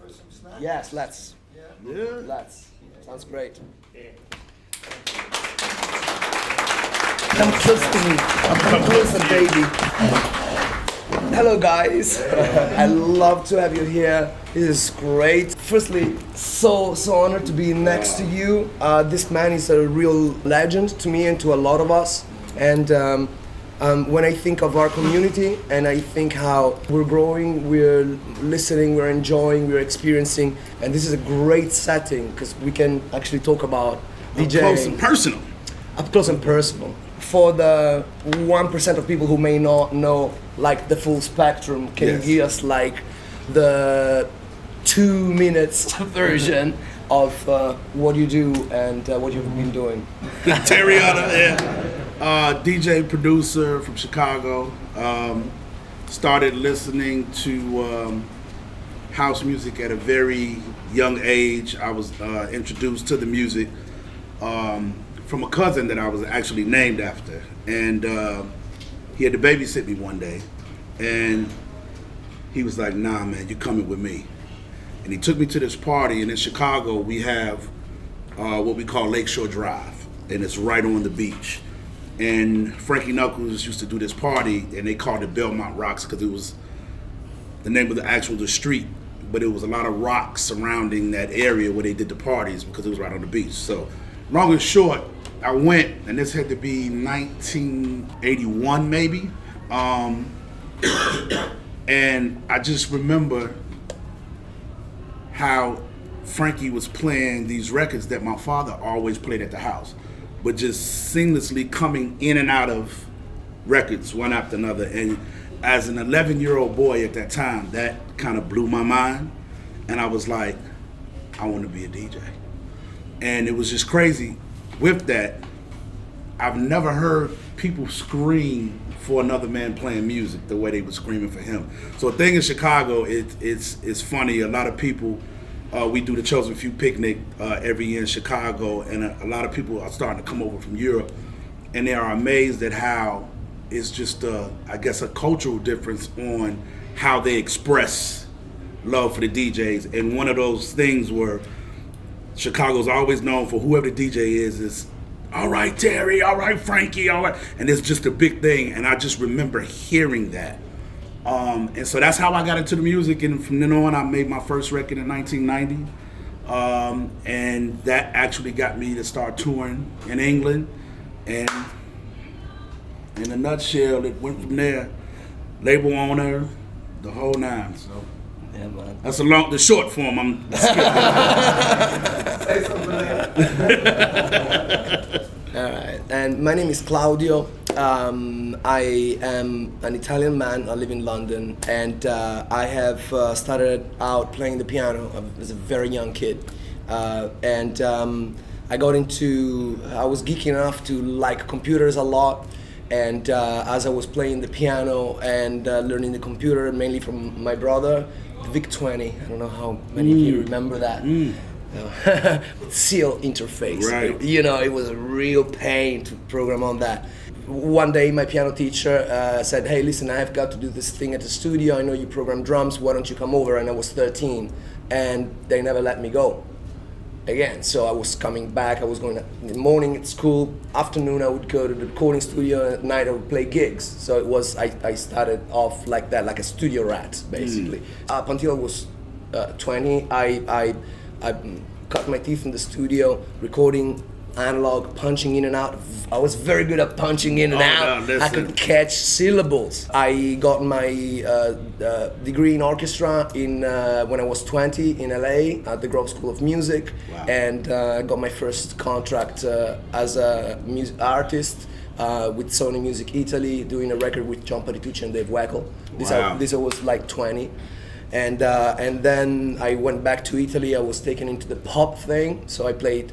for some snacks? Yes, let's. Yeah. Let's. Sounds great. Come close to me. Come closer, baby. Hello, guys. I love to have you here. This is great. Firstly, so honored to be next to you. This man is a real legend to me and to a lot of us. And when I think of our community and I think how we're growing, we're listening, we're enjoying, we're experiencing, and this is a great setting because we can actually talk about DJing. Up close and personal. Up close and personal. For the 1% of people who may not know like the full spectrum, can you give us like the 2 minutes version of what you do and what you've been doing? Terriana, yeah. DJ producer from Chicago. Started listening to house music at a very young age. I was introduced to the music from a cousin that I was actually named after. And he had to babysit me one day. And he was like, nah, man, you're coming with me. And he took me to this party. And in Chicago, we have what we call Lakeshore Drive. And it's right on the beach. And Frankie Knuckles used to do this party, and they called it Belmont Rocks because it was the name of the street. But it was a lot of rocks surrounding that area where they did the parties because it was right on the beach. So long and short, I went, and this had to be 1981 maybe. And I just remember how Frankie was playing these records that my father always played at the house, but just seamlessly coming in and out of records one after another. And as an 11-year-old boy at that time, that kind of blew my mind. And I was like, I want to be a DJ. And it was just crazy. With that, I've never heard people scream for another man playing music the way they were screaming for him. So a thing in Chicago, it's funny. A lot of people, we do the Chosen Few picnic every year in Chicago, and a lot of people are starting to come over from Europe, and they are amazed at how it's just, I guess, a cultural difference on how they express love for the DJs. And one of those things where Chicago's always known for whoever the DJ is all right, Terry, all right, Frankie, all right. And it's just a big thing. And I just remember hearing that. And so that's how I got into the music. And from then on, I made my first record in 1990. And that actually got me to start touring in England. And in a nutshell, it went from there. Label owner, the whole nine. So. Yeah, man. That's the short form. I'm skipping. Say something there. All right, and my name is Claudio. I am an Italian man. I live in London, and I have started out playing the piano as a very young kid. I was geeky enough to like computers a lot. And as I was playing the piano and learning the computer, mainly from my brother, the VIC-20, I don't know how many of you remember that. Seal interface. Right. It was a real pain to program on that. One day my piano teacher said, hey, listen, I have got to do this thing at the studio. I know you program drums, why don't you come over? And I was 13, and they never let me go. Again, so I was coming back, I was going in the morning at school, afternoon I would go to the recording studio, and at night I would play gigs. So it was, I started off like that, like a studio rat, basically. Up until I was 20, I cut my teeth in the studio, recording analog, punching in and out. I was very good at punching in and out. I could catch syllables. I got my degree in orchestra when I was 20 in LA at the Grove School of Music. Wow. And got my first contract as a music artist with Sony Music Italy, doing a record with John Patitucci and Dave Weckl. This I was like 20. And then I went back to Italy. I was taken into the pop thing, so I played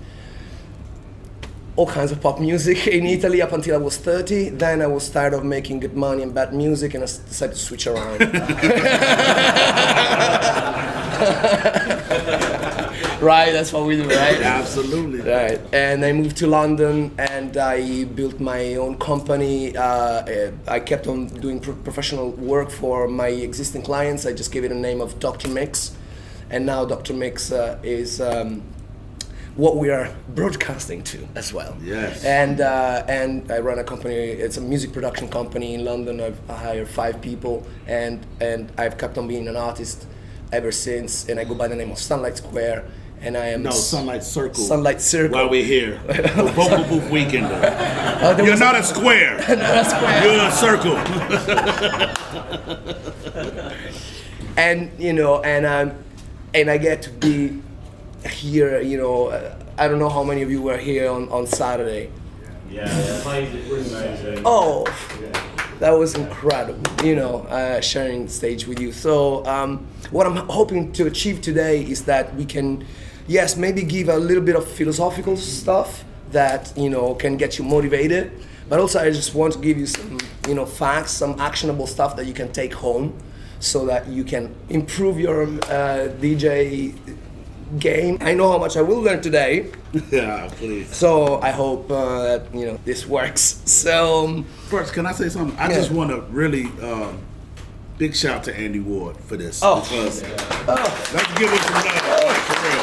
all kinds of pop music in Italy up until I was 30. Then I was tired of making good money and bad music, and I decided to switch around. Right, that's what we do, right? Absolutely. Right, and I moved to London and I built my own company. I kept on doing professional work for my existing clients. I just gave it a name of Dr. Mix. and now Dr. Mix is what we are broadcasting to as well. Yes. And I run a company. It's a music production company in London. I hired 5 people, and I've kept on being an artist ever since. And I go by the name of Sunlight Square. And I am Sunlight Circle. Sunlight Circle. While we're here, the Vocal Booth Weekend. You're not a square. Not a square. You're a circle. And and I get to be here. I don't know how many of you were here on Saturday. Yeah, amazing. Oh, that was incredible. Sharing stage with you. So what I'm hoping to achieve today is that we can, yes, maybe give a little bit of philosophical stuff that can get you motivated, but also I just want to give you some facts, some actionable stuff that you can take home, so that you can improve your DJ game. I know how much I will learn today. Yeah, please. So I hope that this works. So first, can I say something? I just want to really big shout to Andy Ward for this. Oh. Because let's give him some love. For real.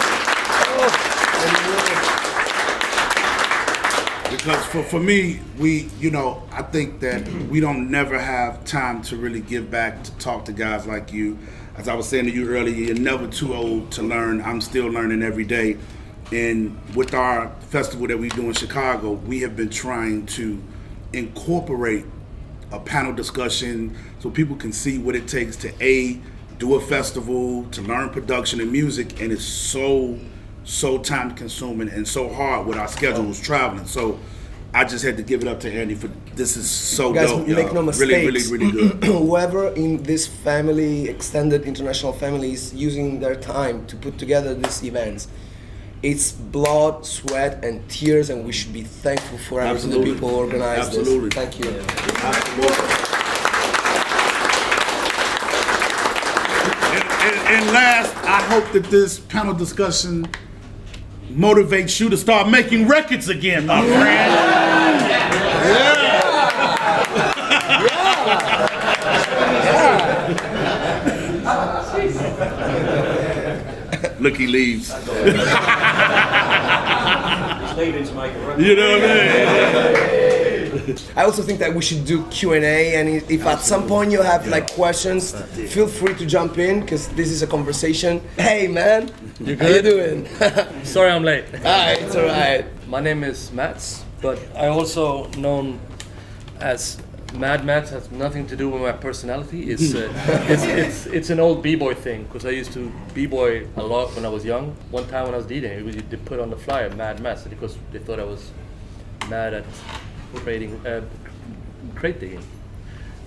Because for me, I think that we don't never have time to really give back, to talk to guys like you. As I was saying to you earlier, you're never too old to learn. I'm still learning every day. And with our festival that we do in Chicago, we have been trying to incorporate a panel discussion so people can see what it takes to do a festival, to learn production and music, and it's so time consuming and so hard with our schedules traveling. So I just had to give it up to Andy for this is so guys, dope. make no mistakes. Really good. Whoever in this family, extended international family, is using their time to put together these events, it's blood, sweat, and tears, and we should be thankful for every the people who organized this. Thank you. And last, I hope that this panel discussion motivates you to start making records again, my friend. Look, he leaves. He's leaving to make a record. You know what I mean? I also think that we should do Q&A, and if at some point you have questions, feel free to jump in, because this is a conversation. Hey man, you good? How you doing? Sorry I'm late. It's alright. My name is Mats, but I also known as Mad Mats. Has nothing to do with my personality. It's an old b-boy thing, because I used to b-boy a lot when I was young. One time when I was DJing, they put on the flyer Mad Mats because they thought I was mad at crate digging.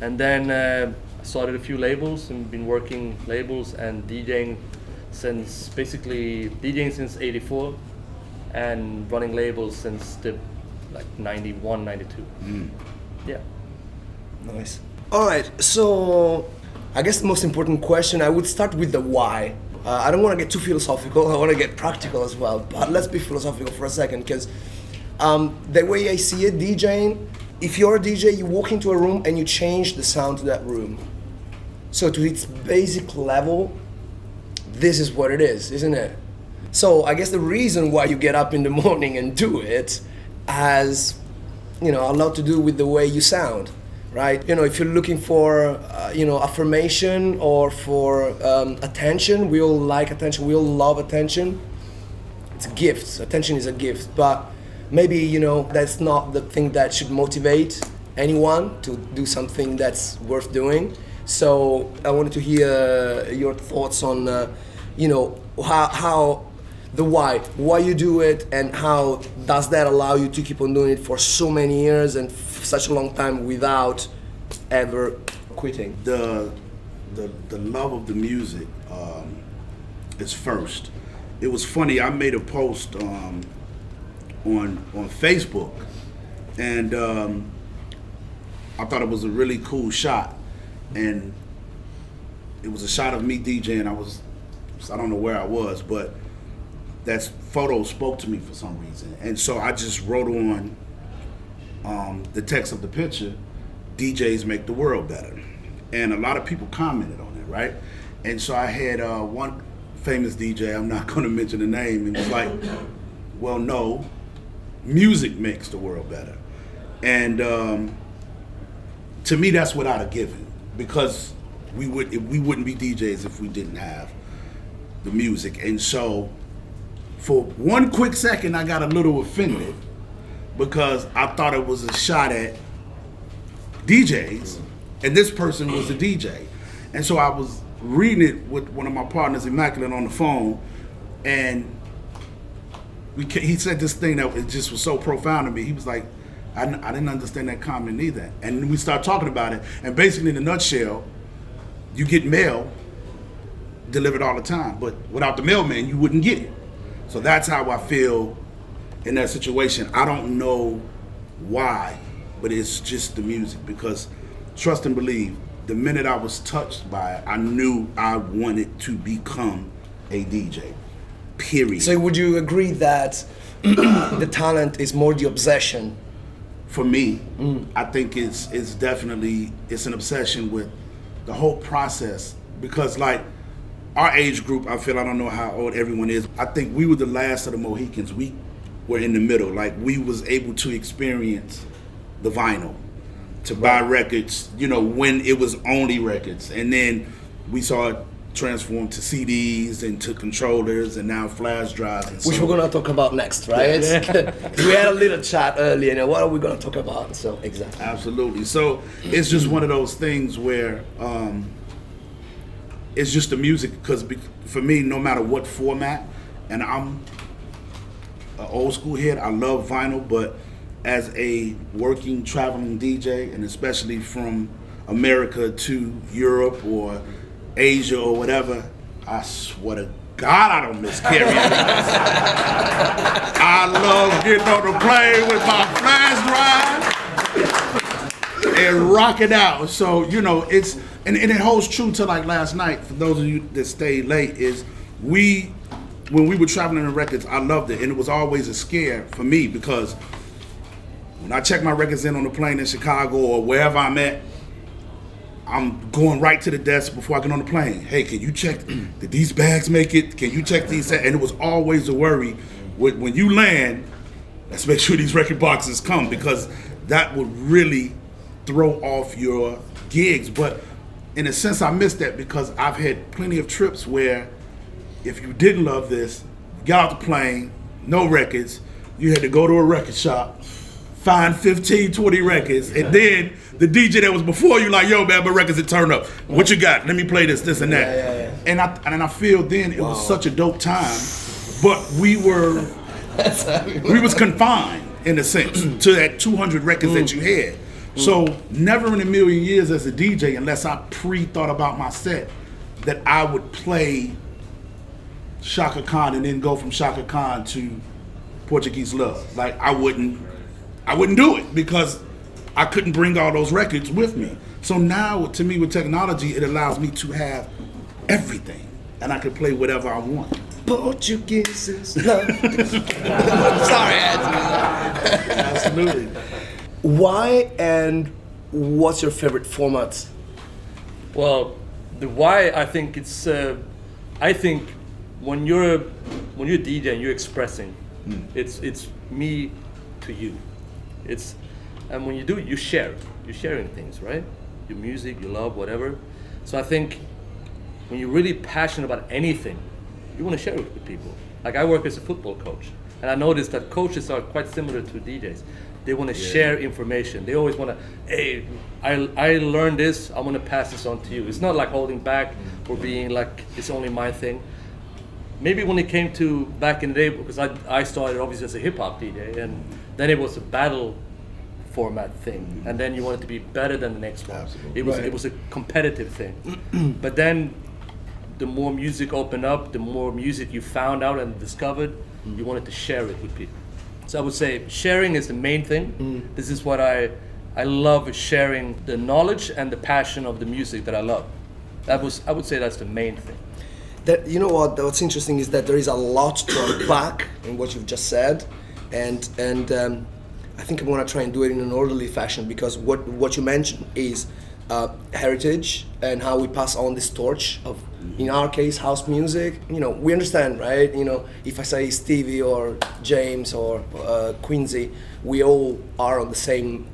And then I started a few labels and been working labels and DJing since since '84 and running labels since 91, 92. Yeah. Nice. All right, so I guess the most important question, I would start with the why. I don't want to get too philosophical, I want to get practical as well, but let's be philosophical for a second, because the way I see it, DJing, if you're a DJ, you walk into a room and you change the sound to that room. So to its basic level, this is what it is, isn't it? So I guess the reason why you get up in the morning and do it has, a lot to do with the way you sound, right? If you're looking for, affirmation or for attention, we all like attention, we all love attention. It's a gift, attention is a gift, but maybe, that's not the thing that should motivate anyone to do something that's worth doing. So I wanted to hear your thoughts on, how the why you do it, and how does that allow you to keep on doing it for so many years and such a long time without ever quitting? The love of the music is first. It was funny, I made a post on Facebook, and I thought it was a really cool shot, and it was a shot of me DJing. I don't know where I was, but that photo spoke to me for some reason, and so I just wrote on the text of the picture, DJs make the world better, and a lot of people commented on it, right? And so I had one famous DJ, I'm not going to mention the name, and was like, well, no, music makes the world better. And to me, that's without a given, because we wouldn't be DJs if we didn't have the music. And so for one quick second, I got a little offended because I thought it was a shot at DJs, and this person was a DJ. And so I was reading it with one of my partners, Immaculate, on the phone, and he said this thing that it just was so profound to me. He was like, I didn't understand that comment either. And we started talking about it, and basically in a nutshell, you get mail delivered all the time, but without the mailman, you wouldn't get it. So that's how I feel in that situation. I don't know why, but it's just the music, because trust and believe, the minute I was touched by it, I knew I wanted to become a DJ, period. So would you agree that the talent is more the obsession? For me, I think it's definitely, it's an obsession with the whole process, because like our age group, I don't know how old everyone is, I think we were the last of the Mohicans. We were in the middle, like we was able to experience the vinyl, to buy records, when it was only records. And then we saw it transform to CDs and to controllers and now flash drives. And Which we're going to talk about next, right? We had a little chat earlier, and what are we going to talk about? So, exactly. Absolutely. So it's just one of those things where it's just the music, because for me, no matter what format, and I'm an old school head, I love vinyl, but as a working, traveling DJ, and especially from America to Europe or Asia or whatever, I swear to God, I don't miss karaoke. I love getting on the plane with my flash drive and rocking out. So, it's, and it holds true to like last night, for those of you that stayed late, is when we were traveling in records, I loved it. And it was always a scare for me, because when I check my records in on the plane in Chicago or wherever I'm at, I'm going right to the desk before I get on the plane. Hey, can you check, did these bags make it? Can you check these? And it was always a worry. When you land, let's make sure these record boxes come, because that would really throw off your gigs. But in a sense, I missed that, because I've had plenty of trips where if you didn't love this, you got off the plane, no records, you had to go to a record shop, find 15, 20 records, and then the DJ that was before you like, yo man, but records that turn up. What you got? Let me play this and that. Yeah. And I feel then it was such a dope time, but we was confined in a sense to that 200 records that you had. So never in a million years as a DJ, unless I pre-thought about my set, that I would play Shaka Khan and then go from Shaka Khan to Portuguese Love. Like I wouldn't do it, because I couldn't bring all those records with me. So now, to me, with technology, it allows me to have everything, and I can play whatever I want. Portuguese is love. Sorry, Absolutely. Why and what's your favorite format? Well, the why, I think it's. I think when you're DJing, you're expressing. It's me to you. And when you do it, you share. You're sharing things, right? Your music, your love, whatever. So I think when you're really passionate about anything, you want to share it with people. Like I work as a football coach, and I noticed that coaches are quite similar to DJs. They want to share information. They always want to, hey, I learned this, I want to pass this on to you. It's not like holding back or being like, it's only my thing. Maybe when it came to back in the day, because I started obviously as a hip hop DJ, and then it was a battle format thing, and then you wanted to be better than the next one. Absolutely. It was a competitive thing. But then the more music opened up, the more music you found out and discovered, you wanted to share it with people. So I would say sharing is the main thing. This is what I love, sharing the knowledge and the passion of the music that I love. I would say that's the main thing. You know what's interesting is that there is a lot to unpack in what you've just said, and I think I'm gonna try and do it in an orderly fashion, because what you mentioned is heritage and how we pass on this torch of In our case, house music, we understand, right? If I say Stevie or James or Quincy, we all are on the same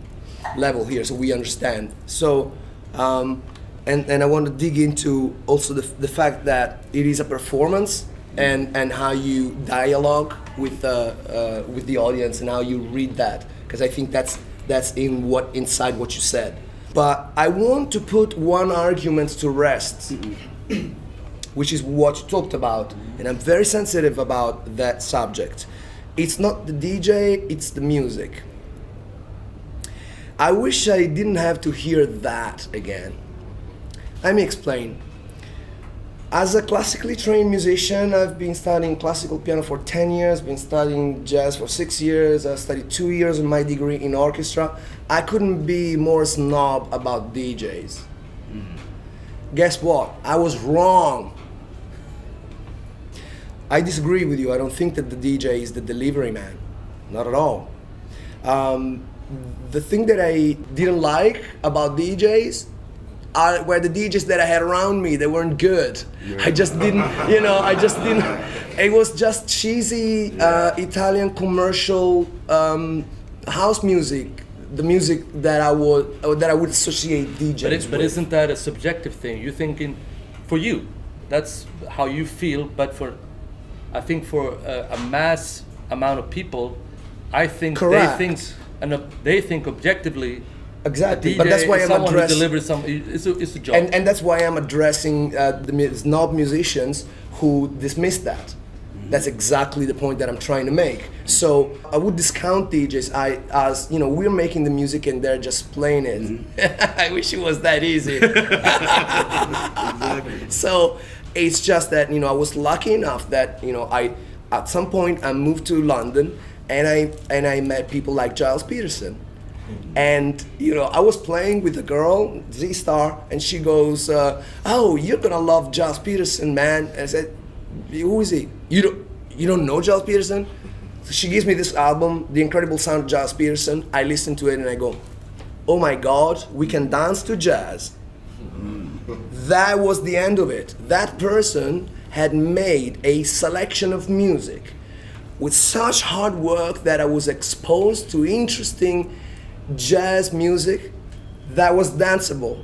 level here, so we understand. So, and I want to dig into also the fact that it is a performance and how you dialogue with the audience and how you read that, because I think that's inside what you said. But I want to put one argument to rest, which is what you talked about, and I'm very sensitive about that subject. It's not the DJ, it's the music. I wish I didn't have to hear that again. Let me explain. As a classically trained musician, I've been studying classical piano for 10 years, been studying jazz for 6 years, I studied 2 years in my degree in orchestra. I couldn't be more snob about DJs. Guess what? I was wrong. I disagree with you. I don't think that the DJ is the delivery man. Not at all. The thing that I didn't like about DJs were the DJs that I had around me. They weren't good. Yeah. I just didn't. It was just cheesy Italian commercial house music. The music that I would associate DJs with. But isn't that a subjective thing? You're thinking, for you, that's how you feel. But I think for a mass amount of people, I think Correct. they think objectively. Exactly, DJ but that's why I'm addressing. Delivers some. It's a job. And that's why I'm addressing the snob musicians who dismiss that. That's exactly the point that I'm trying to make. So I would discount DJs as we're making the music and they're just playing it. I wish it was that easy. So it's just that I was lucky enough that I at some point I moved to London and I met people like Giles Peterson. And I was playing with a girl, Z Star, and she goes, "Oh, you're gonna love Giles Peterson, man." And I said, "Who is he? You don't know Giles Peterson?" So she gives me this album, The Incredible Sound of Giles Peterson. I listen to it and I go, "Oh my God, we can dance to jazz." That was the end of it. That person had made a selection of music with such hard work that I was exposed to interesting jazz music that was danceable.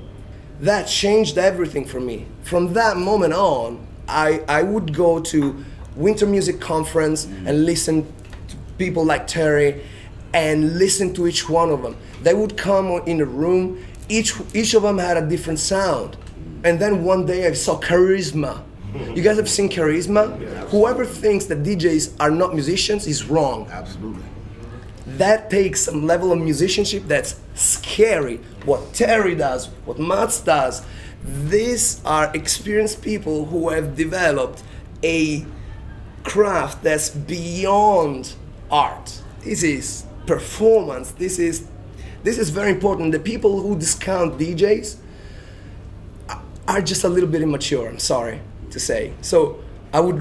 That changed everything for me. From that moment on, I would go to Winter Music Conference and listen to people like Terry and listen to each one of them. They would come in a room, each of them had a different sound. And then one day I saw Charisma. You guys have seen Charisma? Yeah, whoever thinks that DJs are not musicians is wrong. Absolutely. That takes some level of musicianship that's scary. What Terry does, what Mats does, these are experienced people who have developed a craft that's beyond art. This is performance. This is very important. The people who discount DJs are just a little bit immature, I'm sorry to say. So I would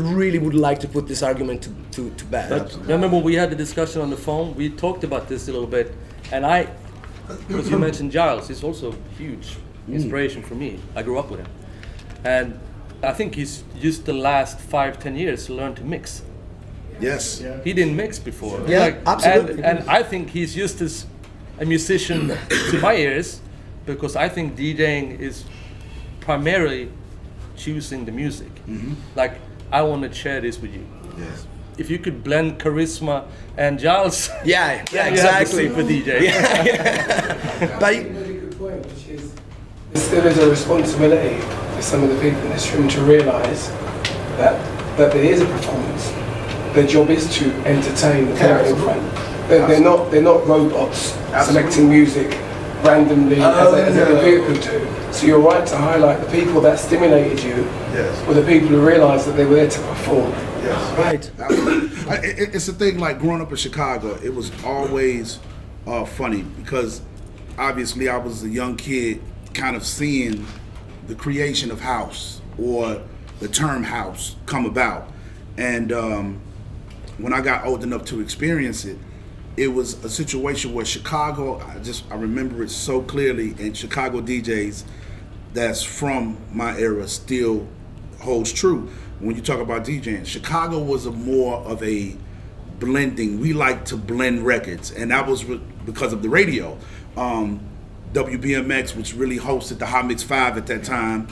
like to put this argument to bed. But remember we had the discussion on the phone, we talked about this a little bit, and because you mentioned Giles, he's also a huge inspiration for me. I grew up with him. And I think he's used the last 5-10 years to learn to mix. Yes. Yeah. He didn't mix before. Yeah, absolutely. And I think he's used as a musician to my ears, because I think DJing is primarily choosing the music. Like, I want to share this with you. Yes. If you could blend Charisma and Giles, yeah, exactly for DJ. Yeah. But very good point, which is there still is a responsibility for some of the people in this room to realise that there is a performance. Their job is to entertain the crowd in front. They're not robots selecting music randomly as a computer could do. So you're right to highlight the people that stimulated you were the people who realised that they were there to perform. Yes. right. It's a thing like growing up in Chicago, it was always funny because obviously I was a young kid kind of seeing the creation of house or the term house come about. And when I got old enough to experience it, it was a situation where Chicago, I remember it so clearly, and Chicago DJs that's from my era still holds true when you talk about DJing. Chicago was more of a blending. We like to blend records, and that was because of the radio. WBMX, which really hosted the Hot Mix 5 at that time,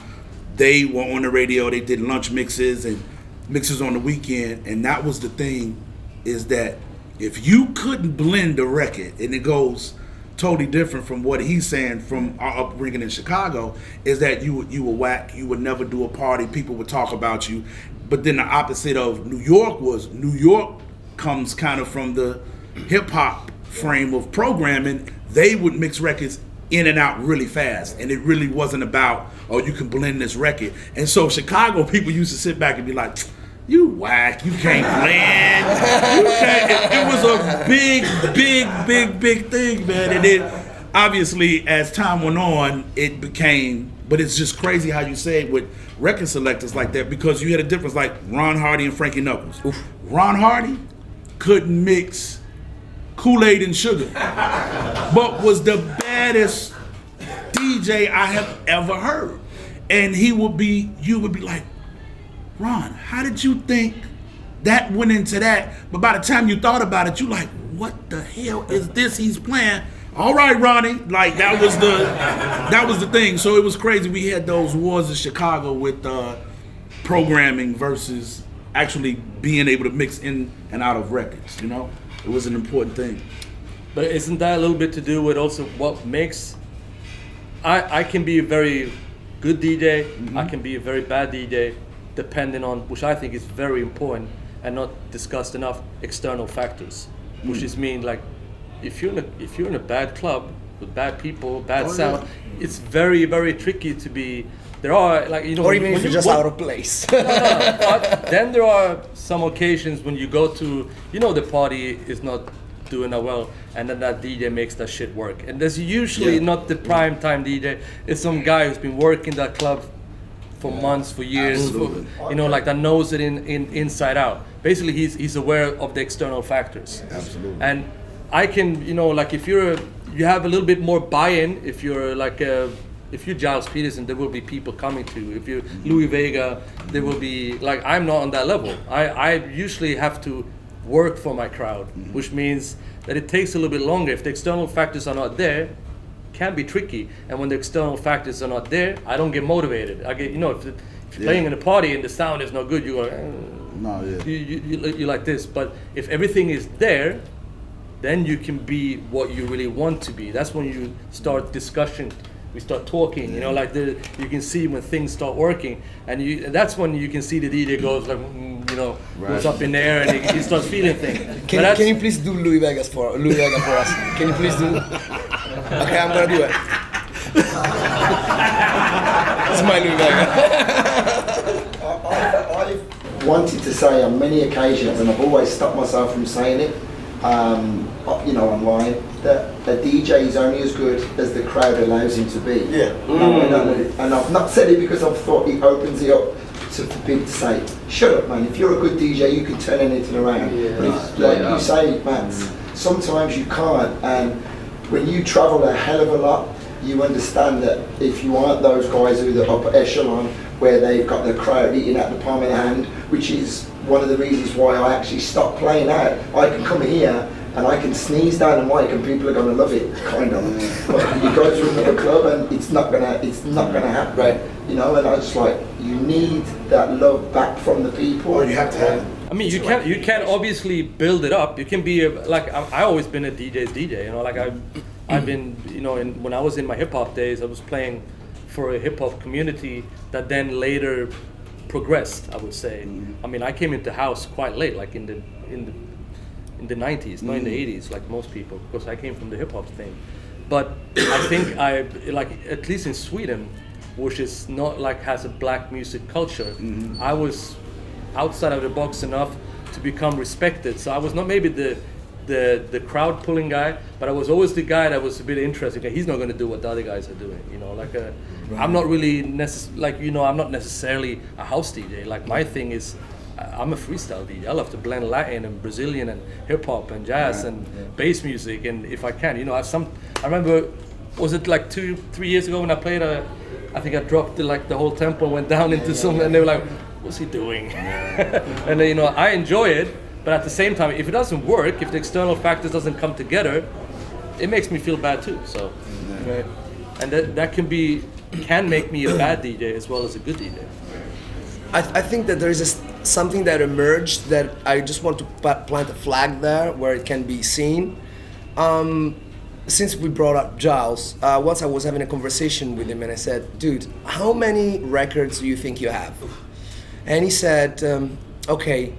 they were on the radio. They did lunch mixes and mixes on the weekend, and that was the thing, is that if you couldn't blend a record, and it goes totally different from what he's saying from our upbringing in Chicago, is that you were whack, you would never do a party, people would talk about you. But then the opposite of New York was, New York comes kind of from the hip hop frame of programming. They would mix records in and out really fast, and it really wasn't about, oh, you can blend this record. And so Chicago people used to sit back and be like, you whack, you can't blend. You can't. It was a big thing, man. And then obviously as time went on, it became, but it's just crazy how you say it with record selectors like that, because you had a difference like Ron Hardy and Frankie Knuckles. Oof. Ron Hardy couldn't mix Kool-Aid and sugar, but was the baddest DJ I have ever heard. And you would be like, Ron, how did you think that went into that? But by the time you thought about it, you like, what the hell is this he's playing? All right, Ronnie, like that was the thing. So it was crazy. We had those wars in Chicago with programming versus actually being able to mix in and out of records. You know, it was an important thing. But isn't that a little bit to do with also what makes? I can be a very good DJ. Mm-hmm. I can be a very bad DJ, depending on, which I think is very important and not discussed enough, external factors. Which is mean like, if you're in a bad club with bad people, bad sound, it's very, very tricky to be. There are like, you know, or even if you're just out of place. But then there are some occasions when you go to, you know, the party is not doing that well, and then that DJ makes that shit work. And there's usually not the prime time DJ. It's some guy who's been working that club for months, for years, you know, like that knows it in inside out. Basically, he's aware of the external factors. Absolutely. And I can, you know, like if you have a little bit more buy-in, if you're like if you're Giles Peterson, there will be people coming to you. If you're Louis Vega, there will be, like, I'm not on that level. I usually have to work for my crowd, which means that it takes a little bit longer. If the external factors are not there, it can be tricky. And when the external factors are not there, I don't get motivated. I get, you know, if you're playing in a party and the sound is not good, you go, you like this. But if everything is there, then you can be what you really want to be. That's when you start discussion. We start talking, you know, like you can see when things start working, and that's when you can see the DJ goes like, you know, goes up in the air and he starts feeling things. Can you please do Louis Vega for us? Can you please do? Okay, I'm gonna do it. It's my Louis Vega. I've wanted to say on many occasions, and I've always stopped myself from saying it, you know, online, that a DJ is only as good as the crowd allows him to be. Yeah. And I've not said it because I've thought it opens it up for people to say, shut up, man, if you're a good DJ, you can turn anything around. Yeah. But if, like you say, Mats, sometimes you can't, and when you travel a hell of a lot, you understand that if you aren't those guys who are the upper echelon, where they've got the crowd eating at the palm of the hand, which is one of the reasons why I actually stopped playing out. I can come here and I can sneeze down a mic and people are going to love it, kind of. But you go to another club and it's not gonna happen. Right. You know, and I just like, you need that love back from the people. Or you have to have. I mean, you can obviously build it up. You can be I always been a DJ's DJ. You know, like I've been, you know, when I was in my hip hop days, I was playing for a hip hop community that then later progressed, I would say. I mean, I came into house quite late, like in the 90s, not in the 80s, like most people, because I came from the hip hop thing. But I think at least in Sweden, which is not like has a black music culture, I was outside of the box enough to become respected. So I was not maybe the crowd pulling guy, but I was always the guy that was a bit interesting. He's not going to do what the other guys are doing, you know. Like I'm not really I'm not necessarily a house DJ. Like my thing is, I'm a freestyle DJ. I love to blend Latin and Brazilian and hip hop and jazz and bass music, and if I can, you know, I remember, was it like 2-3 years ago when I played I think I dropped the whole tempo and went down into some, and they were like, what's he doing? And you know, I enjoy it, but at the same time, if it doesn't work, if the external factors doesn't come together, it makes me feel bad too. So, right? And that can make me a bad DJ as well as a good DJ. I think that there is something that emerged that I just want to plant a flag there where it can be seen. Since we brought up Giles, once I was having a conversation with him and I said, dude, how many records do you think you have? And he said, okay,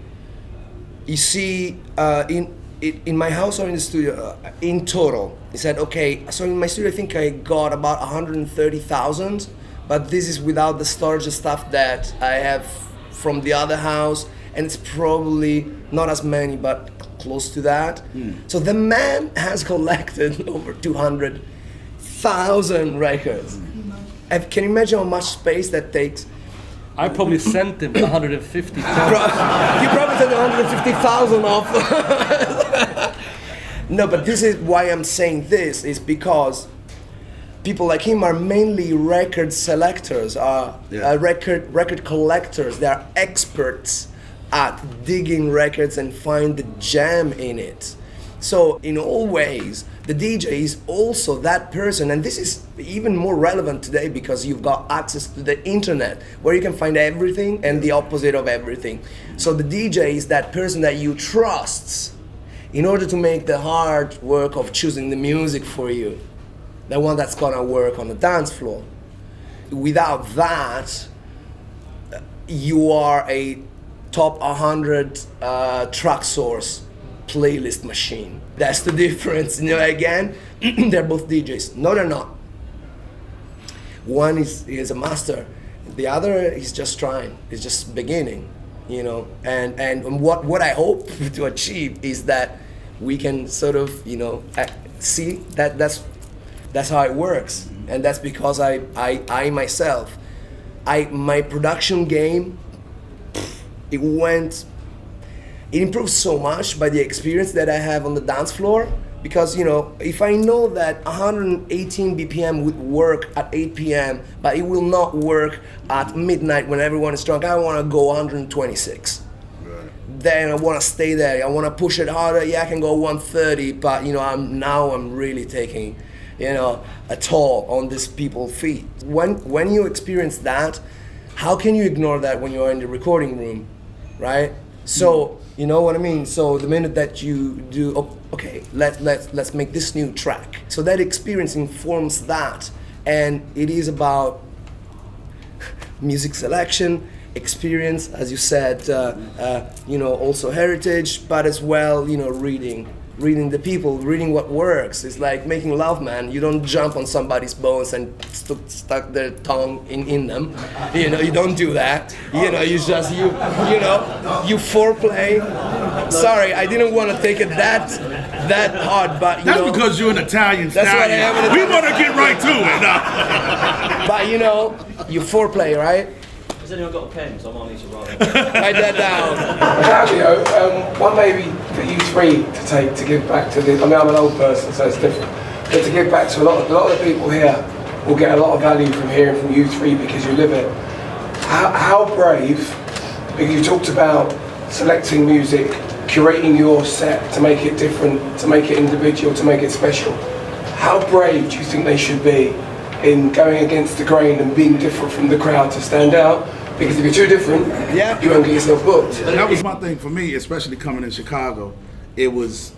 you see, in my house or in the studio, in total, he said, okay, so in my studio I think I got about 130,000, but this is without the storage stuff that I have from the other house, and it's probably not as many, but close to that. So the man has collected over 200,000 records. Can you imagine how much space that takes? I probably sent him 150. You probably sent 150,000 off. No, but this is why I'm saying this, is because people like him are mainly record selectors, record collectors. They are experts at digging records and find the gem in it. So in all ways, the DJ is also that person, and this is even more relevant today because you've got access to the internet where you can find everything and the opposite of everything. So the DJ is that person that you trust in order to make the hard work of choosing the music for you, the one that's gonna work on the dance floor. Without that, you are a top 100 track source playlist machine. That's the difference. You know, again, they're both DJs. No, they're not. One is a master. The other is just trying. It's just beginning. You know, and what I hope to achieve is that we can sort of, you know, see that that's how it works, and that's because I myself, my production game, it improves so much by the experience that I have on the dance floor. Because, you know, if I know that 118 BPM would work at 8 p.m., but it will not work at midnight when everyone is drunk, I want to go 126. Right. Then I want to stay there. I want to push it harder. Yeah, I can go 130, but, you know, I'm really taking, you know, a toll on these people's feet. When you experience that, how can you ignore that when you're in the recording room, right? So, you know what I mean? So the minute that you do, okay, let's make this new track. So that experience informs that, and it is about music selection, experience, as you said, you know, also heritage, but as well, you know, reading the people, reading what works. It's like making love, man. You don't jump on somebody's bones and stuck their tongue in them. You know, you don't do that. You know, you just, you foreplay. Sorry, I didn't want to take it that hard, but you that's know. Because you're an Italian That's what I am. We want to get right to it. But you know, you foreplay, right? Has anyone got a pen? So I might need to write it. Write that down. Claudio, one maybe for you three to give back to the. I mean, I'm an old person, so it's different. But to give back to a lot of the people here will get a lot of value from hearing from you three because you live it. How brave? Because you talked about selecting music, curating your set to make it different, to make it individual, to make it special. How brave do you think they should be in going against the grain and being different from the crowd to stand out? Because if you're too different, you won't get yourself booked. That was my thing for me, especially coming in Chicago. It was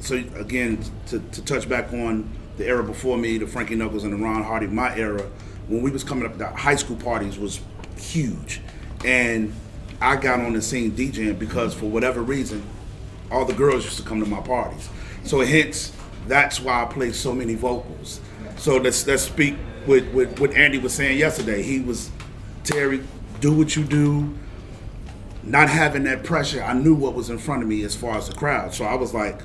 so again, to touch back on the era before me, the Frankie Knuckles and the Ron Hardy, my era, when we was coming up, the high school parties was huge. And I got on the scene DJing because for whatever reason, all the girls used to come to my parties. So hence, that's why I play so many vocals. So let's speak with what Andy was saying yesterday. He was, Terry, do what you do, not having that pressure. I knew what was in front of me as far as the crowd. So I was like,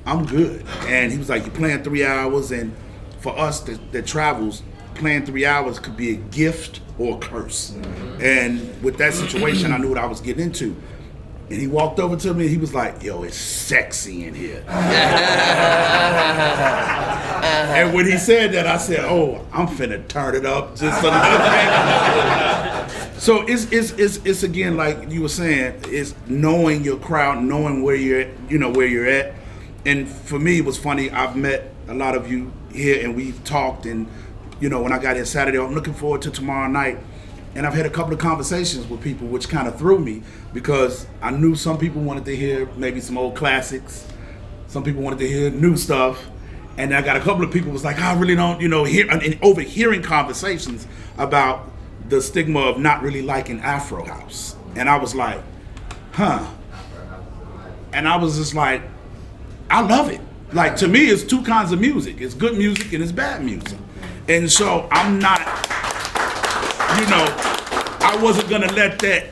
I'm good. And he was like, you're playing 3 hours, and for us that travels, playing 3 hours could be a gift or a curse. Mm-hmm. And with that situation, I knew what I was getting into. And he walked over to me and he was like, yo, it's sexy in here. And when he said that, I said, oh, I'm finna turn it up just a little bit. So it's again, like you were saying, it's knowing your crowd, knowing where you're at. And for me, it was funny. I've met a lot of you here, and we've talked. And when I got here Saturday, I'm looking forward to tomorrow night. And I've had a couple of conversations with people, which kind of threw me because I knew some people wanted to hear maybe some old classics, some people wanted to hear new stuff, and I got a couple of people was like, I really don't, hear, and overhearing conversations about the stigma of not really liking Afro house, and I was like, and I was just like, I love it. Like, to me, it's two kinds of music. It's good music and it's bad music. And so I'm not, I wasn't gonna let that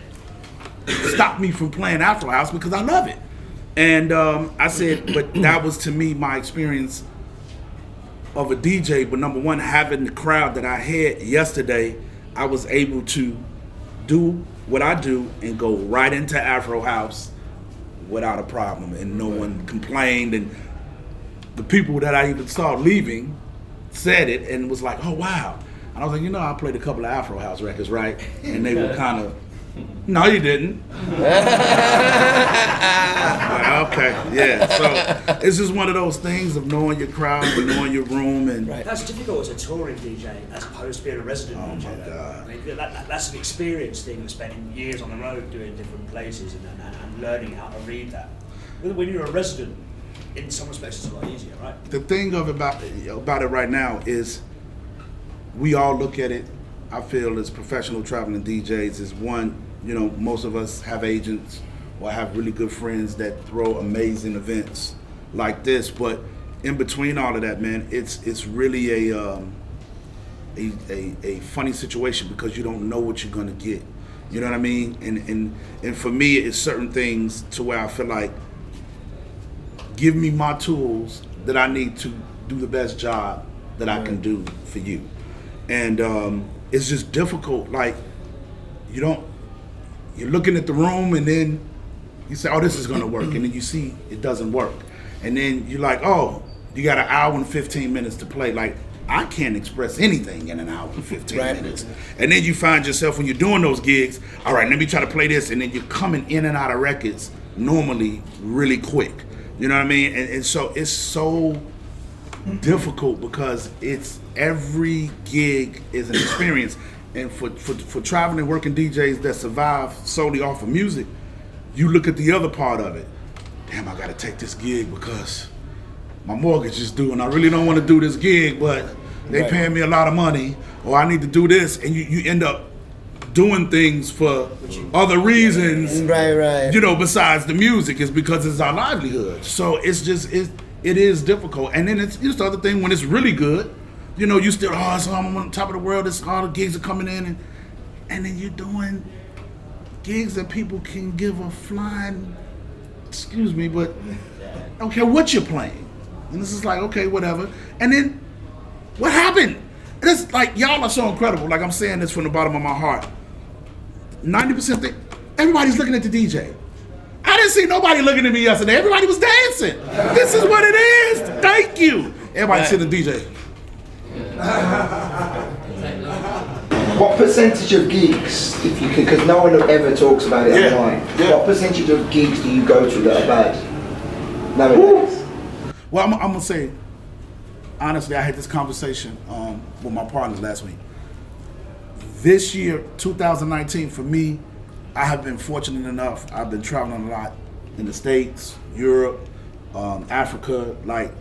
stop me from playing Afro house because I love it. And I said, but that was to me my experience of a DJ. But number one, having the crowd that I had yesterday, I was able to do what I do and go right into Afro house without a problem, and no one complained. And the people that I even saw leaving said it and was like, oh wow. And I was like, I played a couple of Afro house records, right? And they were kind of, no, you didn't. Well, okay, yeah. So it's just one of those things of knowing your crowd and knowing your room. And that's difficult as a touring DJ as opposed to being a resident DJ. My God. I mean, that's an experience thing of spending years on the road doing different places and learning how to read that. When you're a resident, in some respects, it's a lot easier, right? The thing about it right now is we all look at it, I feel, as professional traveling DJs is one, most of us have agents or have really good friends that throw amazing events like this, but in between all of that, man, it's really a funny situation because you don't know what you're gonna get. You know what I mean? And for me, it's certain things to where I feel like, give me my tools that I need to do the best job that I can do for you. And it's just difficult. Like, you're looking at the room and then you say, oh, this is gonna work. And then you see it doesn't work. And then you're like, oh, you got an hour and 15 minutes to play. Like, I can't express anything in an hour and 15 minutes. And then you find yourself when you're doing those gigs, all right, let me try to play this. And then you're coming in and out of records normally really quick. You know what I mean? And so it's so difficult because it's every gig is an experience. And for traveling and working DJs that survive solely off of music, you look at the other part of it. Damn, I gotta take this gig because my mortgage is due and I really don't want to do this gig, but they paying me a lot of money, or I need to do this, and you end up doing things for other reasons, right. Besides the music, is because it's our livelihood. So it's just it is difficult. And then it's just the other thing when it's really good, you still so I'm on top of the world. It's all the gigs are coming in, and then you're doing gigs that people can give a flying, excuse me, but I don't care what you're playing. And this is like, okay, whatever. And then what happened? It's like, y'all are so incredible. Like, I'm saying this from the bottom of my heart. 90% think everybody's looking at the DJ. I didn't see nobody looking at me yesterday. Everybody was dancing. This is what it is. Thank you. Everybody sitting DJ. What percentage of gigs, if you can, because no one ever talks about it online, what percentage of gigs do you go to that are bad nowadays? Well, I'm gonna say, honestly, I had this conversation with my partners last week. This year, 2019, for me, I have been fortunate enough. I've been traveling a lot in the States, Europe, Africa. Like,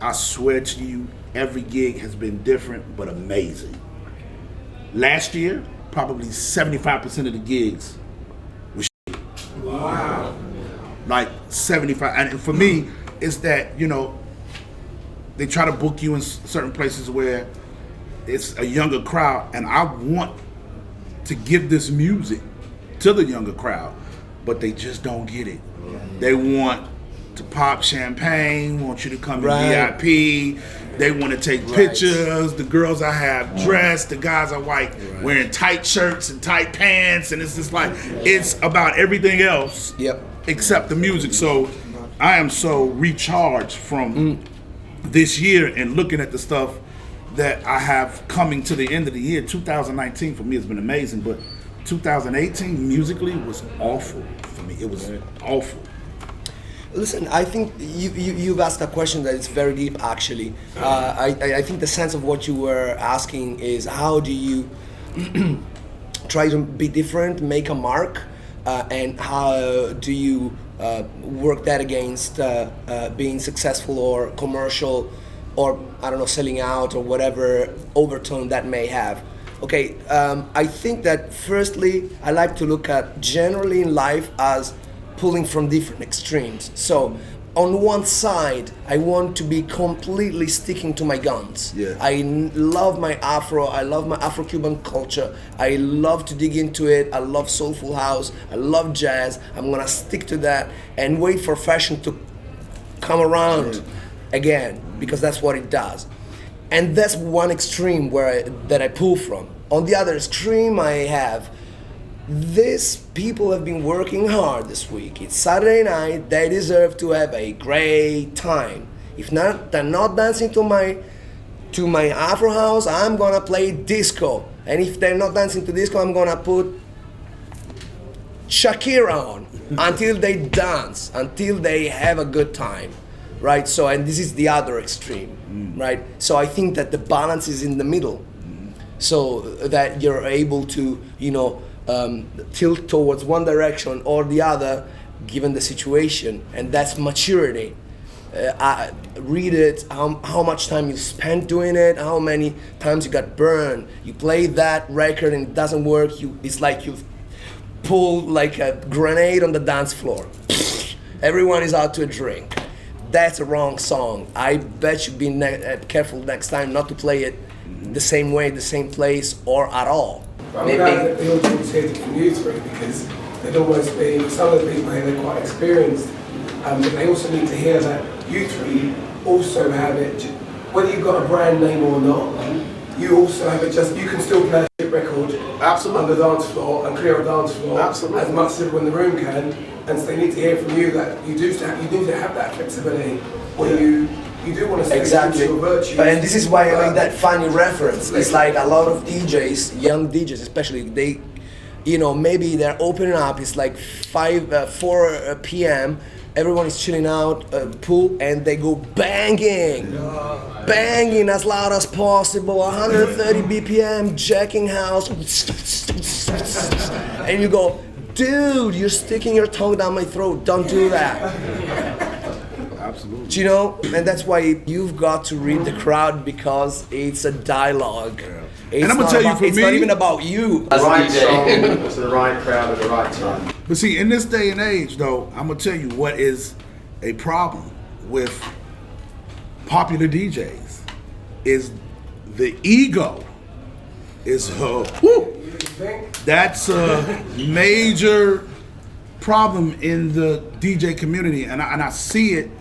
I swear to you, every gig has been different but amazing. Last year, probably 75% of the gigs was shit. Wow. Like 75, and for me, it's that, they try to book you in certain places where it's a younger crowd, and I want to give this music to the younger crowd, but they just don't get it. They want to pop champagne, want you to come in VIP, they want to take pictures, the girls I have dressed, the guys are white, wearing tight shirts and tight pants, and it's just like, it's about everything else except the music. So I am so recharged from this year and looking at the stuff that I have coming to the end of the year. 2019 for me has been amazing, but 2018 musically was awful for me. It was awful. Listen, I think you've asked a question that is very deep, actually. I think the sense of what you were asking is how do you try to be different, make a mark, and how do you work that against being successful or commercial or, I don't know, selling out or whatever overtone that may have. Okay, I think that firstly, I like to look at generally in life as pulling from different extremes. So on one side, I want to be completely sticking to my guns. Yeah. I love my Afro, I love my Afro-Cuban culture, I love to dig into it, I love soulful house, I love jazz, I'm gonna stick to that and wait for fashion to come around again, because that's what it does. And that's one extreme that I pull from. On the other extreme, I have these people have been working hard this week. It's Saturday night. They deserve to have a great time. If not, they're not dancing to my Afro house. I'm gonna play disco. And if they're not dancing to disco, I'm gonna put Shakira on until they dance, until they have a good time, right? So, and this is the other extreme, right? So I think that the balance is in the middle, so that you're able to, tilt towards one direction or the other, given the situation, and that's maturity. Read it, how much time you spent doing it, how many times you got burned. You play that record and it doesn't work, it's like you've pulled like a grenade on the dance floor. Everyone is out to a drink. That's a wrong song. I bet you'd be careful next time not to play it the same way, the same place, or at all. I'm glad that the audience here from you three, because they'd almost be, some of the people here, they're quite experienced, but they also need to hear that you three also have it, whether you've got a brand name or not, you also have it, you can still play a record on the dance floor and clear a dance floor as much as everyone in the room can, and so they need to hear from you that you do have that flexibility where you do want to stay true to your virtues. And this is why I make that funny reference. It's like a lot of DJs, young DJs especially, they, maybe they're opening up, it's like 4 p.m., everyone is chilling out, pool, and they go banging as loud as possible, 130 BPM, jacking house, and you go, dude, you're sticking your tongue down my throat, don't do that. Absolutely. And that's why you've got to read the crowd, because it's a dialogue. And I'm gonna tell you, for it's me, not even about you. The right song to the right crowd at the right time. But see, in this day and age, though, I'm gonna tell you what is a problem with popular DJs is the ego. That's a major problem in the DJ community, and I see it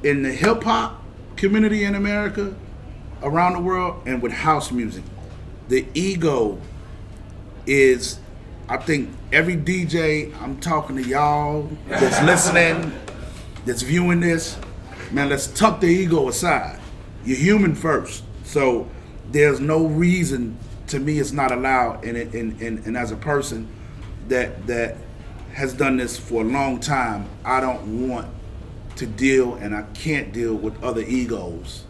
in the hip hop community in America, around the world, and with house music. The ego is, I think every DJ, I'm talking to y'all that's listening, that's viewing this, man, let's tuck the ego aside. You're human first. So there's no reason, to me, it's not allowed, and as a person that has done this for a long time, I don't want to deal, and I can't deal with other egos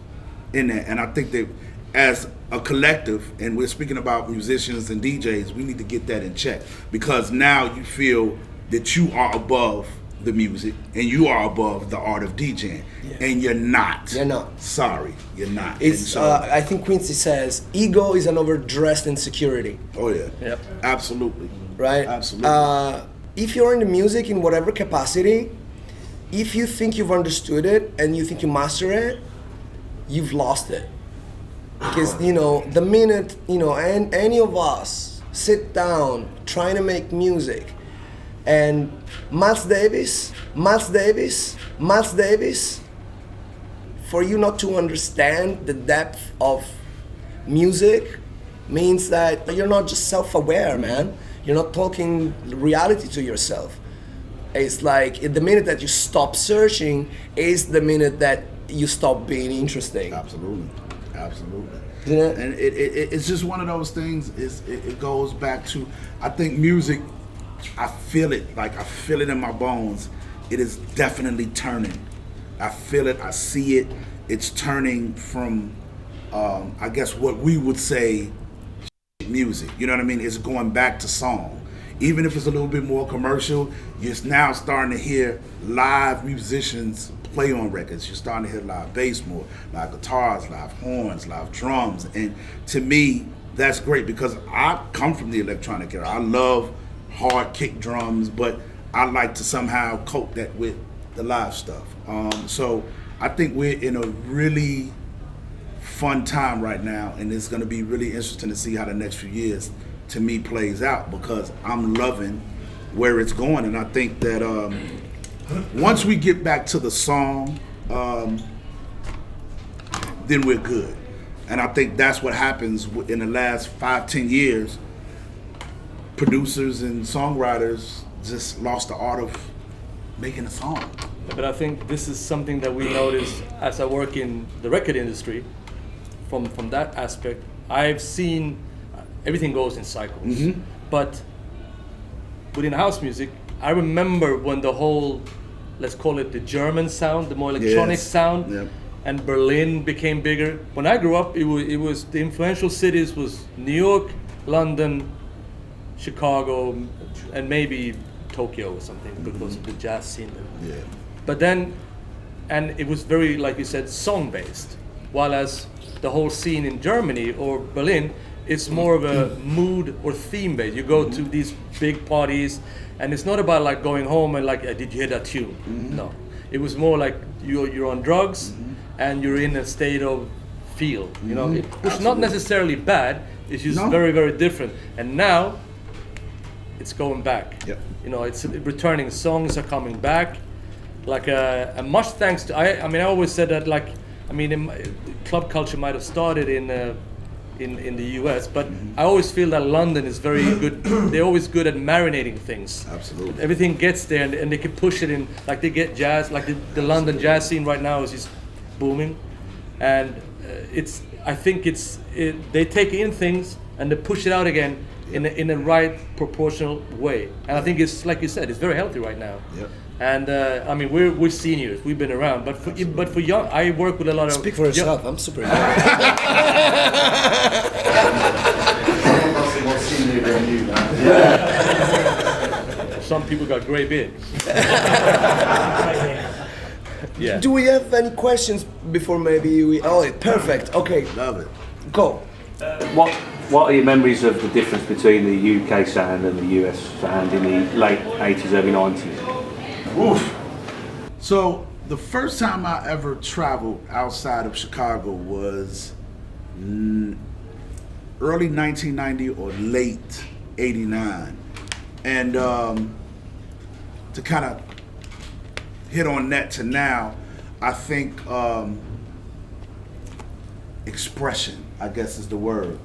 in there. And I think that as a collective, and we're speaking about musicians and DJs, we need to get that in check, because now you feel that you are above the music and you are above the art of DJing, and you're not. You're not. Sorry, you're not. It's. I think Quincy says ego is an overdressed insecurity. Oh yeah. Yep. Absolutely. Right. Absolutely. If you're in the music in whatever capacity, if you think you've understood it and you think you master it, you've lost it. Because the minute and any of us sit down trying to make music, and Miles Davis, for you not to understand the depth of music means that you're not just self-aware, man. You're not talking reality to yourself. It's like the minute that you stop searching is the minute that you stop being interesting. Absolutely. Isn't it? And it's just one of those things. It goes back to, I think music, I feel it in my bones. It is definitely turning. I feel it, I see it. It's turning from, I guess what we would say music, you know what I mean? It's going back to song. Even if it's a little bit more commercial, you're now starting to hear live musicians play on records. You're starting to hear live bass more, live guitars, live horns, live drums. And to me, that's great because I come from the electronic era. I love hard kick drums, but I like to somehow coat that with the live stuff. So I think we're in a really fun time right now, and it's going to be really interesting to see how the next few years, to me, plays out, because I'm loving where it's going. And I think that once we get back to the song, then we're good. And I think that's what happens in the last 5-10 years. Producers and songwriters just lost the art of making a song. But I think this is something that we notice as I work in the record industry. From that aspect, I've seen everything goes in cycles. Mm-hmm. But within house music, I remember when the whole, let's call it the German sound, the more electronic sound, Yep. and Berlin became bigger. When I grew up, it was the influential cities was New York, London, Chicago, and maybe Tokyo or something, because of the jazz scene there. Yeah. But then, and it was very, like you said, song-based. While as the whole scene in Germany or Berlin, it's more of a mood or theme-based. You go to these big parties, and it's not about like going home and like, did you hear that tune? Mm-hmm. No. It was more like you're on drugs, mm-hmm. and you're in a state of feel. You know, which is not necessarily bad. It's just very, very different. And now, it's going back. Yep. You know, it's returning. Songs are coming back. Like a much thanks to I mean I always said that club culture might have started in the US, but I always feel that London is very good. They're always good at marinating things. Absolutely. Everything gets there, and they can push it in. Like they get jazz. Like the London jazz scene right now is just booming, and I think they take in things and they push it out again in a right proportional way. And I think it's like you said, it's very healthy right now. Yep. And I mean, we're seniors. We've been around, but for young, I work with a lot of. Speak for yourself. I'm super young. More senior than you, man. Some people got grey beard. Yeah. Do we have any questions before maybe we? Oh, perfect. Okay, Love it. go. What are your memories of the difference between the UK sound and the US sound in the late 80s, early 90s? Oof. So the first time I ever traveled outside of Chicago was early 1990 or late 89. And to kind of hit on that to now, I think expression, I guess is the word.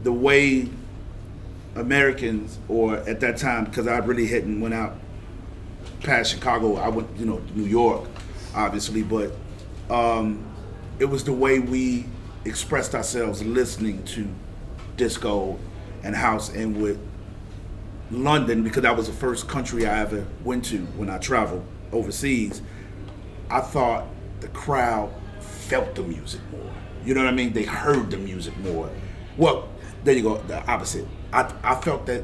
The way Americans, or at that time, because I really hadn't went out past Chicago, I went, New York, obviously, but it was the way we expressed ourselves listening to disco and house. And with London, because that was the first country I ever went to when I traveled overseas, I thought the crowd felt the music more. You know what I mean? They heard the music more. Well, there you go, the opposite. I felt that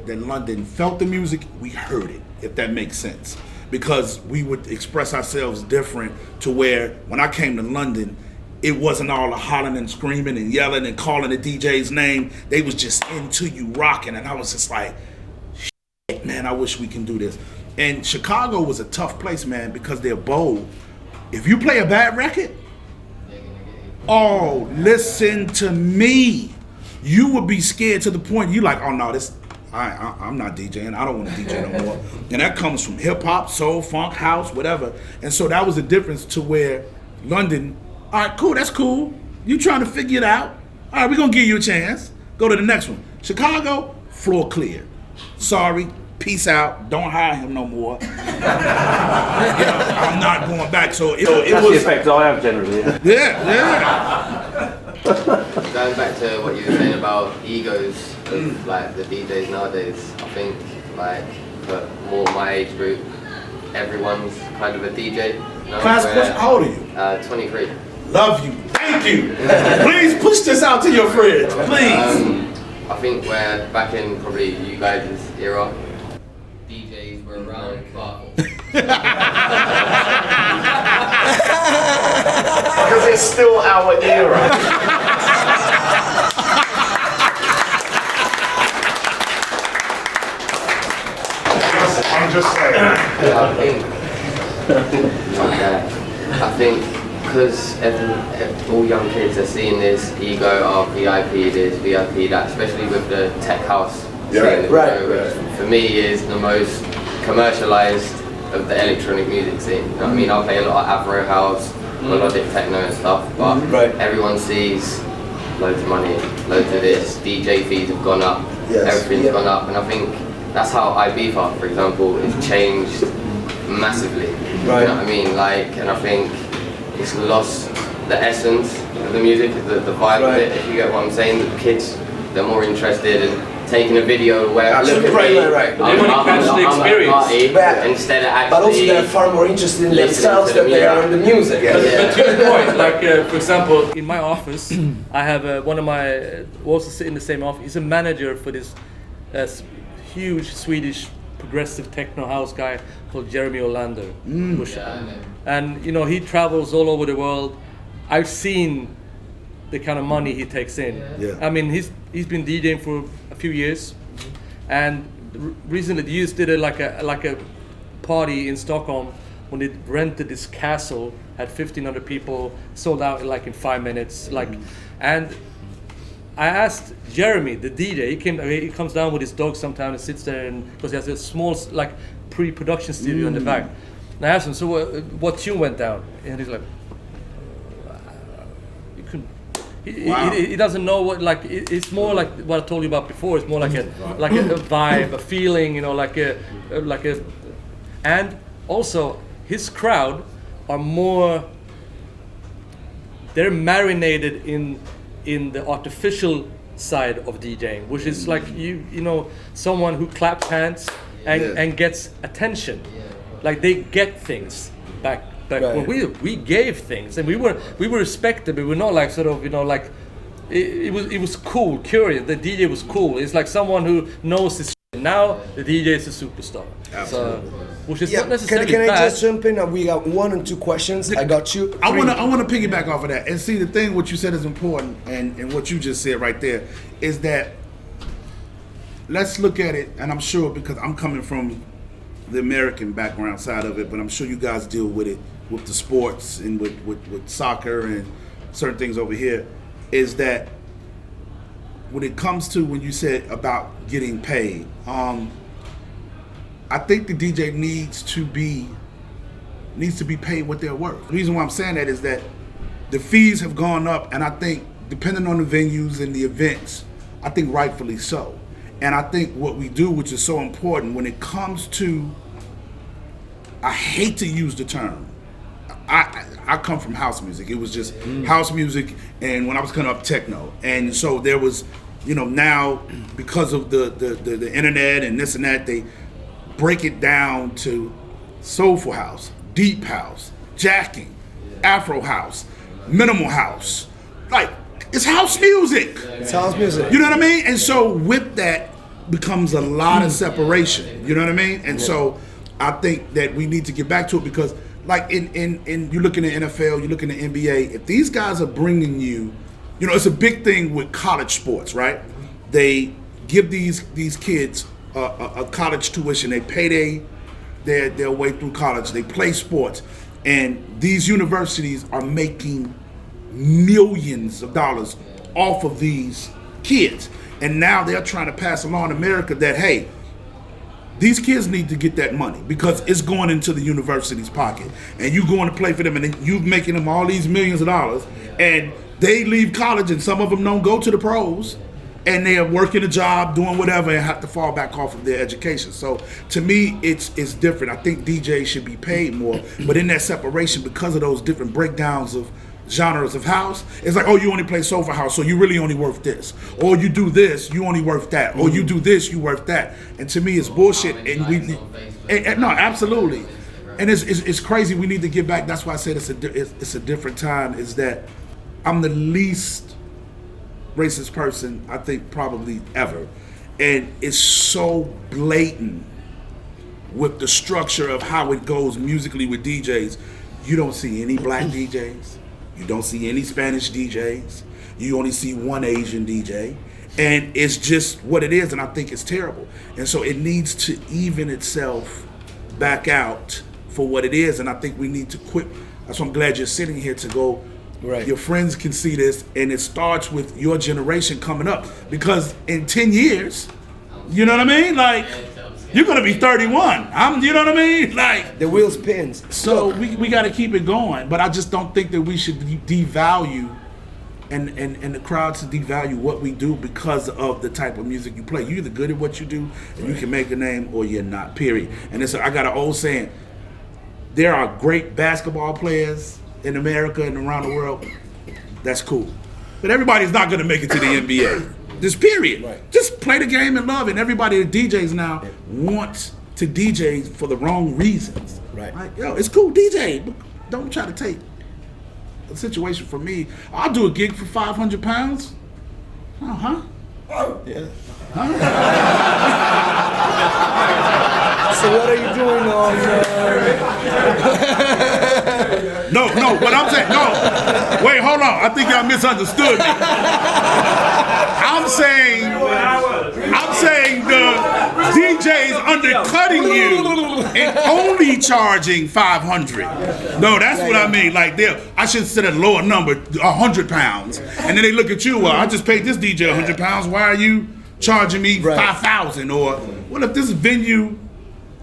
London felt the music, we heard it, if that makes sense. Because we would express ourselves different, to where when I came to London, it wasn't all the hollering and screaming and yelling and calling the DJ's name. They was just into you rocking, and I was just like, shit, man, I wish we can do this. And Chicago was a tough place, man, because they're bold. If you play a bad record, oh, listen to me. You would be scared to the point you like, oh no, I'm not DJing. I don't want to DJ no more. And that comes from hip hop, soul, funk, house, whatever. And so that was the difference, to where London, all right, cool, that's cool. You trying to figure it out. All right, we're going to give you a chance. Go to the next one. Chicago, floor clear. Sorry, peace out. Don't hire him no more. I'm not going back. So it That's was the effect I have generally. Yeah. Going back to what you were saying about egos of like the DJs nowadays, I think like for more my age group, everyone's kind of a DJ. You know, Class, how old are you? 23. Love you. Thank you. Please push this out to your friends, please. I think where back in probably you guys' era, DJs were around, but Because it's still our era. I'm just saying. I think because all young kids are seeing this ego, VIP this, VIP that, especially with the tech house scene, which for me is the most commercialized of the electronic music scene. You know what I mean? I play a lot of Afro house, a lot of techno and stuff, but everyone sees loads of money, loads of this, DJ fees have gone up, everything's gone up, and I think that's how Ibiza, for example, is changed massively. You know what I mean? Like, and I think it's lost the essence of the music, the vibe of it, if you get what I'm saying. The kids, they're more interested in taking a video where look at me, They want to catch the experience. Instead of actually. But also they're far more interested in themselves than they are in the music. But to your point, like for example, in my office, I have one of my, we also sit in the same office, he's a manager for this huge Swedish progressive techno house guy called Jeremy Olander. And you know, he travels all over the world. I've seen the kind of money he takes in. I mean, he's been DJing for a few years, and recently the youth did like a party in Stockholm when they rented this castle, had 1,500 people, sold out like in 5 minutes, like, and I asked Jeremy, the DJ, he comes down with his dog sometimes and sits there, and because he has a small like pre-production studio in the back. And I asked him, so what tune went down? And he's like, you couldn't. He doesn't know what, like it's more like what I told you about before. It's more like a vibe, a feeling, you know, like a, and also his crowd are more. They're marinated in the artificial side of DJing, which is like you know, someone who claps hands and gets attention, like they get things back. When we gave things, and we were respected, but we're not like sort of, you know, like it was cool, curious. The DJ was cool. It's like someone who knows his shit. Now the DJ is a superstar. So, which is not necessarily can I bad. just jump in? We got 1 and 2 questions. I got you. I want to piggyback off of that and see the thing. What you said is important, and what you just said right there is that let's look at it. And I'm sure, because I'm coming from the American background side of it, but I'm sure you guys deal with it with the sports and with soccer and certain things over here, is that when it comes to when you said about getting paid, I think the DJ needs to be paid what they're worth. The reason why I'm saying that is that the fees have gone up, and I think depending on the venues and the events, I think rightfully so. And I think what we do, which is so important when it comes to, I hate to use the term, I come from house music. It was just house music, and when I was coming up, techno. And so there was, you know, now because of the internet and this and that, they break it down to soulful house, deep house, jacking, Afro house, minimal house. Like, it's house music. It's house music. You know what I mean? And so with that becomes a lot of separation. You know what I mean? And so I think that we need to get back to it, because like in you look in the NFL, you look in the NBA, if these guys are bringing you, you know, it's a big thing with college sports, right? They give these kids a college tuition. They pay their way through college. They play sports, and these universities are making millions of dollars off of these kids. And now they're trying to pass along in America that, hey, these kids need to get that money because it's going into the university's pocket, and you going to play for them, and you making them all these millions of dollars, and they leave college, and some of them don't go to the pros, and they are working a job, doing whatever, and have to fall back off of their education. So to me, it's different. I think DJs should be paid more, but in that separation, because of those different breakdowns of genres of house. It's like, oh, you only play soulful house, so you really only worth this. Or you do this, you only worth that. Or you do this, you worth that. And to me, it's bullshit. And no, absolutely. And it's crazy. We need to get back. That's why I said it's a different time. Is that I'm the least racist person I think probably ever, and it's so blatant with the structure of how it goes musically with DJs. You don't see any black DJs. You don't see any Spanish DJs. You only see one Asian DJ. And it's just what it is, and I think it's terrible. And so it needs to even itself back out for what it is, and I think we need to quit. That's why I'm glad you're sitting here to go, right. Your friends can see this, and it starts with your generation coming up. Because in 10 years, you know what I mean? Like, you're gonna be 31. You know what I mean? Like, the wheel spins. So we gotta keep it going, but I just don't think that we should devalue and the crowd to devalue what we do because of the type of music you play. You're either good at what you do and you can make a name, or you're not, period. And I got an old saying, there are great basketball players in America and around the world. That's cool. But everybody's not gonna make it to the NBA. Just period. Right. Just play the game and love it. And everybody that DJs now wants to DJ for the wrong reasons. Right. Like, yo, it's cool, DJ, but don't try to take a situation from me. I'll do a gig for 500 pounds. Oh, yeah. So what are you doing on No, what I'm saying, no. Wait, hold on. I think y'all misunderstood me. I'm saying the DJ's undercutting you and only charging 500. No, that's what I mean. Like, I should set a lower number, 100 pounds. And then they look at you, well, I just paid this DJ 100 pounds. Why are you charging me 5,000? Or what if this venue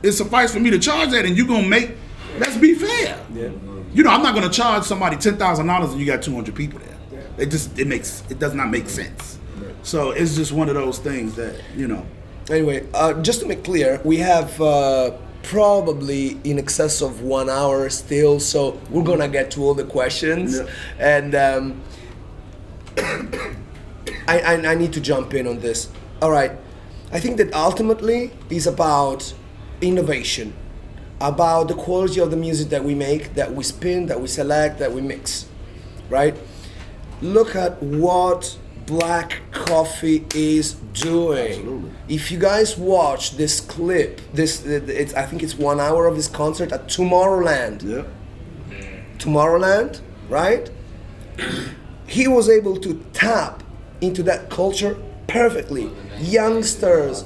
is suffice for me to charge that, and you're gonna make? Let's be fair. Yeah. You know, I'm not gonna charge somebody $10,000 and you got 200 people there. It does not make sense. So it's just one of those things that, you know. Anyway, just to make clear, we have probably in excess of 1 hour still, so we're gonna get to all the questions, and I need to jump in on this. All right, I think that ultimately is about innovation, about the quality of the music that we make, that we spin, that we select, that we mix, right? Look at what Black Coffee is doing. Absolutely. If you guys watch this clip, I think it's 1 hour of this concert at Tomorrowland. Yeah. Tomorrowland, right? He was able to tap into that culture perfectly. Youngsters,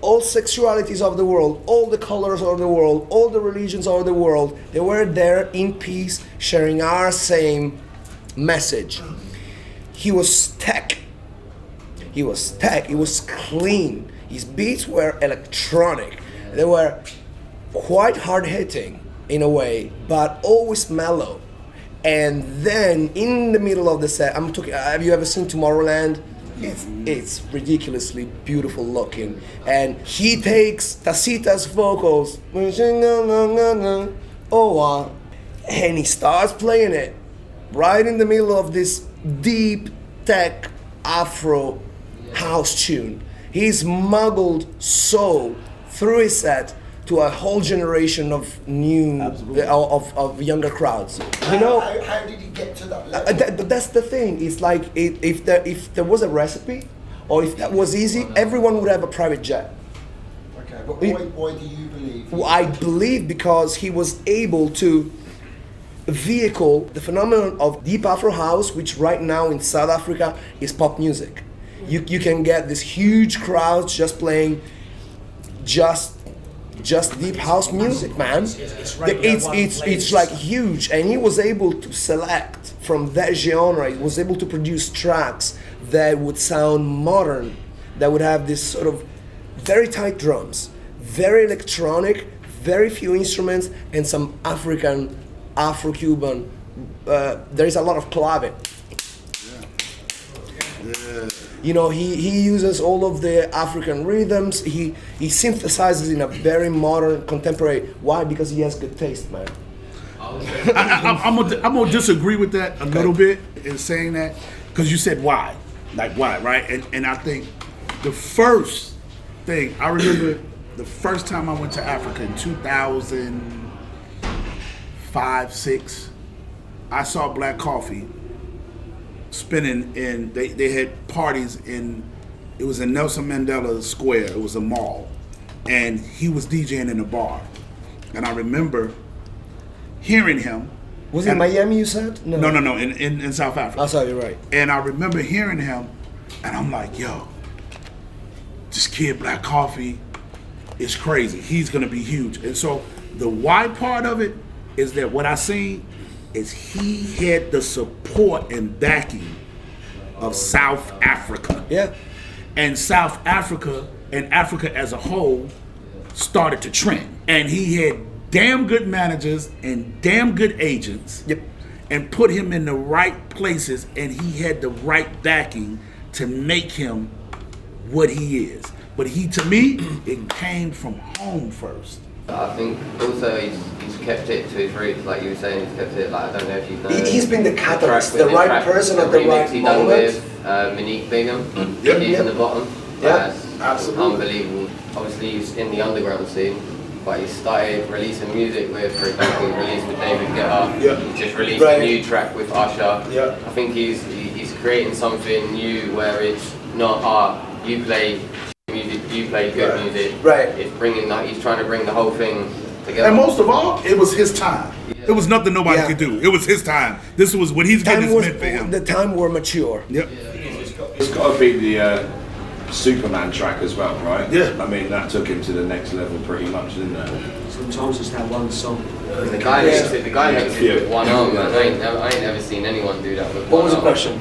all sexualities of the world, all the colors of the world, all the religions of the world, they were there in peace, sharing our same message. He was tech. He was clean. His beats were electronic. They were quite hard-hitting in a way, but always mellow. And then in the middle of the set, have you ever seen Tomorrowland? It's ridiculously beautiful looking. And he takes Tacita's vocals, and he starts playing it right in the middle of this deep tech Afro house tune. He smuggled soul through his set to a whole generation of of younger crowds. You know, how did he get to that level? But that's the thing. It's like if there was a recipe, or if that was easy, everyone would have a private jet. Okay, but why do you believe? I believe because he was able to vehicle the phenomenon of deep Afro house, which right now in South Africa is pop music. You can get this huge crowds just playing just deep house music, man. It's like huge, and he was able to select from that genre. He was able to produce tracks that would sound modern, that would have this sort of very tight drums, very electronic, very few instruments, and some Afro-Cuban. There is a lot of clave. Yeah. You know, he uses all of the African rhythms. He synthesizes in a very modern, contemporary. Why? Because he has good taste, man. I'm gonna disagree with that a little bit in saying that, because you said why, like why, right? And I think the first thing I remember, the first time I went to Africa in 2005, 6, I saw Black Coffee spinning in. They had parties in. It was in Nelson Mandela Square. It was a mall, and he was DJing in a bar, and I remember hearing him. Was it Miami, you said? No, in South Africa. Oh, sorry, you're right. And I remember hearing him, and I'm like, yo, this kid Black Coffee is crazy. He's gonna be huge. And so the why part of it is that what I seen is he had the support and backing of South Africa. Yeah. And South Africa and Africa as a whole started to trend. And he had damn good managers and damn good agents. Yep. And put him in the right places, and he had the right backing to make him what he is. But to me, it came from home first. I think also he's kept it to his roots, like you were saying. He's kept it, like, I don't know if you know. He's been the catalyst, the right person at the right he moment. done with Monique Bingham. He's in the bottom. Yeah, absolutely. Unbelievable. Obviously, he's in the underground scene, but he started releasing music with, for example, he released with David Guetta. Yeah. He just released a new track with Usher. Yeah. I think he's creating something new where it's not you play music, you play good music. Right. It's bringing that. He's trying to bring the whole thing together. And most of all, it was his time. Yeah. It was nothing nobody could do. It was his time. This was what he's getting meant for him. The time were mature. Yep. It's got to be the Superman track as well, right? Yeah. I mean, that took him to the next level pretty much, didn't it? Sometimes it's that one song. The guy makes it with one arm, man. I ain't never seen anyone do that with What one was the arm. question?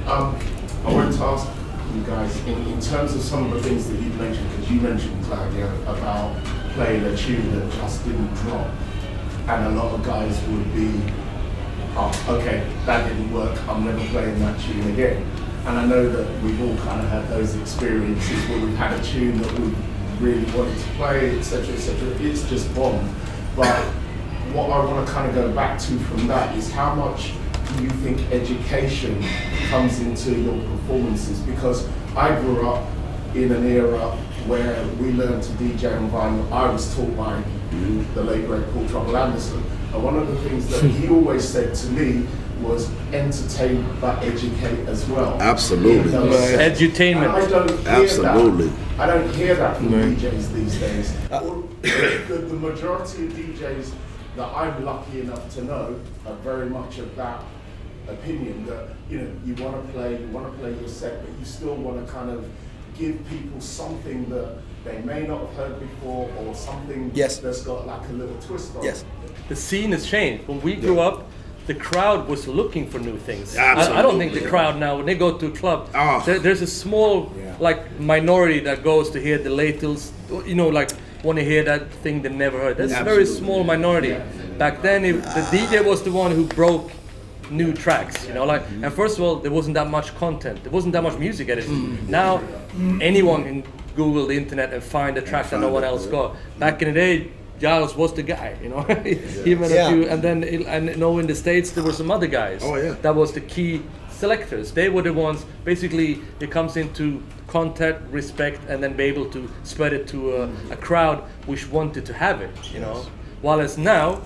I wanted to ask you guys, in terms of some of the things that you've mentioned, because you mentioned, Claudio, about playing a tune that just didn't drop, and a lot of guys would be, oh, okay, that didn't work, I'm never playing that tune again. And I know that we've all kind of had those experiences where we've had a tune that we really wanted to play, etc., etc. It's just bombed. But what I want to kind of go back to from that is how much do you think education comes into your performances? Because I grew up in an era where we learned to DJ on vinyl. I was taught by the late great Paul Trouble Anderson. And one of the things that he always said to me was entertain but educate as well. Absolutely. Edutainment. And I don't hear Absolutely. that. I don't hear that from DJs these days. The majority of DJs that I'm lucky enough to know are very much of that opinion that, you know, you want to play your set, but you still want to kind of give people something that they may not have heard before, or something that's got like a little twist on it. The scene has changed. When we grew up, the crowd was looking for new things. Absolutely. I don't think the crowd now, when they go to a club, there's a small like minority that goes to hear the latest, you know, like want to hear that thing they never heard. That's a very small minority. Back then, the DJ was the one who broke new tracks, you know, like, and first of all, there wasn't that much content. There wasn't that much music editing. Now, anyone can Google the internet and find a track that no one else got. Back in the day, Giles was the guy, you know. Even a few, and then you know, in the States there were some other guys. That was the key selectors. They were the ones. Basically, it comes into content, respect, and then be able to spread it to a crowd which wanted to have it, you know. While as now,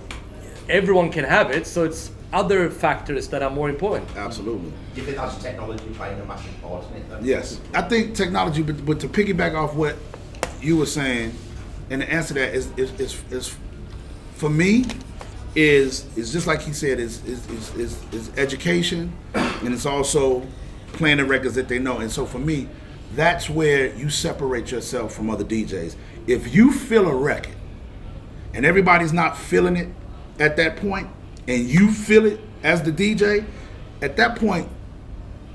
everyone can have it, so it's other factors that are more important. Absolutely. Do you think that's technology playing a massive part in it, though? Yes, I think technology, but to piggyback off what you were saying, and the answer to that is for me, is just like he said, is education, and it's also playing the records that they know. And so for me, that's where you separate yourself from other DJs. If you feel a record and everybody's not feeling it at that point, and you feel it as the DJ, at that point,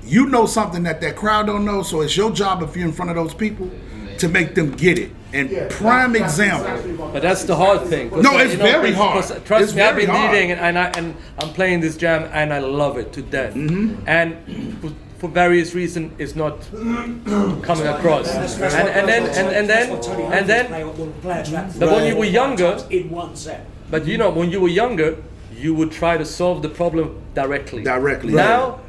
you know something that crowd don't know, so it's your job, if you're in front of those people, to make them get it. And prime example. But that's the hard thing. No, it's very hard. Trust me, I've been DJing and I'm playing this jam and I love it to death. And for various reasons, it's not coming across. And then, but when you were younger, in one set. But you know, when you were younger, you would try to solve the problem directly. Directly. Now,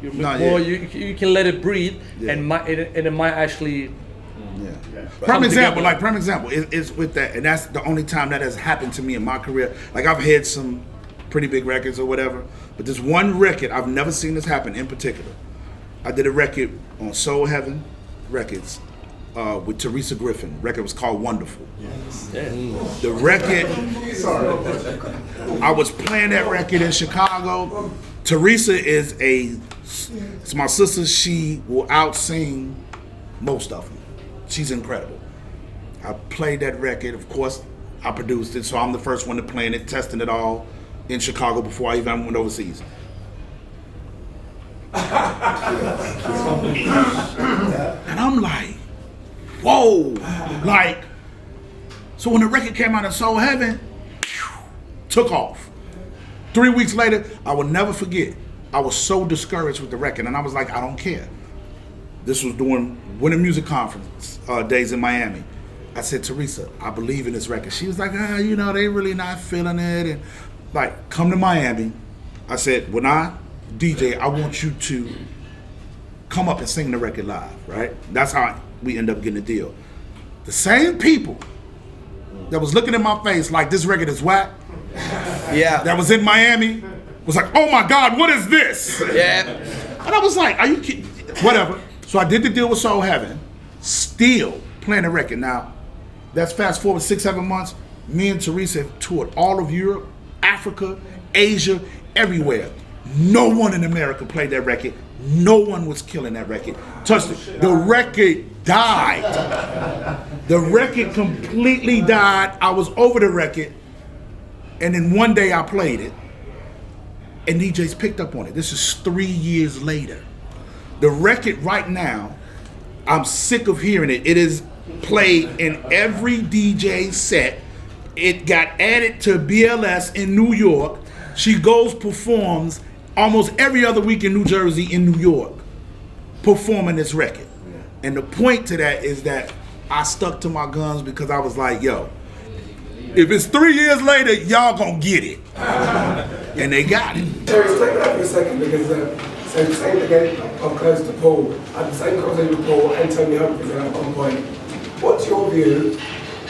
you're Not more, yet. you can let it breathe, Yeah. and it might actually. Prime example, together. is with that, and that's the only time that has happened to me in my career. Like I've had some pretty big records or whatever, but there's one record I've never seen this happen in particular. I did a record on Soul Heaven Records with Teresa Griffin. The record was called Wonderful. Yes. The record, I was playing that record in Chicago. Teresa it's my sister. She will out-sing most of them. She's incredible. I played that record. Of course, I produced it, so I'm the first one to play it, testing it all in Chicago before I even went overseas. And I'm like, whoa, like, so when the record came out of Soul Heaven, took off. 3 weeks later, I will never forget, I was so discouraged with the record, and I was like, I don't care. This was during Winter Music Conference days in Miami. I said, Teresa, I believe in this record. She was like, they really not feeling it. And like, come to Miami. I said, when I DJ, I want you to come up and sing the record live, right? That's how we end up getting a deal. The same people that was looking in my face like this record is whack, that was in Miami, was like, oh my God, what is this? Yeah. And I was like, are you kidding? Whatever. So I did the deal with Soul Heaven, still playing the record. Now, that's fast forward 6-7 months. Me and Teresa have toured all of Europe, Africa, Asia, everywhere. No one in America played that record. No one was killing that record. Touched it. The record died. The record completely died. I was over the record. And then one day I played it. And DJs picked up on it. This is 3 years later. The record right now, I'm sick of hearing it. It is played in every DJ set. It got added to BLS in New York. She goes, performs almost every other week in New Jersey, in New York, performing this record. And the point to that is that I stuck to my guns because I was like, yo, if it's 3 years later, y'all gonna get it. And they got it. Terry, take that for a second because same again, I'm close to Paul. I had the same conversation with Paul and Tony Humphries at one point. What's your view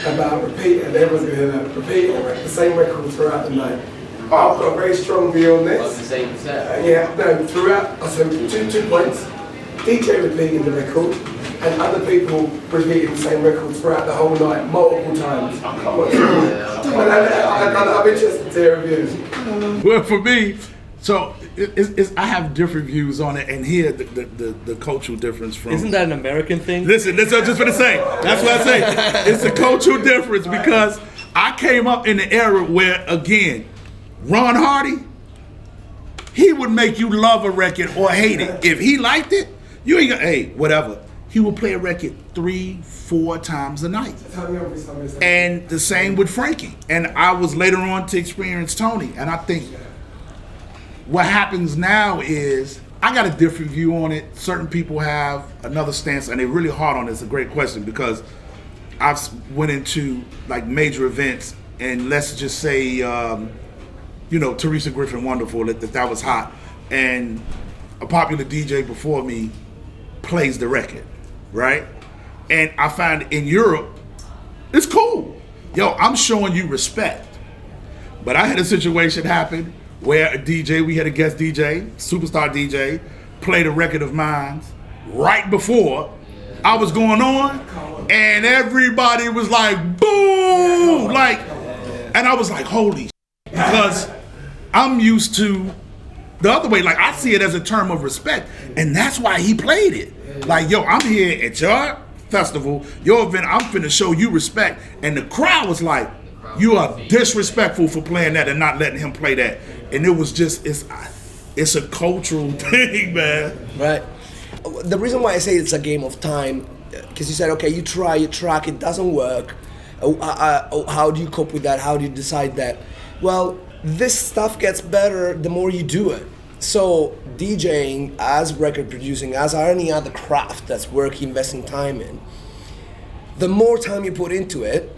about repeating, everyone's going to hear that, repeating the same record throughout the night? I've got a very strong view on this. Of the same set? Throughout, so 2 points. DJ repeating the record and other people repeating the same record throughout the whole night, multiple times. What's your view? I'm interested to hear reviews. Well, for me, so I have different views on it, and here the cultural difference from. Isn't that an American thing? Listen, that's what I'm just gonna say. That's what I say. It's a cultural difference because I came up in the era where, again, Ron Hardy, he would make you love a record or hate it. If he liked it, you ain't gonna, hey, whatever. He would play a record 3-4 times a night. And the same with Frankie. And I was later on to experience Tony, and I think what happens now is I got a different view on it. Certain people have another stance, and they're really hard on it. It's a great question because I've went into like major events, and let's just say, Teresa Griffin Wonderful, that was hot, and a popular DJ before me plays the record, right? And I find in Europe, it's cool. Yo, I'm showing you respect. But I had a situation happen where a DJ, we had a guest DJ, superstar DJ, played a record of mine right before I was going on, and everybody was like, boom! Like, and I was like, holy because I'm used to the other way. Like, I see it as a term of respect, and that's why he played it. Like, yo, I'm here at your festival, your event, I'm finna show you respect. And the crowd was like, you are disrespectful for playing that and not letting him play that. And it was just, it's a cultural thing, man. Right. The reason why I say it's a game of time, because you said, okay, you try, you track, it doesn't work. How do you cope with that? How do you decide that? Well, this stuff gets better the more you do it. So DJing, as record producing, as any other craft that's worth investing time in, the more time you put into it,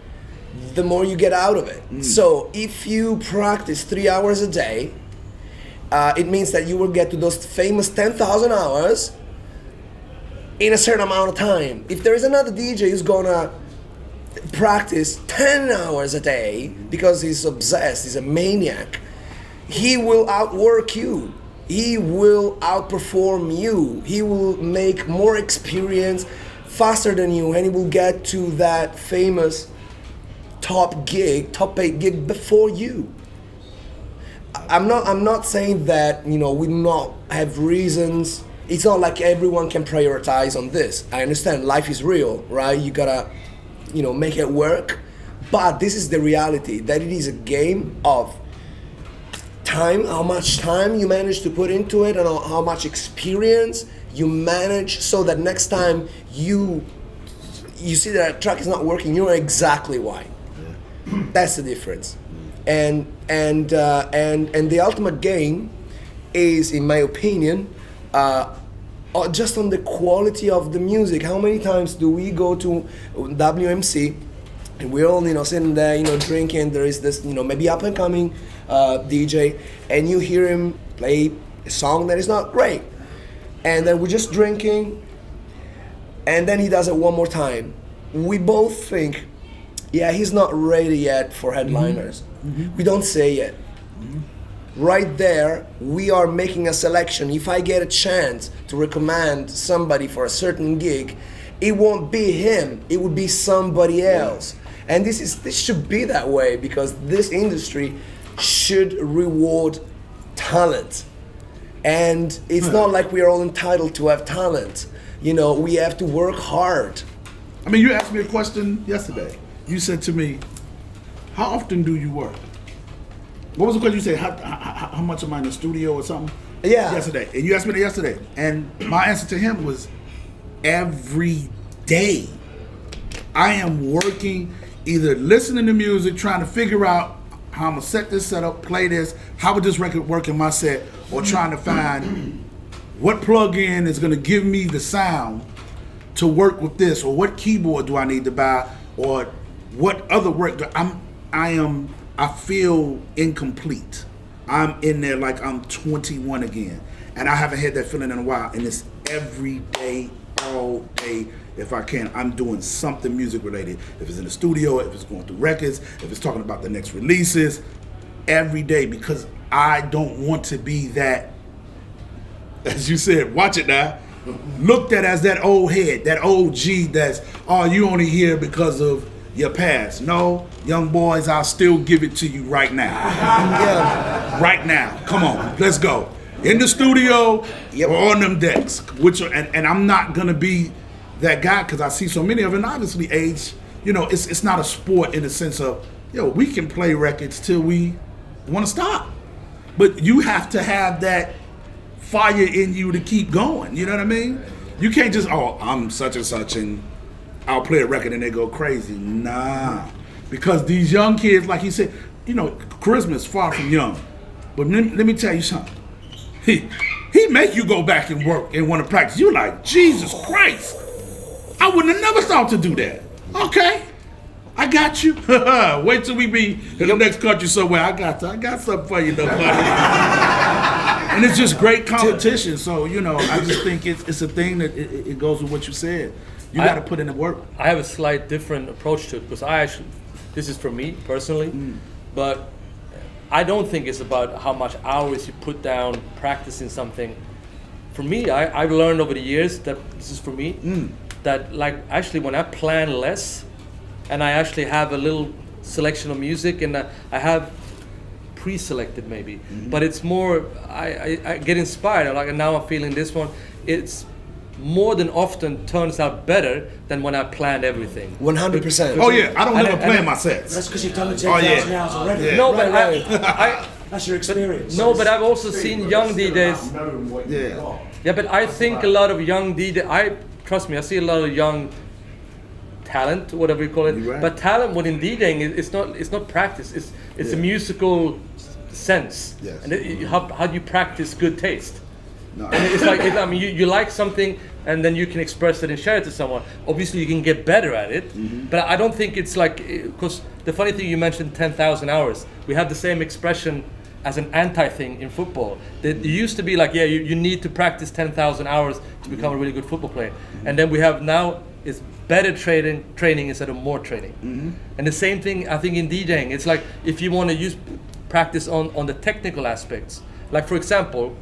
the more you get out of it. So if you practice 3 hours a day, it means that you will get to those famous 10,000 hours in a certain amount of time. If there is another DJ who's gonna practice 10 hours a day because he's obsessed, he's a maniac, he will outwork you. He will outperform you. He will make more experience faster than you, and he will get to that famous top 8 gig before you. I'm not saying that, we do not have reasons. It's not like everyone can prioritize on this. I understand life is real, right? You gotta, make it work. But this is the reality, that it is a game of time, how much time you manage to put into it, and how much experience you manage, so that next time you see that a track is not working, you know exactly why. That's the difference. And the ultimate game is, in my opinion, just on the quality of the music. How many times do we go to WMC and we're all sitting there drinking? There is this maybe up and coming DJ, and you hear him play a song that is not great, and then we're just drinking, and then he does it one more time. We both think, yeah, he's not ready yet for headliners. We don't say it. Right there, we are making a selection. If I get a chance to recommend somebody for a certain gig, it won't be him, it would be somebody else. And this should be that way, because this industry should reward talent. And it's not like we are all entitled to have talent. We have to work hard. I mean, you asked me a question yesterday. You said to me, how often do you work? What was the question you said? How much am I in the studio or something? Yeah. Yesterday. And you asked me that yesterday. And my answer to him was, every day I am working, either listening to music, trying to figure out how I'm gonna set this set up, play this, how would this record work in my set, or trying to find what plug-in is gonna give me the sound to work with this, or what keyboard do I need to buy, or what other work I feel incomplete. I'm in there like I'm 21 again, and I haven't had that feeling in a while, and it's every day, all day. If I can, I'm doing something music related. If it's in the studio, if it's going through records, if it's talking about the next releases, every day, because I don't want to be that, as you said, watch it now, looked at as that old head, that old G that's, you only here because of your past. No, young boys, I'll still give it to you right now. Yeah. Right now, come on, let's go. In the studio, or on them decks, and I'm not gonna be that guy, because I see so many of them. And obviously age, it's not a sport in the sense of, we can play records till we want to stop, but you have to have that fire in you to keep going. You know what I mean? You can't just, I'm such and such and I'll play a record and they go crazy. Nah, because these young kids, like he said, charisma is far from young. But let me tell you something. He make you go back and work and want to practice. You like, Jesus Christ, I wouldn't have never thought to do that. Okay, I got you. Wait till we be in the next country somewhere. I got something for you, though, buddy. And it's just great competition. So I just think it's a thing that it goes with what you said. You got to put in the work. I have a slight different approach to it, because this is for me personally, but I don't think it's about how much hours you put down practicing something. For me, I've learned over the years that this is for me, that actually when I plan less, and I actually have a little selection of music, and I have pre-selected maybe, but it's more, I get inspired, now I'm feeling this one. It's more than often turns out better than when I planned everything. 100%. Oh yeah, I don't ever plan my sets. That's because you've done the 10,000 hours already. Yeah. No, but I that's your experience. No, but I've also seen young DJs. Yeah, but I think a lot of young DJs, trust me, I see a lot of young talent, whatever you call it. Right. But talent within DJing, it's not practice. It's a musical sense. Yes. And how do you practice good taste? No. And it's like, you like something, and then you can express it and share it to someone. Obviously, you can get better at it, but I don't think it's like, because the funny thing, you mentioned 10,000 hours. We have the same expression as an anti-thing in football. It used to be like, yeah, you need to practice 10,000 hours to become a really good football player. And then we have now is better training instead of more training. And the same thing, I think, in DJing. It's like, if you want to use practice on the technical aspects, like for example,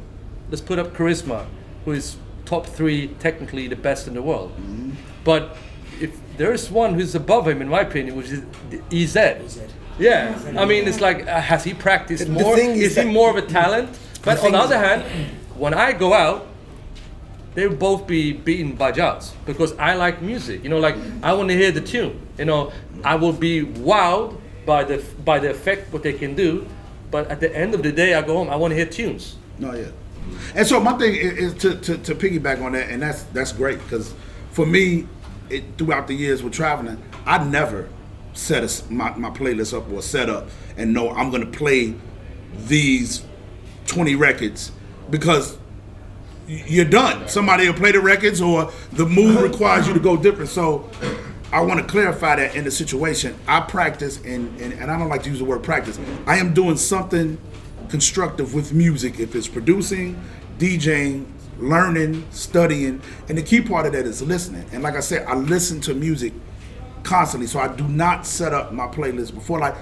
let's put up Charisma, who is top 3 technically the best in the world. But if there's one who's above him, in my opinion, which is EZ. Yeah, I mean, it's like, has he practiced more? Is he more of a talent? But on the other hand, when I go out, they will both be beaten by jazz, because I like music. You know, like, I want to hear the tune. You know, I will be wowed by the effect what they can do. But at the end of the day, I go home, I want to hear tunes. No, yeah. And so my thing is to piggyback on that, and that's great, because for me, throughout the years with traveling, I never set my playlist up or set up and know I'm gonna play these 20 records, because you're done. Somebody will play the records, or the mood requires you to go different. So I want to clarify that in the situation. I practice, and I don't like to use the word practice. I am doing something constructive with music. If it's producing, DJing, learning, studying, and the key part of that is listening. And like I said, I listen to music constantly, so I do not set up my playlist before. Like,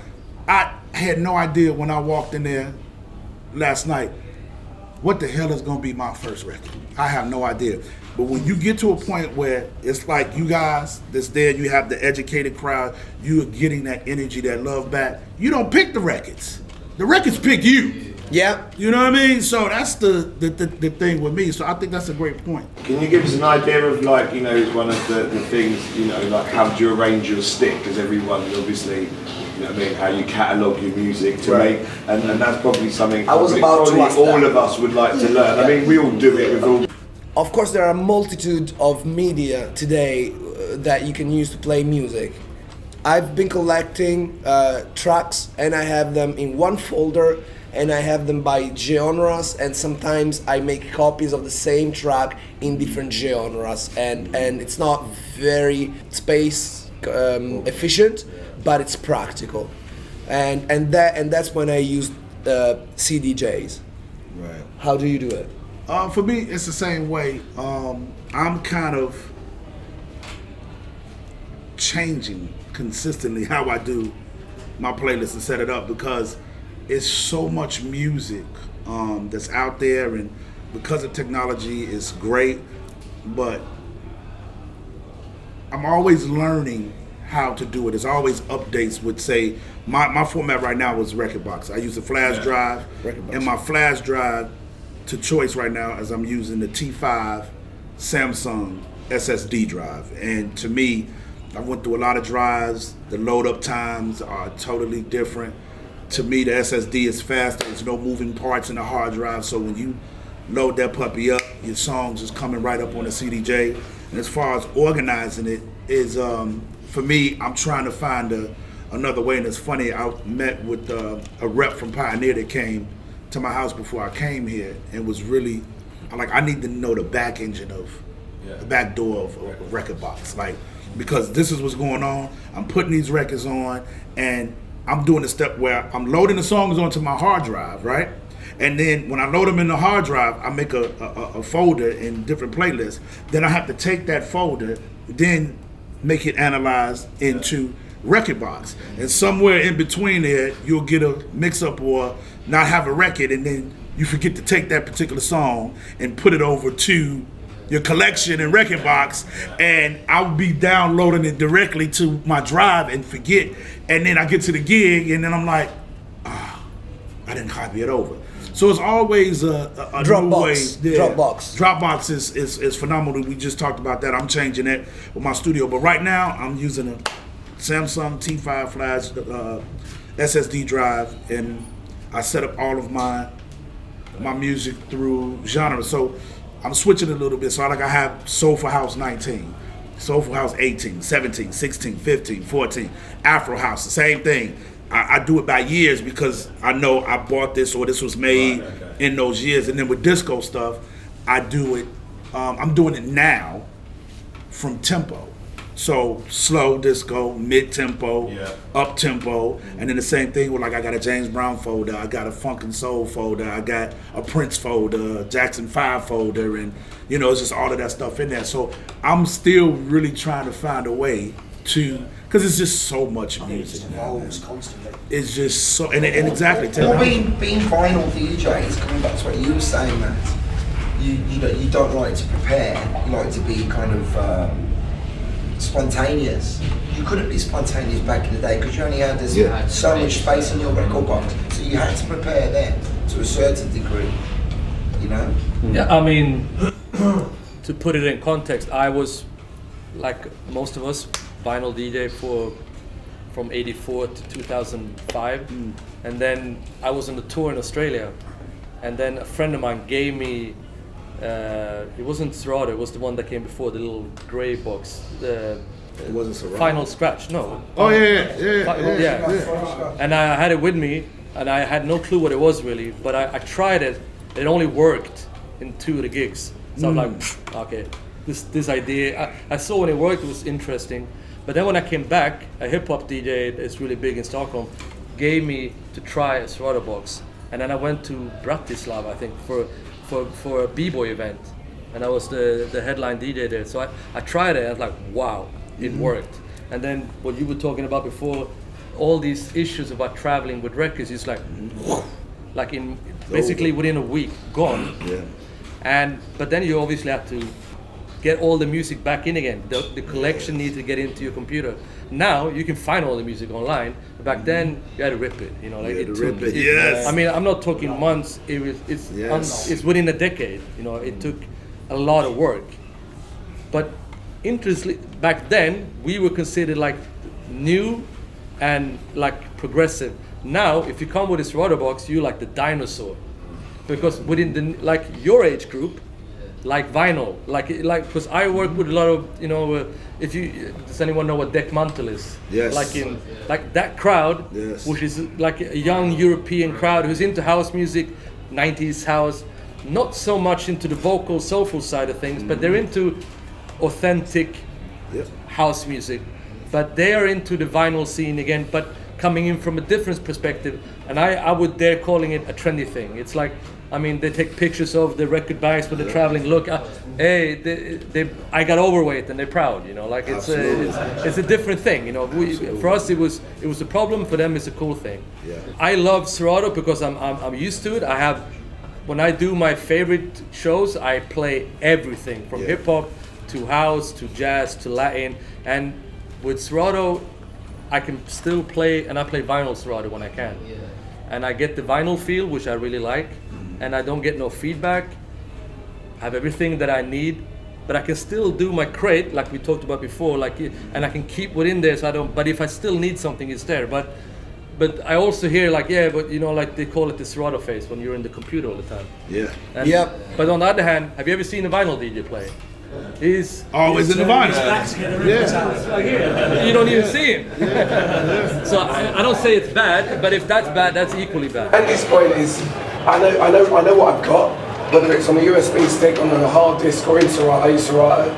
I had no idea when I walked in there last night what the hell is going to be my first record. I have no idea. But when you get to a point where it's like you guys that's there, you have the educated crowd, you are getting that energy, that love back, you don't pick the records. The records pick you. Yeah. You know what I mean? So that's the thing with me. So I think that's a great point. Can you give us an idea of, like, you know, one of the things, you know, like, how do you arrange your stick? Because everyone, obviously, you know what I mean, how you catalogue your music to make, and that's probably something probably all of us would like to learn. I mean, we all do it with all. Of course, there are a multitude of media today that you can use to play music. I've been collecting tracks, and I have them in one folder, and I have them by genres, and sometimes I make copies of the same track in different genres, and it's not very space efficient, but it's practical, and that's when I use CDJs. Right. How do you do it? For me, it's the same way. I'm kind of changing consistently how I do my playlist and set it up, because it's so much music that's out there, and because of technology, it's great, but I'm always learning how to do it. There's always updates with, say, my format right now is Rekordbox. I use a flash drive, and my flash drive to choice right now is I'm using the T5 Samsung SSD drive. And to me, I went through a lot of drives. The load up times are totally different. To me, the SSD is faster. There's no moving parts in the hard drive. So when you load that puppy up, your songs is coming right up on the CDJ. And as far as organizing it is, for me, I'm trying to find another way. And it's funny, I met with a rep from Pioneer that came to my house before I came here, and was really, I need to know the back engine of, the back door of Rekordbox. Like, because this is what's going on. I'm putting these records on, and I'm doing a step where I'm loading the songs onto my hard drive, right? And then when I load them in the hard drive, I make a folder in different playlists. Then I have to take that folder, then make it analyzed into Rekordbox. And somewhere in between there, you'll get a mix-up or not have a record, and then you forget to take that particular song and put it over to your collection in Rekordbox, and I'll be downloading it directly to my drive and forget. And then I get to the gig, and then I'm like, I didn't copy it over. So it's always a new way. Yeah. Dropbox is phenomenal. We just talked about that. I'm changing it with my studio. But right now, I'm using a Samsung T5 flash SSD drive, and I set up all of my music through genre. So I'm switching a little bit. So I have Soulful House 19, Soulful House 18, 17, 16, 15, 14, Afro House, the same thing. I do it by years because I know I bought this or this was made in those years. And then with disco stuff, I do it, I'm doing it now from tempo. So slow disco, mid-tempo, up-tempo, and then the same thing with like I got a James Brown folder, I got a Funk and Soul folder, I got a Prince folder, Jackson 5 folder, and you know, it's just all of that stuff in there. So I'm still really trying to find a way to, because it's just so much music. It evolves constantly. It's just so, and exactly. Well, being vinyl DJs, coming back to what you were saying, Matt, you don't like to prepare, you like to be kind of spontaneous. You couldn't be spontaneous back in the day because you only had this so much space on your record box, so you had to prepare then to a certain degree, you know? Yeah, I mean, to put it in context, I was, like most of us, vinyl DJ from 84 to 2005, and then I was on a tour in Australia, and then a friend of mine gave me, it wasn't Serato, it was the one that came before, the little grey box. It wasn't Serato. Final Scratch, no. Oh yeah. And I had it with me, and I had no clue what it was really, but I tried it. It only worked in 2 of the gigs. So I'm like, okay, this idea, I saw when it worked, it was interesting. But then when I came back, a hip hop DJ that's really big in Stockholm gave me to try a Serato box. And then I went to Bratislava, I think, for a b-boy event. And I was the headline DJ there. So I tried it, and I was like, wow, it worked. And then what you were talking about before, all these issues about traveling with records, is like in basically within a week, gone. But then you obviously have to get all the music back in again. The collection needs to get into your computer. Now you can find all the music online. Back then you had to rip it. You know, like it took. I mean, I'm not talking months. It's within a decade. You know, it took a lot of work. But interestingly, back then we were considered like new and like progressive. Now, if you come with a Serato box, you're like the dinosaur, because within the like your age group, like vinyl, like because I work with a lot of, you know, does anyone know what deck mantle is? Yes. Like in like that crowd, which is like a young European crowd who's into house music, 90s house, not so much into the vocal soulful side of things, but they're into authentic house music, but they are into the vinyl scene again, but coming in from a different perspective, and I would dare calling it a trendy thing. It's like, I mean, they take pictures of the record bags with the traveling look. I got overweight and they're proud, you know. Like it's a different thing, you know. For us it was a problem. For them it's a cool thing. I love Serato because I'm used to it. When I do my favorite shows, I play everything from hip hop to house to jazz to Latin, and with Serato I can still play, and I play vinyl Serato when I can. And I get the vinyl feel, which I really like, and I don't get no feedback. I have everything that I need, but I can still do my crate like we talked about before, like, and I can keep within there, so I don't, but if I still need something, it's there. But I also hear like, but you know, like they call it the Serato face when you're in the computer all the time. But on the other hand, have you ever seen a vinyl DJ play? He's always in the vinyl. You don't even see him. So I don't say it's bad, but if that's bad, that's equally bad. And this point is, I know what I've got, whether it's on a USB stick, on a hard disk, or in Serato.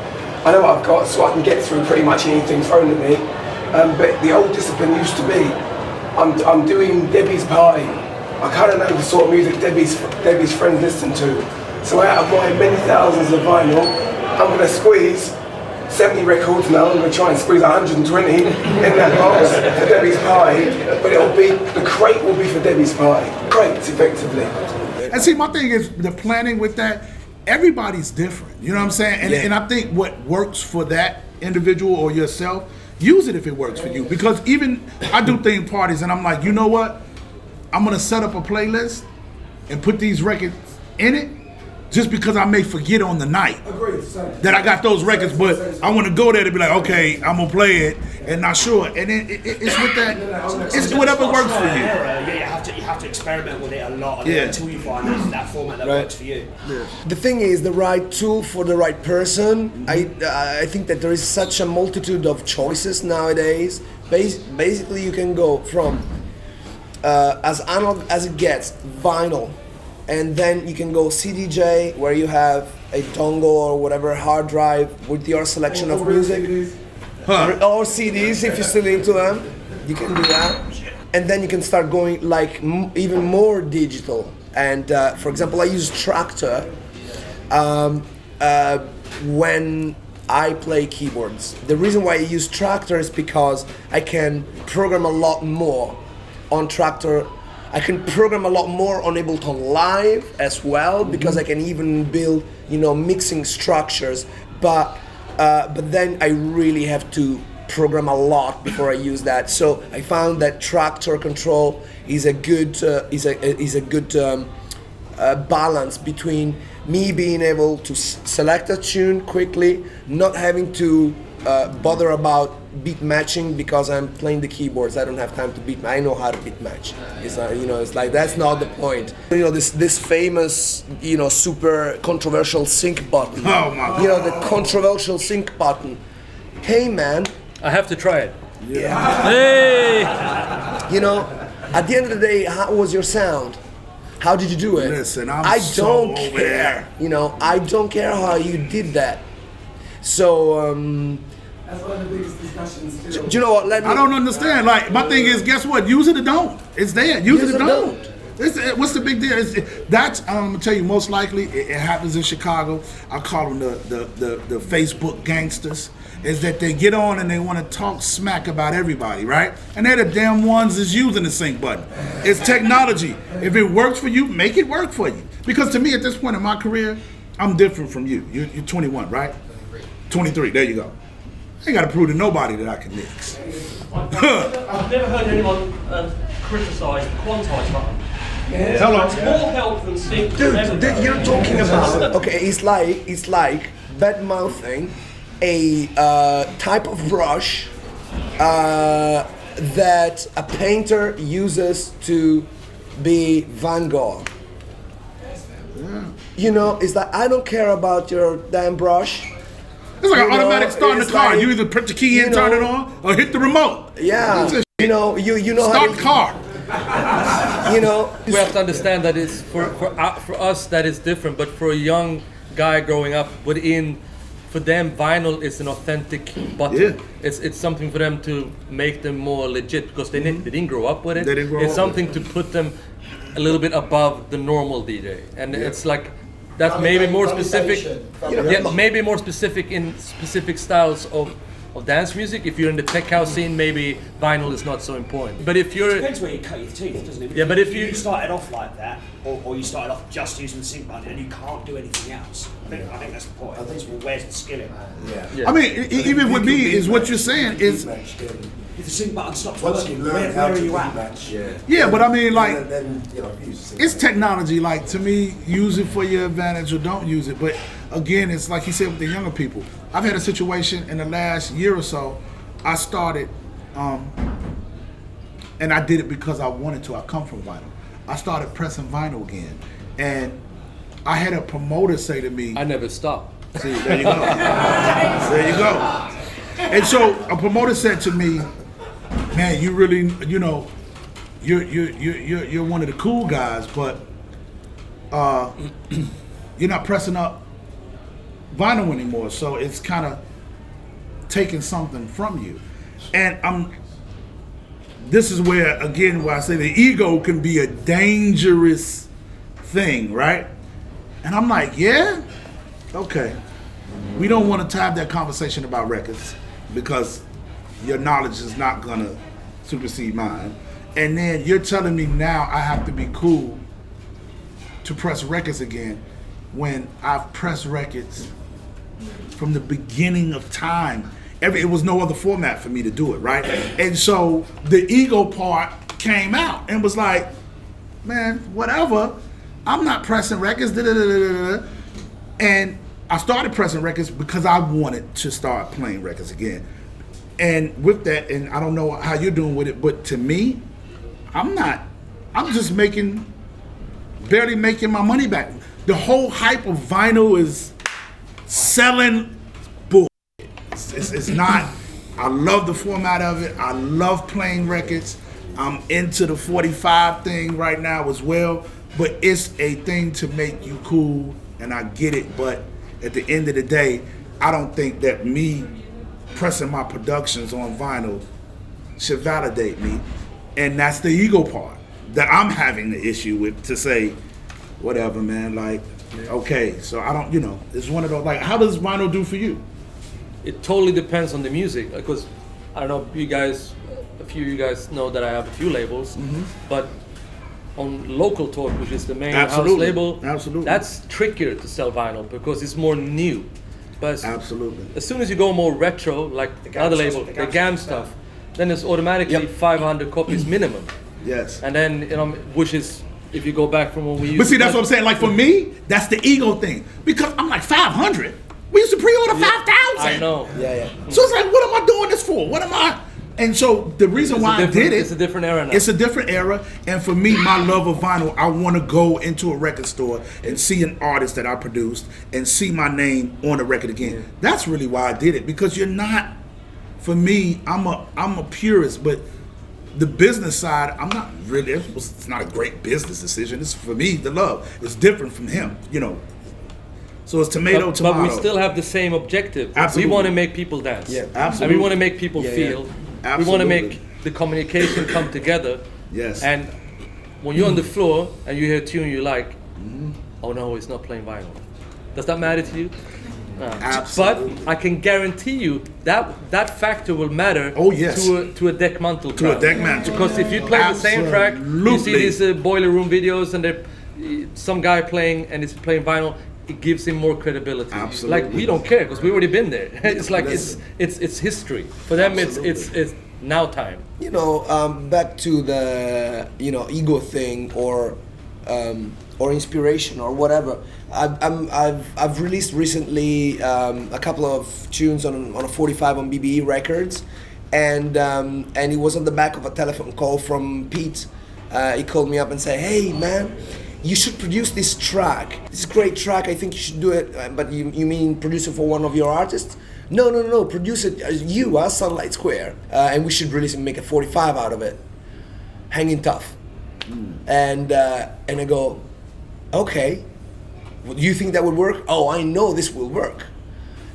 I know what I've got, so I can get through pretty much anything thrown at me. But the old discipline used to be, I'm doing Debbie's party. I kind of know the sort of music Debbie's friends listen to. So out of my many thousands of vinyl, I'm going to squeeze 70 records now. I'm going to try and squeeze 120 in that box for Debbie's party. But the crate will be for Debbie's party. Crates, effectively. And see, my thing is the planning with that. Everybody's different. You know what I'm saying? And I think what works for that individual or yourself, use it if it works for you. Because even I do theme parties, and I'm like, you know what? I'm going to set up a playlist and put these records in it. Just because I may forget on the night that I got those records, but I want to go there to be like, okay, I'm gonna play it, and not sure. And then it's with that, it's whatever works for you. You have to experiment with it a lot until you find that format that works for you. The thing is, the right tool for the right person. I think that there is such a multitude of choices nowadays. Basically, you can go from as analog as it gets, vinyl. And then you can go CDJ, where you have a dongle or whatever hard drive with your selection of music. or CDs if you're still into them. You can do that, and then you can start going like even more digital. And for example, I use Traktor when I play keyboards. The reason why I use Traktor is because I can program a lot more on Traktor. I can program a lot more on Ableton Live as well, because I can even build, mixing structures. But then I really have to program a lot before I use that. So I found that Traktor control is a good balance between me being able to select a tune quickly, not having to bother about beat matching because I'm playing the keyboards. I don't have time to beat. I know how to beat match. It's it's like that's not the point. This famous super controversial sync button. Oh my God. The controversial sync button. Hey man, I have to try it. Yeah. Hey. At the end of the day, how was your sound? How did you do it? Listen, I so don't over care. there. I don't care how you did that. So that's one of the biggest discussions too. do you know what? I don't understand. Like, my thing is, guess what? Use it or don't. It's there. Use it or don't. What's the big deal? That's I'm gonna tell you. Most likely, it happens in Chicago. I call them the Facebook gangsters. Is that they get on and they want to talk smack about everybody, right? And they're the damn ones that's using the sync button. It's technology. If it works for you, make it work for you. Because to me, at this point in my career, I'm different from you. You're 21, right? 23. There you go. I ain't got to prove to nobody that I can mix. I've never heard anyone criticise the quantise button. Yeah. Hello. It's more help than sync. Dude, you're talking about okay. It's like bad mouthing a type of brush that a painter uses to be Van Gogh. It's like, I don't care about your damn brush. It's like an automatic start in the car. Like, you either put the key in, turn it on, or hit the remote. Yeah. You know Start the car. We have to understand that it's for us that is different, but for a young guy growing up for them, vinyl is an authentic button. Yeah. It's something for them to make them more legit because they didn't grow up with it. They didn't grow it's up something to put them a little bit above the normal DJ, and it's like that's maybe more specific. Maybe more specific in specific styles of dance music. If you're in the tech house scene, maybe vinyl is not so important. But if you're... It depends where you cut your teeth, doesn't it? Yeah, but if you started off like that, or you started off just using the sync button and you can't do anything else, I think that's the point. I think, well, where's the skill in that? I mean, even with me, is what you're saying is... If the sync button stops working, where are you at? Yeah, but I mean, like, it's technology. Like, to me, use it for your advantage or don't use it. But again, it's like you said with the younger people. I've had a situation in the last year or so. I started, and I did it because I wanted to. I come from vinyl. I started pressing vinyl again, and I had a promoter say to me, I never stopped. See, there you go. There you go. And so a promoter said to me, man, you really, you're one of the cool guys, but you're not pressing up vinyl anymore, so it's kind of taking something from you. And this is where I say the ego can be a dangerous thing, right? And I'm like, yeah, okay. We don't want to have that conversation about records because your knowledge is not gonna supersede mine. And then you're telling me now I have to be cool to press records again when I've pressed records from the beginning of time. It was no other format for me to do it, right? And so the ego part came out and was like, man, whatever, I'm not pressing records, and I started pressing records because I wanted to start playing records again. And with that, and I don't know how you're doing with it, but to me, I'm just barely making my money back. The whole hype of vinyl is selling bull. It's not. I love the format of it. I love playing records. I'm into the 45 thing right now as well, but it's a thing to make you cool, and I get it, but at the end of the day, I don't think that me pressing my productions on vinyl should validate me. And that's the ego part that I'm having the issue with, to say, whatever, man, like, okay, so I don't, it's one of those, like, how does vinyl do for you? It totally depends on the music, because I don't know, a few of you guys know that I have a few labels, but on Local Talk, which is the main house label, that's trickier to sell vinyl because it's more new. But as soon as you go more retro, like the other label, the GAM stuff, then it's automatically 500 copies minimum. Yes. And then, which is, if you go back from when we used But see, that's what I'm saying. Like, for me, that's the ego thing. Because I'm like, 500? We used to pre-order 5,000. I know. Yeah. So it's like, what am I doing this for? What am I? And so the reason why I did it, it's a different era now. It's a different era, and for me, my love of vinyl, I want to go into a record store and see an artist that I produced and see my name on the record again. That's really why I did it, because you're not. For me, I'm a purist, but the business side, I'm not really. It's not a great business decision. It's for me, the love. It's different from him, So it's tomato. But we still have the same objective. Absolutely. We want to make people dance. Yeah, absolutely. And we want to make people feel. Absolutely. We want to make the communication come together. Yes. And when you're on the floor and you hear a tune you like, oh no, it's not playing vinyl. Does that matter to you? No. Absolutely. But I can guarantee you that factor will matter. Oh yes. To a deck mantle. To a deck mantle. Because if you play the same track, you see these boiler room videos and some guy playing and it's playing vinyl. It gives him more credibility. Absolutely. Like, we don't care because we already been there. It's like it's history. For them, it's now time. Back to the ego thing or inspiration or whatever. I've released recently a couple of tunes on a 45 on BBE Records, and it was on the back of a telephone call from Pete. He called me up and said, "Hey man, you should produce this track. This great track. I think you should do it. But you mean produce it for one of your artists? No. Produce it as you, Sunlight Square, and we should release it and make a 45 out of it. Hanging Tough." And I go, okay. Do you think that would work? Oh, I know this will work.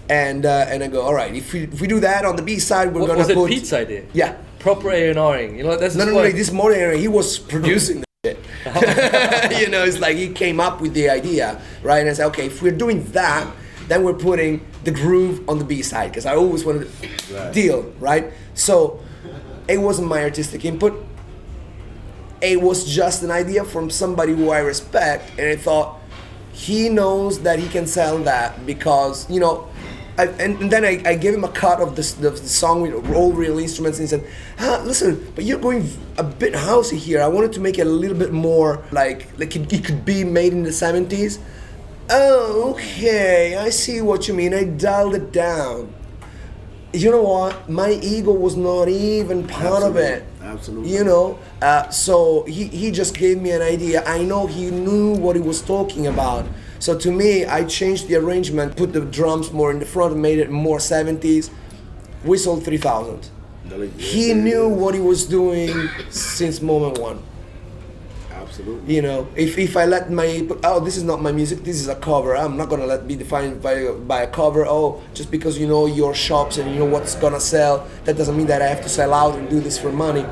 And I go, all right. If we do that on the B side, we're gonna put. Was it Pete's idea? Yeah. Proper A&Ring. That's no. This more A&Ring. He was producing. Shit. It's like he came up with the idea, right? And I said, okay, if we're doing that, then we're putting the groove on the B side, because I always wanted to deal, right? So it wasn't my artistic input. It was just an idea from somebody who I respect, and I thought he knows that he can sell that because, and then I gave him a cut of the song with all real instruments, and he said, listen, but you're going a bit housey here. I wanted to make it a little bit more like it could be made in the 70s. Oh, okay, I see what you mean. I dialed it down. You know what? My ego was not even part of it. Absolutely. So he just gave me an idea. I know he knew what he was talking about. So to me, I changed the arrangement, put the drums more in the front, and made it more 70s. We sold 3,000. He knew what he was doing since moment one. Absolutely. If I let this is not my music, this is a cover. I'm not gonna be defined by a cover. Oh, just because you know your shops and you know what's gonna sell, that doesn't mean that I have to sell out and do this for money.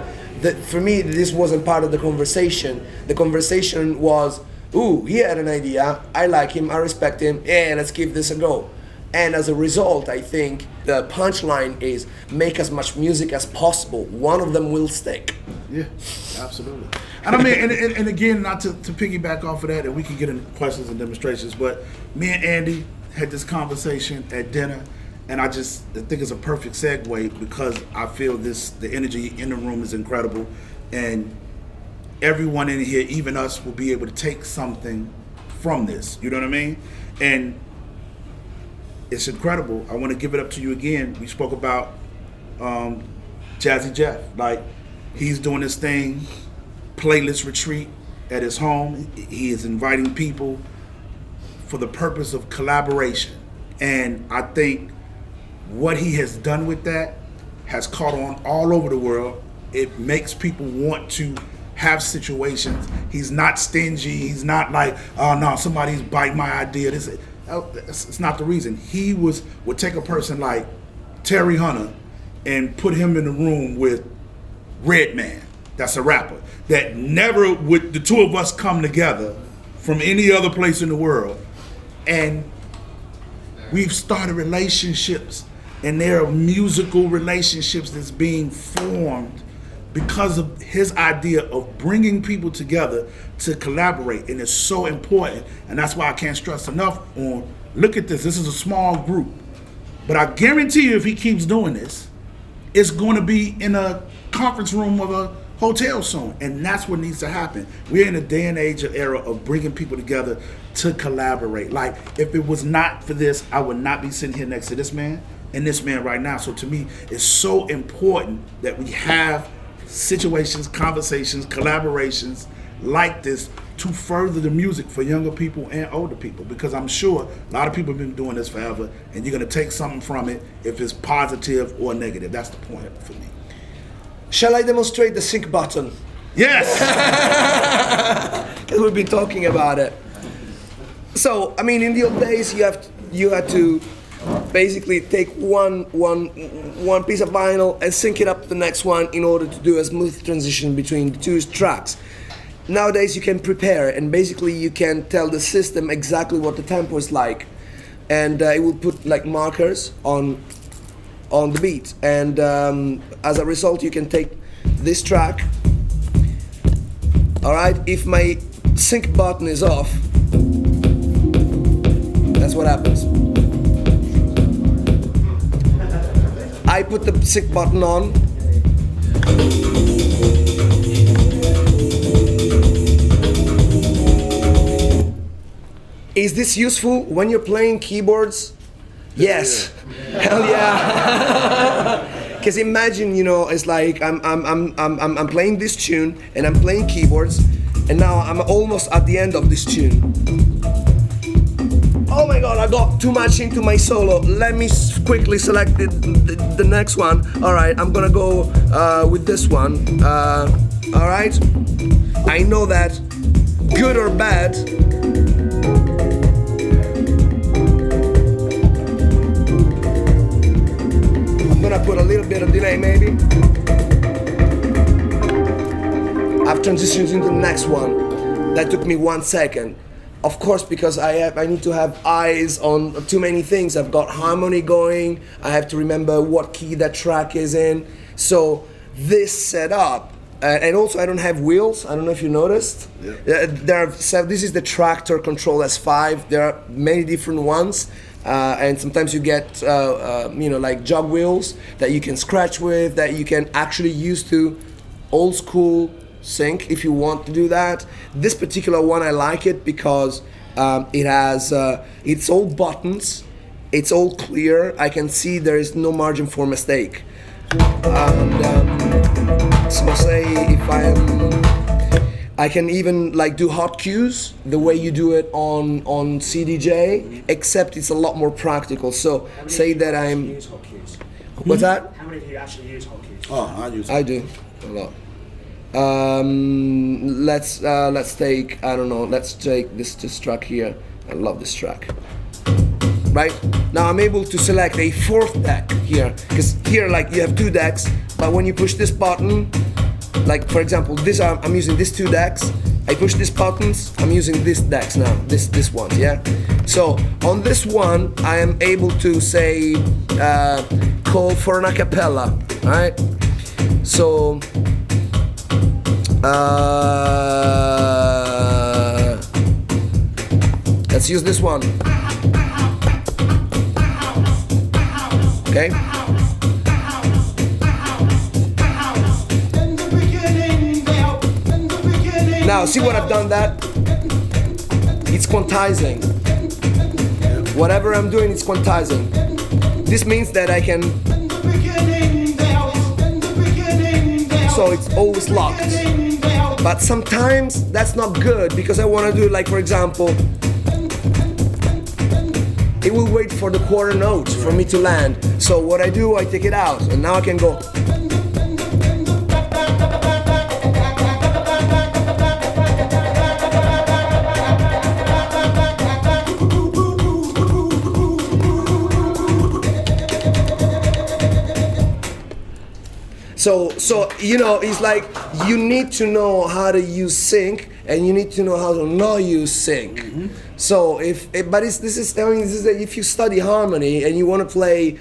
For me, this wasn't part of the conversation. The conversation was, ooh, he had an idea. I like him. I respect him. Yeah, let's give this a go. And as a result, I think the punchline is make as much music as possible. One of them will stick. Yeah, absolutely. And I mean, and again, not to piggyback off of that, and we can get into questions and demonstrations, but me and Andy had this conversation at dinner, and I think it's a perfect segue because I feel the energy in the room is incredible, and everyone in here, even us, will be able to take something from this. You know what I mean? And it's incredible. I want to give it up to you again. We spoke about Jazzy Jeff. Like, he's doing this thing, playlist retreat at his home. He is inviting people for the purpose of collaboration. And I think what he has done with that has caught on all over the world. It makes people want to have situations. He's not stingy. He's not like, oh no, somebody's biting my idea. It's not the reason. He would take a person like Terry Hunter and put him in the room with Redman, that's a rapper, that never would the two of us come together from any other place in the world, and we've started relationships, and there are musical relationships that's being formed because of his idea of bringing people together to collaborate, and it's so important, and that's why I can't stress enough on, look at this is a small group, but I guarantee you if he keeps doing this, it's going to be in a conference room of a hotel soon, and that's what needs to happen. We're in a day and age or era of bringing people together to collaborate. Like, if it was not for this, I would not be sitting here next to this man and this man right now. So to me, it's so important that we have situations, conversations, collaborations like this to further the music for younger people and older people, because I'm sure a lot of people have been doing this forever, and you're going to take something from it if it's positive or negative. That's the point for me. Shall I demonstrate the sync button? Yes! We've been talking about it. So, I mean, in the old days, you had to basically take one piece of vinyl and sync it up to the next one in order to do a smooth transition between the two tracks. Nowadays, you can prepare, and basically you can tell the system exactly what the tempo is like, and it will put like markers on the beat, and as a result you can take this track. Alright, if my sync button is off, that's what happens. I put the sync button on, is this useful when you're playing keyboards? Yes. Hell yeah. Because imagine, you know, it's like I'm playing this tune and I'm playing keyboards, and now I'm almost at the end of this tune. Oh my god, I got too much into my solo. Let me quickly select the next one. Alright, I'm gonna go with this one. Alright? I know that, good or bad, gonna put a little bit of delay maybe. I've transitioned into the next one. That took me 1 second. Of course, because I need to have eyes on too many things. I've got harmony going, I have to remember what key that track is in. So this setup, and also I don't have wheels, I don't know if you noticed. Yeah. So this is the Tractor Control S5, there are many different ones. And sometimes you get, you know, like jog wheels that you can scratch with, that you can actually use to old school sync if you want to do that. This particular one, I like it because it has, it's all buttons, it's all clear. I can see there is no margin for mistake. And, so say if I can even like do hot cues the way you do it on CDJ, except it's a lot more practical. So say that I'm. Use hot cues? What's that? How many of you actually use hot cues? Oh, I do a lot. Let's take, I don't know, let's take this track here. I love this track. Right now I'm able to select a fourth deck here, because here like you have 2 decks, but when you push this button, like for example, this I'm using these 2 decks. I push these buttons. I'm using these decks now. This one, yeah. So on this one, I am able to say call for an acapella. All right. So let's use this one. Okay. Now, see what I've done that? It's quantizing. Whatever I'm doing, it's quantizing. This means that I can... So it's always locked. But sometimes that's not good because I want to do, like for example, it will wait for the quarter note for me to land. So what I do, I take it out, and now I can go. So you know, it's like you need to know how to use sync, and you need to know how to not use sync. So if you study harmony and you want to play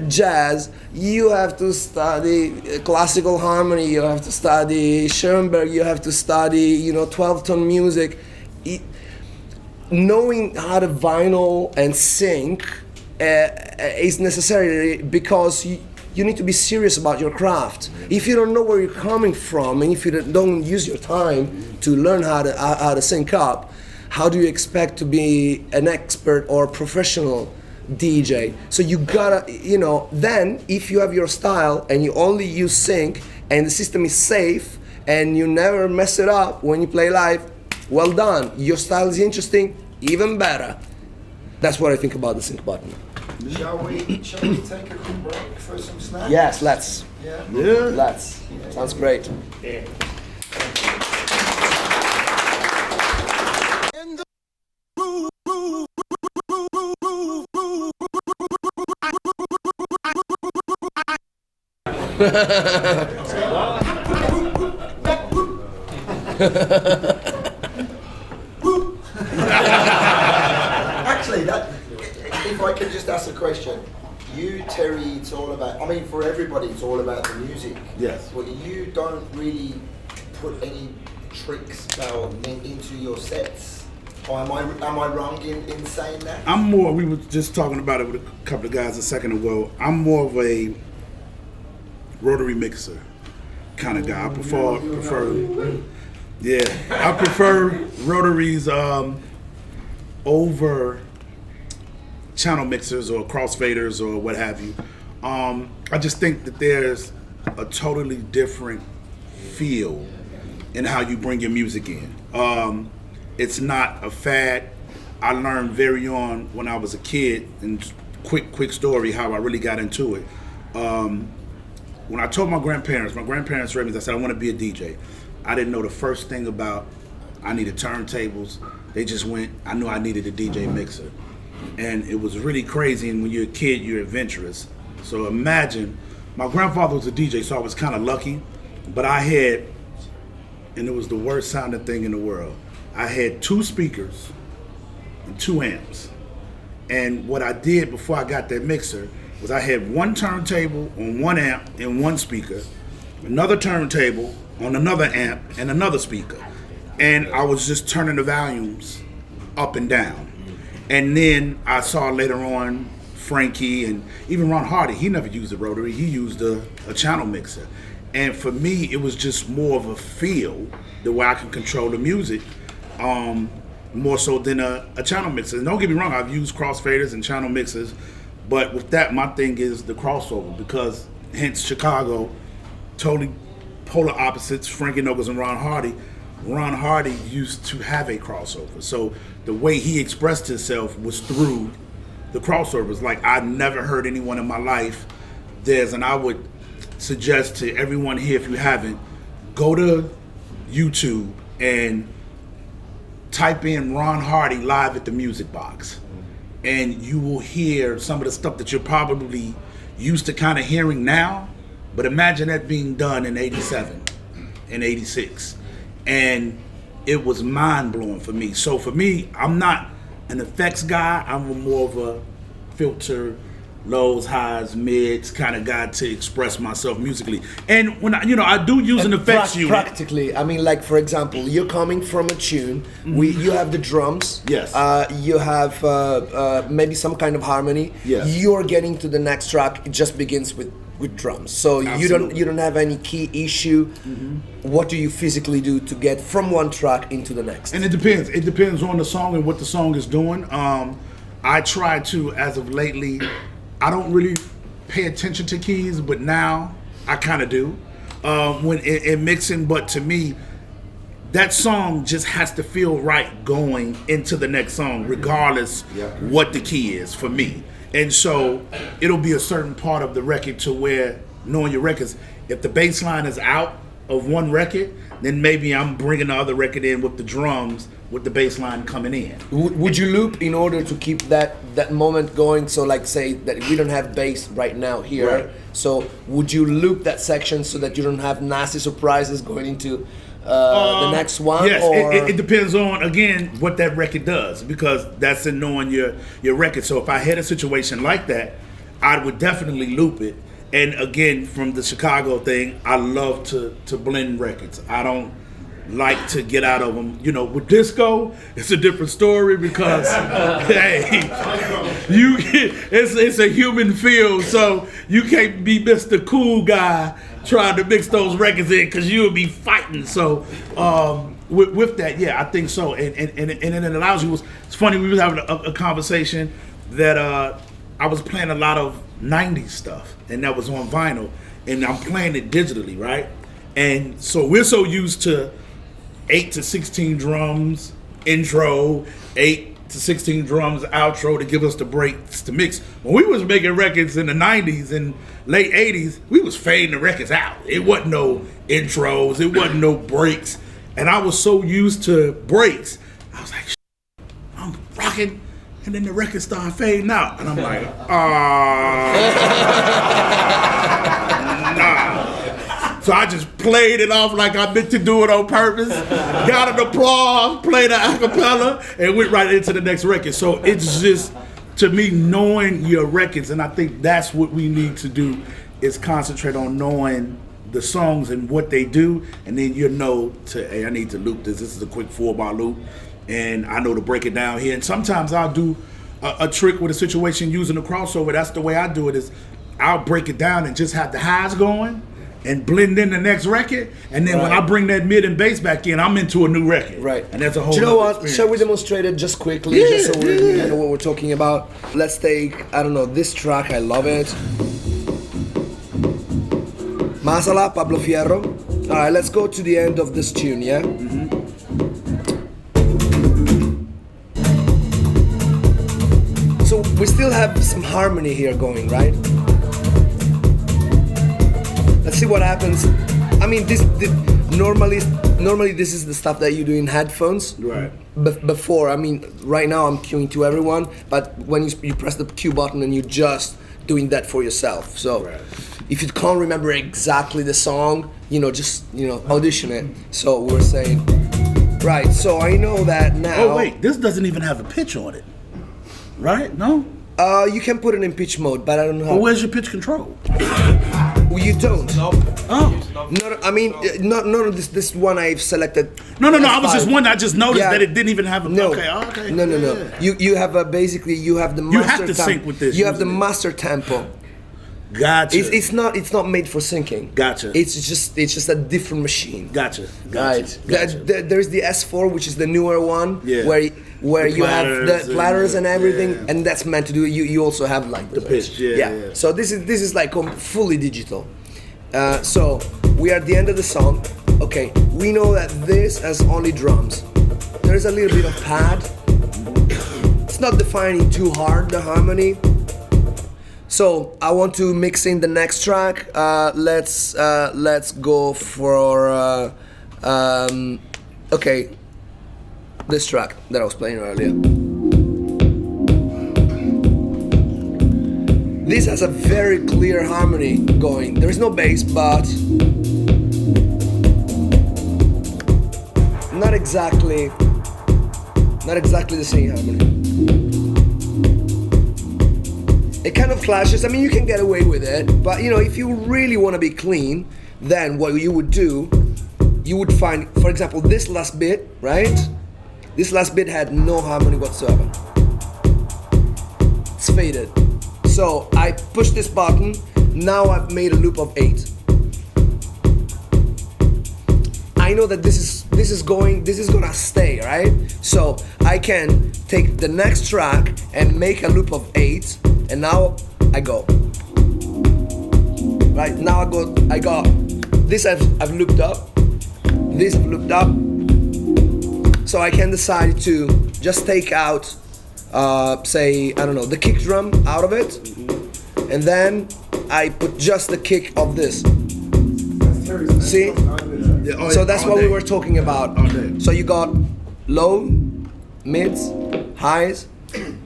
jazz, you have to study classical harmony, you have to study Schoenberg, you have to study 12-tone music. Knowing how to vinyl and sync is necessary because you need to be serious about your craft. If you don't know where you're coming from, and if you don't use your time to learn how to sync up, how do you expect to be an expert or professional DJ? So you gotta, then if you have your style and you only use sync and the system is safe and you never mess it up when you play live, well done. Your style is interesting, even better. That's what I think about the sync button. Shall we take a quick break for some snacks? Yes, let's. Yeah. Let's. Sounds great. Yeah. Actually, if I could just ask a question, you, Terry, it's all about, I mean, for everybody, it's all about the music. Yes. But you don't really put any tricks into your sets. Or am I wrong in saying that? I'm more, we were just talking about it with a couple of guys a second ago, I'm more of a rotary mixer kind of guy. I prefer rotaries over channel mixers or crossfaders or what have you. I just think that there's a totally different feel in how you bring your music in. It's not a fad. I learned very on when I was a kid, and quick story how I really got into it. When I told my grandparents raised me, I said I want to be a DJ. I didn't know the first thing about I needed turntables. They just went, I knew I needed a DJ mixer. And it was really crazy, and when you're a kid, you're adventurous. So imagine, my grandfather was a DJ, so I was kind of lucky, but I had, and it was the worst sounding thing in the world, I had 2 speakers and 2 amps. And what I did before I got that mixer was I had 1 turntable on 1 amp and 1 speaker, another turntable on another amp and another speaker. And I was just turning the volumes up and down. And then I saw later on Frankie and even Ron Hardy, he never used a rotary, he used a channel mixer. And for me, it was just more of a feel, the way I can control the music, more so than a channel mixer. And don't get me wrong, I've used crossfaders and channel mixers, but with that, my thing is the crossover, because hence Chicago, totally polar opposites, Frankie Knuckles and Ron Hardy. Ron Hardy used to have a crossover. So the way he expressed himself was through the crossovers. Like, I never heard anyone in my life, and I would suggest to everyone here, if you haven't, go to YouTube and type in Ron Hardy live at the Music Box. And you will hear some of the stuff that you're probably used to kind of hearing now, but imagine that being done in 87 and 86. And it was mind-blowing for me. So for me, I'm not an effects guy, I'm more of a filter, lows, highs, mids kind of guy to express myself musically. And when I do use an effects unit. Practically, I mean, like, for example, you're coming from a tune, you have the drums, yes. You have maybe some kind of harmony, yes. You're getting to the next track, it just begins with drums. So Absolutely. you don't have any key issue. What do you physically do to get from one track into the next? And it depends on the song and what the song is doing. I try to, as of lately, I don't really pay attention to keys, but now I kind of do when in mixing. But to me, that song just has to feel right going into the next song, regardless what the key is for me. And so it'll be a certain part of the record to where, knowing your records, if the bass line is out of one record, then maybe I'm bringing the other record in with the drums, with the bass line coming in. Would you loop in order to keep that moment going? So like say that we don't have bass right now here. Right. So would you loop that section so that you don't have nasty surprises going into the next one? Yes, or? It depends on, again, what that record does, because that's in knowing your record. So if I had a situation like that, I would definitely loop it. And again, from the Chicago thing, I love to blend records. I don't like to get out of them. You know, with disco, it's a different story because, hey, it's a human field, so you can't be Mr. Cool Guy trying to mix those records in because you'll be fighting. So with that, yeah, I think so. And it allows you, it's funny, we was having a conversation that I was playing a lot of 90s stuff, and that was on vinyl, and I'm playing it digitally, right? And so we're so used to 8 to 16 drums intro, 8 to 16 drums outro to give us the breaks to mix. When we was making records in the 90s and late 80s, we was fading the records out. It wasn't no intros, it wasn't no breaks, and I was so used to breaks. I was like, I'm rocking, and then the record started fading out, and I'm like, nah. So I just played it off like I meant to do it on purpose, got an applause, played an acapella, and went right into the next record. So it's just, to me, knowing your records, and I think that's what we need to do, is concentrate on knowing the songs and what they do, and then you know hey, I need to loop this. This is a quick 4-bar loop, and I know to break it down here. And sometimes I'll do a trick with a situation using a crossover. That's the way I do it, is I'll break it down and just have the highs going and blend in the next record, and then when I bring that mid and bass back in, I'm into a new record. Right. And that's a whole Do you know what? experience. Shall we demonstrate it just quickly, just so we know what we're talking about? Let's take, I don't know, this track, I love it. Masala, Pablo Fierro. All right, let's go to the end of this tune, yeah? So we still have some harmony here going, right? Let's see what happens. I mean, this normally this is the stuff that you do in headphones. Right. Before, I mean, right now I'm cueing to everyone, but when you press the cue button and you're just doing that for yourself. So if you can't remember exactly the song, just audition it. So we're saying, right. So I know that now. Oh wait, this doesn't even have a pitch on it, right? No. You can put it in pitch mode, but I don't know how. Well, where's your pitch control? Well, you don't. Oh. No, I mean, none of this one I've selected. No. I was just one. I just noticed that it didn't even have a. No. Okay. No. You have basically you have the master. You have to sync with this. You have the master tempo. Gotcha. It's not made for syncing. Gotcha. It's just a different machine. Gotcha. Right. There's the S4, which is the newer one, where you have the platters and everything, and that's meant to do. You also have like the pitch. Yeah. So this is like fully digital. So we are at the end of the song. Okay, we know that this has only drums. There's a little bit of pad. It's not defining too hard the harmony. So I want to mix in the next track. Let's go for this track that I was playing earlier. This has a very clear harmony going. There is no bass, but not exactly the same harmony. It kind of clashes. I mean, you can get away with it, but if you really want to be clean, then what you would do, you would find, for example, this last bit, right? This last bit had no harmony whatsoever. It's faded. So I push this button. Now I've made a loop of 8. I know that this is gonna stay, right? So I can take the next track and make a loop of 8. And now I go. Right, now I got this I've looped up. This I've looped up. So I can decide to just take out, say, I don't know, the kick drum out of it. And then I put just the kick of this. See? So that's all what day. we were talking about. All day. So you got low, mids, highs, and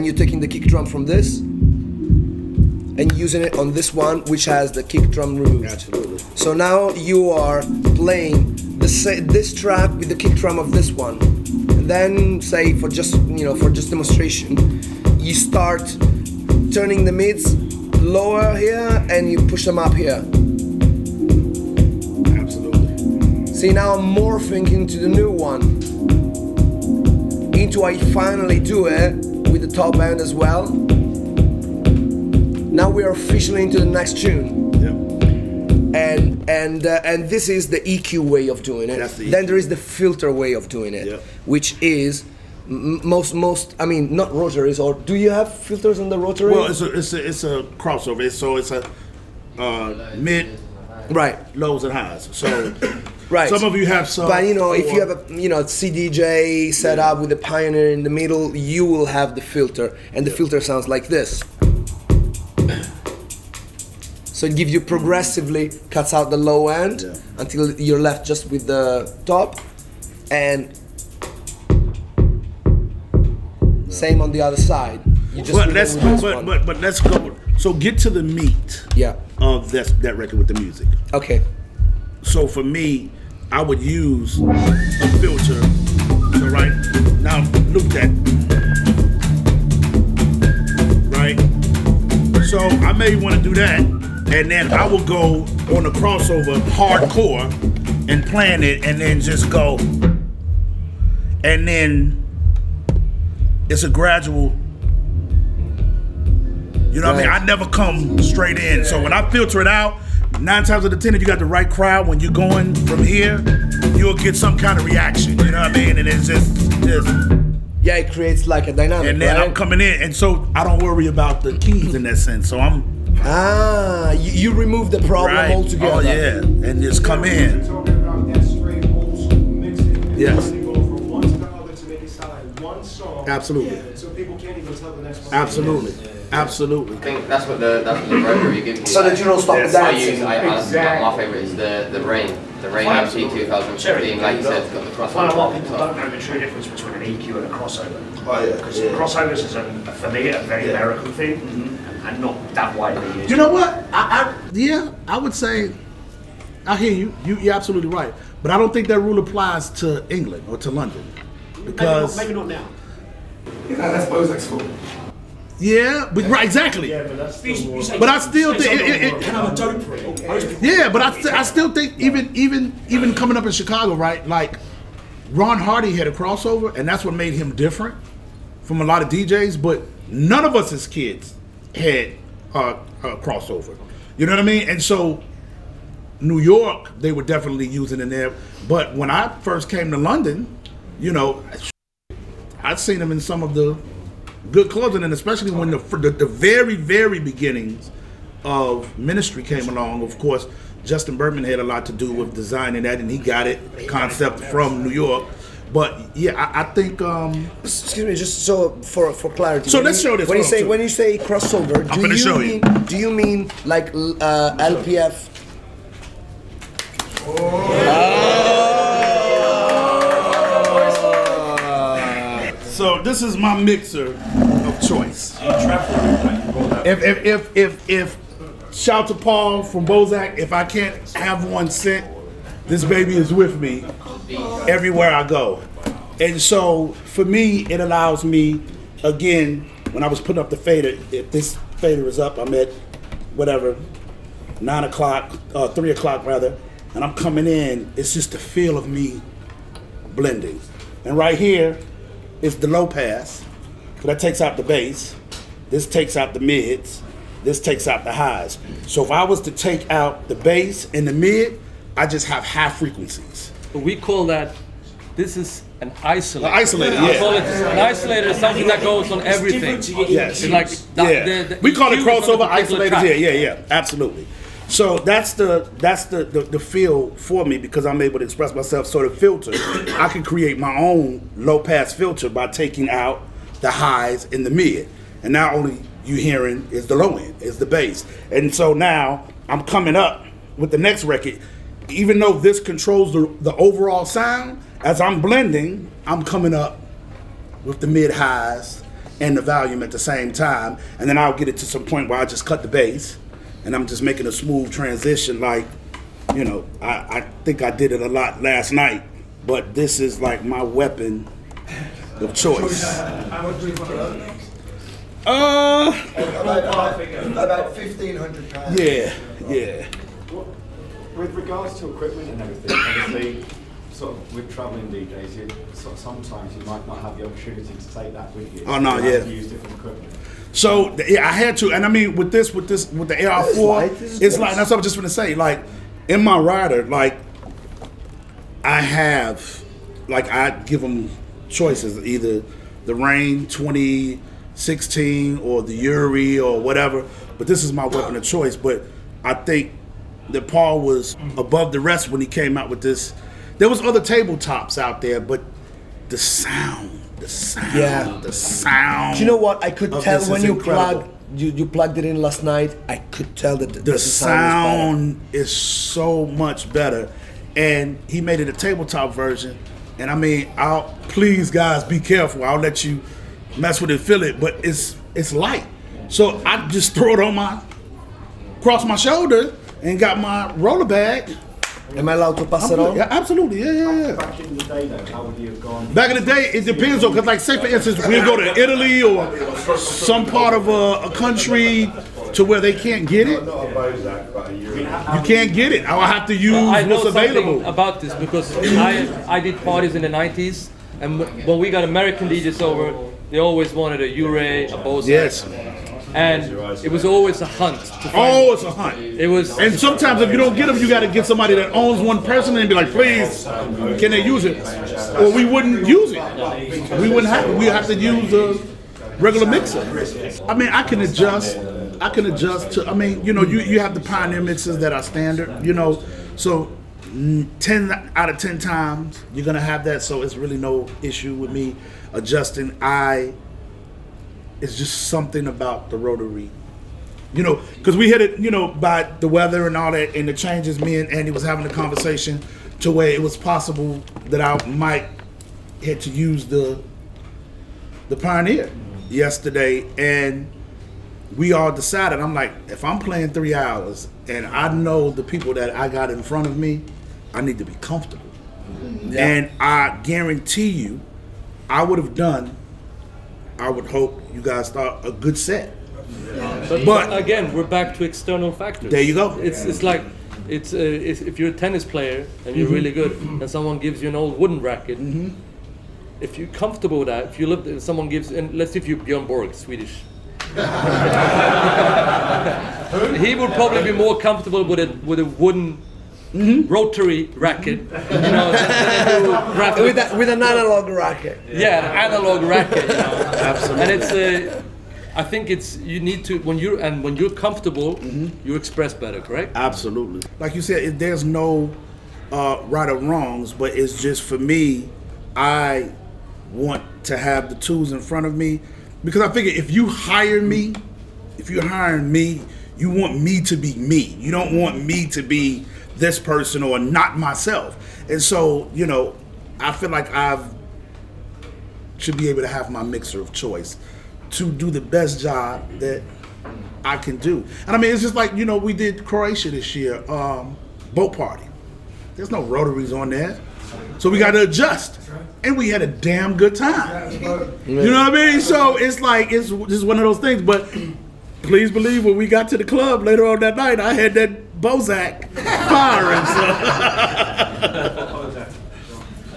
you're taking the kick drum from this and using it on this one, which has the kick drum removed. Absolutely. So now you are playing this track with the kick drum of this one. And then say for just demonstration, you start turning the mids lower here and you push them up here. Absolutely. See, now I'm morphing into the new one. Into I finally do it with the top end as well. Now we are officially into the next tune. Yep. And this is the EQ way of doing it. That's the Then EQ. there is the filter way of doing it, Yep. which is most I mean not rotaries, or do you have filters on the rotary? Well, it's a crossover. It's a mid, right, lows and highs. So right. some of you have some. But if you have a CDJ set up with the Pioneer in the middle, you will have the filter, and the filter sounds like this. So it gives you progressively cuts out the low end until you're left just with the top, and same on the other side. You just But do let's it with this one. but let's go. So get to the meat of that record with the music. Okay. So for me, I would use a filter. So right now, loop that. Right. So I may want to do that, and then I will go on the crossover hardcore and plan it, and then just go, and then it's a gradual. You know what I mean? I never come straight in. So when I filter it out, 9 times out of 10, if you got the right crowd, when you're going from here, you'll get some kind of reaction. You know what I mean? And it's just yeah, it creates like a dynamic. and then right? I'm coming in, and so I don't worry about the keys in that sense. So I'm you remove the problem right. altogether. Oh yeah, and just come in. Talking about that straight old school mixing. Yes. They go from one to the other to make it sound like one song. Absolutely. So people can't even tell the next one. Absolutely, absolutely. I think that's what the rotary gives you. So that you don't stop the dancing. My favourite is the Rain. The Rain MC 2015, like you said, it's got the I find a lot of crossover. people don't know the true difference between an EQ and a crossover. Oh yeah. Because crossovers is, for me, a very American thing, and not that widely used. You know what? I would say, I hear you. You're absolutely right. But I don't think that rule applies to England or to London. Because maybe not now. That's Bozak's fault. yeah, but right, exactly. Yeah, but that's still more. But I still think Can have a dope for it. yeah, but I still think even coming up in Chicago, right? Like Ron Hardy had a crossover, and that's what made him different from a lot of DJs. But none of us as kids had a crossover. You know what I mean? And so New York, they were definitely using it there. But when I first came to London, you know, I'd seen them in some of the good clothing, and especially when the very, very beginnings of Ministry came along. Of course, Justin Bergman had a lot to do with designing that, and he got it concept from New York. But yeah, I think. Excuse me, just so for clarity. So let's show this. When you Hold on, when you say crossover, I'm gonna show you. Do you mean like LPF? So this is my mixer of choice. If shout to Paul from Bozak, if I can't have one sent, this baby is with me everywhere I go. And so for me, it allows me, again, when I was putting up the fader, if this fader is up, I'm at whatever, 9 o'clock, 3 o'clock rather, and I'm coming in, it's just the feel of me blending. And right here is the low pass, so that takes out the bass, this takes out the mids, this takes out the highs. So if I was to take out the bass and the mid, I just have half frequencies. But we call that, this is an isolator. An isolator, We yeah. call it an isolator is something that goes on everything. Yes. It's like the we call it EQ is on a crossover particular isolators. track. Yeah, absolutely. So that's the feel for me, because I'm able to express myself. So the filter, I can create my own low pass filter by taking out the highs and the mid, and now only you hearing is the low end, is the bass. And so now I'm coming up with the next record. even though this controls the overall sound, as I'm blending, I'm coming up with the mid-highs and the volume at the same time, and then I'll get it to some point where I just cut the bass, and I'm just making a smooth transition. Like, you know, I think I did it a lot last night, but this is like my weapon of choice. How much do you want to learn? About £1,500. Yeah. With regards to equipment and everything, obviously, sort of with travelling DJs, sometimes you might not have the opportunity to take that with you. Oh no, you yeah. have to use different equipment. So yeah, I had to, and I mean with the AR4, it's like that's what I was just gonna say. Like in my rider, like I give them choices, either the Rain 2016 or the Yuri or whatever. But this is my weapon of choice. But I think that Paul was above the rest when he came out with this. There was other tabletops out there, but the sound. Yeah. The sound. Do you know what? I could tell when you incredible. plugged it in last night. I could tell that the sound is so much better, and he made it a tabletop version. And I mean, please guys, be careful. I'll let you mess with it, feel it, but it's light. So I just throw it across my shoulder and got my roller bag. Am I allowed to pass it on? Yeah, absolutely. Yeah. Back in the day, though, how would you have gone? Back in the day, it depends on, because like say for instance, we'll go to Italy or some part of a country to where they can't get it. You can't get it. I'll have to use what's available. Something about this because I did parties in the 90s, and when we got American DJs over, they always wanted a Ure, a Bose. Yes. And it was always a hunt. It's a hunt. It was. And sometimes if you don't get them, you got to get somebody that owns one person and be like, please, can they use it? Or we wouldn't use it. We wouldn't have. We have to use a regular mixer. I mean, I can adjust to. I mean, you know, you have the Pioneer mixers that are standard. You know, so 10 out of 10 times you're gonna have that. So it's really no issue with me adjusting. It's just something about the rotary, you know, because we hit it, you know, by the weather and all that, and the changes. Me and Andy was having a conversation to where it was possible that I might had to use the Pioneer yesterday, and we all decided. I'm like, if I'm playing 3 hours and I know the people that I got in front of me, I need to be comfortable, and I guarantee you, I would hope you guys thought a good set. But again, we're back to external factors. There you go. It's like if you're a tennis player and you're really good, and someone gives you an old wooden racket. If you're comfortable with that, if someone gives, and let's see if you're Björn Borg, Swedish. He would probably be more comfortable with a wooden rotary racket, you know, with an analog racket. Yeah, an analog racket. You know. Absolutely. And it's I think you need to when you're comfortable, you express better. Correct? Absolutely. Like you said, there's no right or wrongs, but it's just for me, I want to have the tools in front of me, because I figure if you're hiring me, you want me to be me. You don't want me to be this person or not myself. And so, you know, I feel like should be able to have my mixer of choice to do the best job that I can do. And I mean, it's just like, you know, we did Croatia this year, boat party. There's no rotaries on there. So we got to adjust. And we had a damn good time. You know what I mean? So it's like, it's just one of those things. But please believe when we got to the club later on that night, I had that Bozak firing. So.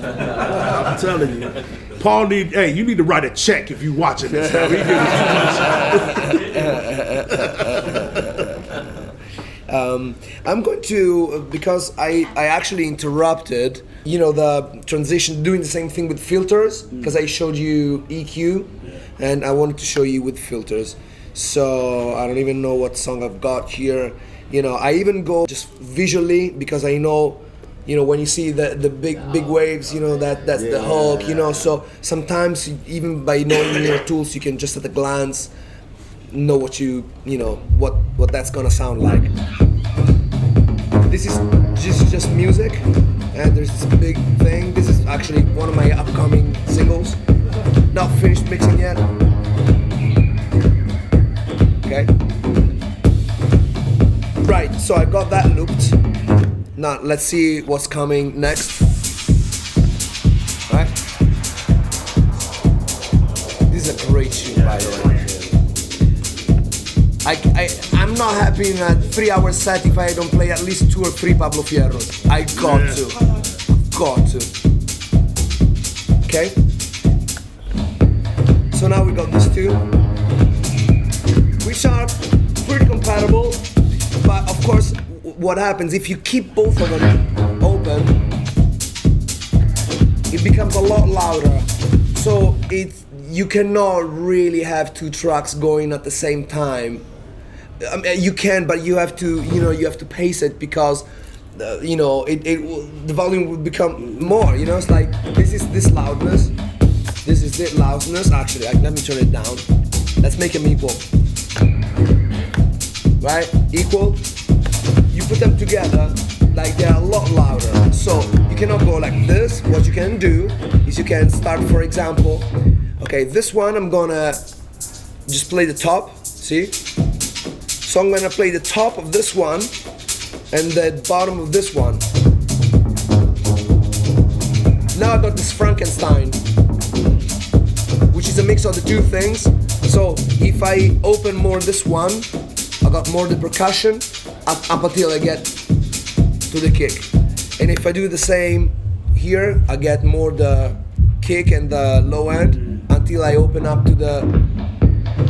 I'm telling you. Paul you need to write a check if you're watching this. I'm going to, because I actually interrupted, you know, the transition, doing the same thing with filters, because I showed you EQ, and I wanted to show you with filters. So I don't even know what song I've got here. You know, I even go just visually, because I know, you know, when you see the big waves, you know, that's the Hulk, you know. So sometimes even by knowing your tools, you can just at a glance know what what that's gonna sound like. this is just music, and there's this big thing. This is actually one of my upcoming singles. Not finished mixing yet. Okay. Right, so I got that looped. Now let's see what's coming next. Right? This is a great tune, by the way. I'm not happy in a 3-hour set if I don't play at least 2 or 3 Pablo Fierros. I got to. Okay? So now we got these two, which are pretty compatible, but of course, what happens if you keep both of them open, it becomes a lot louder. So you cannot really have 2 tracks going at the same time. I mean, you can, but you have to, you have to pace it because, the volume will become more. It's like this is this loudness, this is this loudness. Actually, let me turn it down. Let's make them equal. Right, equal. You put them together, like they're a lot louder. So you cannot go like this. What you can do is you can start, for example, okay, this one I'm gonna just play the top. See? So I'm gonna play the top of this one and the bottom of this one. Now I got this Frankenstein, which is a mix of the 2 things. So if I open more this one, I got more the percussion up until I get to the kick. And if I do the same here, I get more the kick and the low end until I open up to the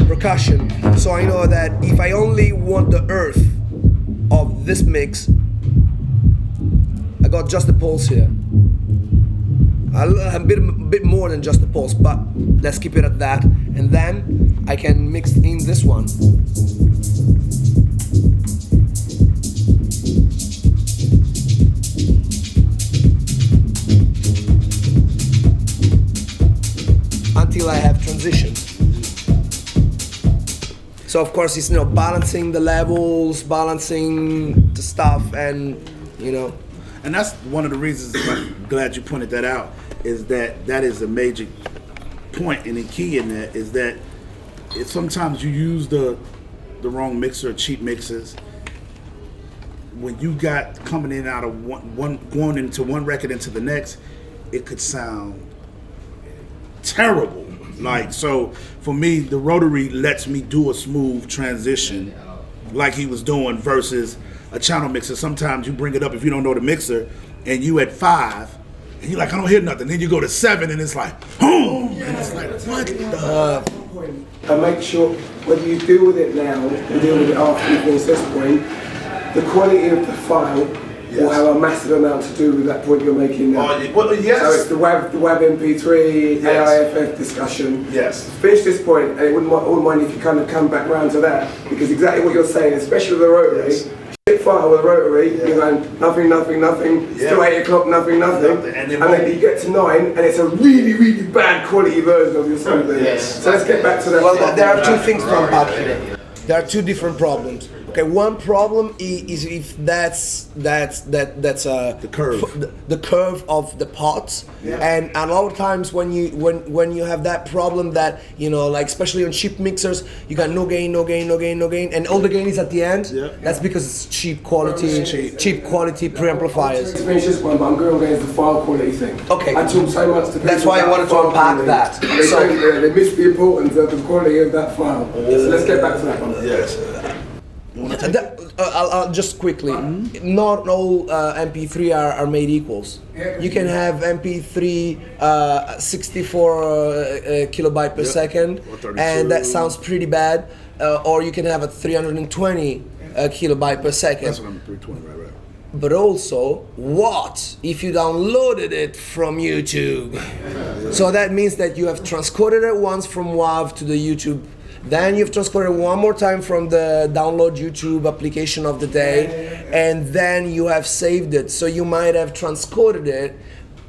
percussion. So I know that if I only want the earth of this mix, I got just the pulse here. A bit more than just the pulse, but let's keep it at that. And then I can mix in this one. Until I have transitions. So of course it's balancing the levels, balancing the stuff, and And that's one of the reasons I'm glad you pointed that out, is that is a major point and the key in that is that sometimes you use the wrong mixer or cheap mixers. When you got coming in out of one going into one record into the next, it could sound terrible. Like, so for me, the rotary lets me do a smooth transition like he was doing versus a channel mixer. Sometimes you bring it up if you don't know the mixer and you at 5 and you're like, I don't hear nothing. Then you go to 7 and it's like, boom! And it's like, what the? And make sure whether you deal with it now or deal with it after you finish this point, the quality of the file will have a massive amount to do with that point you're making now. Well, yes. So it's the WAV MP3, AIFF discussion. Yes. Finish this point, and it wouldn't mind if you kind of come back round to that, because exactly what you're saying, especially with the rotary, shit file with the rotary, you're going nothing, still 8 o'clock, nothing. And then you get to 9, and it's a really, really bad quality version of your song. Yes. So let's get back to that. Well, there are 2 things to unpack here. There are 2 different problems. Okay, one problem is if that's the curve, the curve of the pots, and a lot of times when you have that problem that like especially on cheap mixers, you got no gain, and all the gain is at the end. That's because it's cheap quality preamplifiers. To finish this one, but I'm going against the file quality thing. Okay, I talk so much to people. That's why I wanted to unpack that. They miss the importance of the quality of that file. So let's get back to that one. Yes. I'll just quickly. Not all MP3 are made equals. You can have MP3 64 kilobyte per second, and that sounds pretty bad. Or you can have a 320 kilobyte per second. That's what I'm 320, right. But also, what if you downloaded it from YouTube? So that means that you have transcoded it once from WAV to the YouTube. Then you've transcoded one more time from the download YouTube application of the day, and then you have saved it. So you might have transcoded it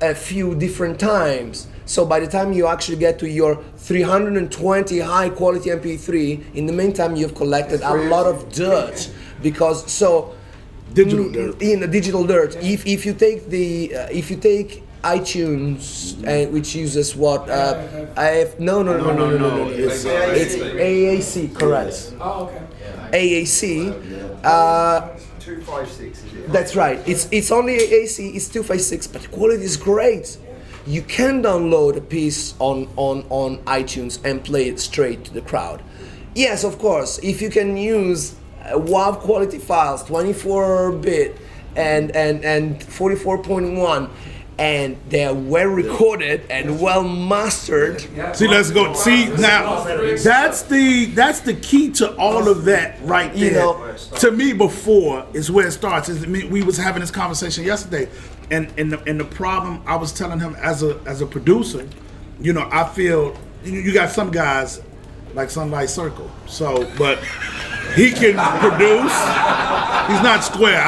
a few different times. So by the time you actually get to your 320 high quality MP3, in the meantime you've collected a lot of dirt. Because Digital dirt. In the digital dirt. If you take iTunes, which uses what no. It's AAC, correct. Oh, okay. AAC. 256 is it? That's right. It's only AAC. It's 256, but the quality is great. You can download a piece on iTunes and play it straight to the crowd. Yes, of course. If you can use WAV quality files, 24-bit and 44.1. And they are well recorded and well mastered. See, let's go. See, now that's the key to all of that right there. You know, to me, before is where it starts. We was having this conversation yesterday, and the problem I was telling him as a producer, you know, I feel you got some guys like Sunlight Circle, so but he can produce. He's not square.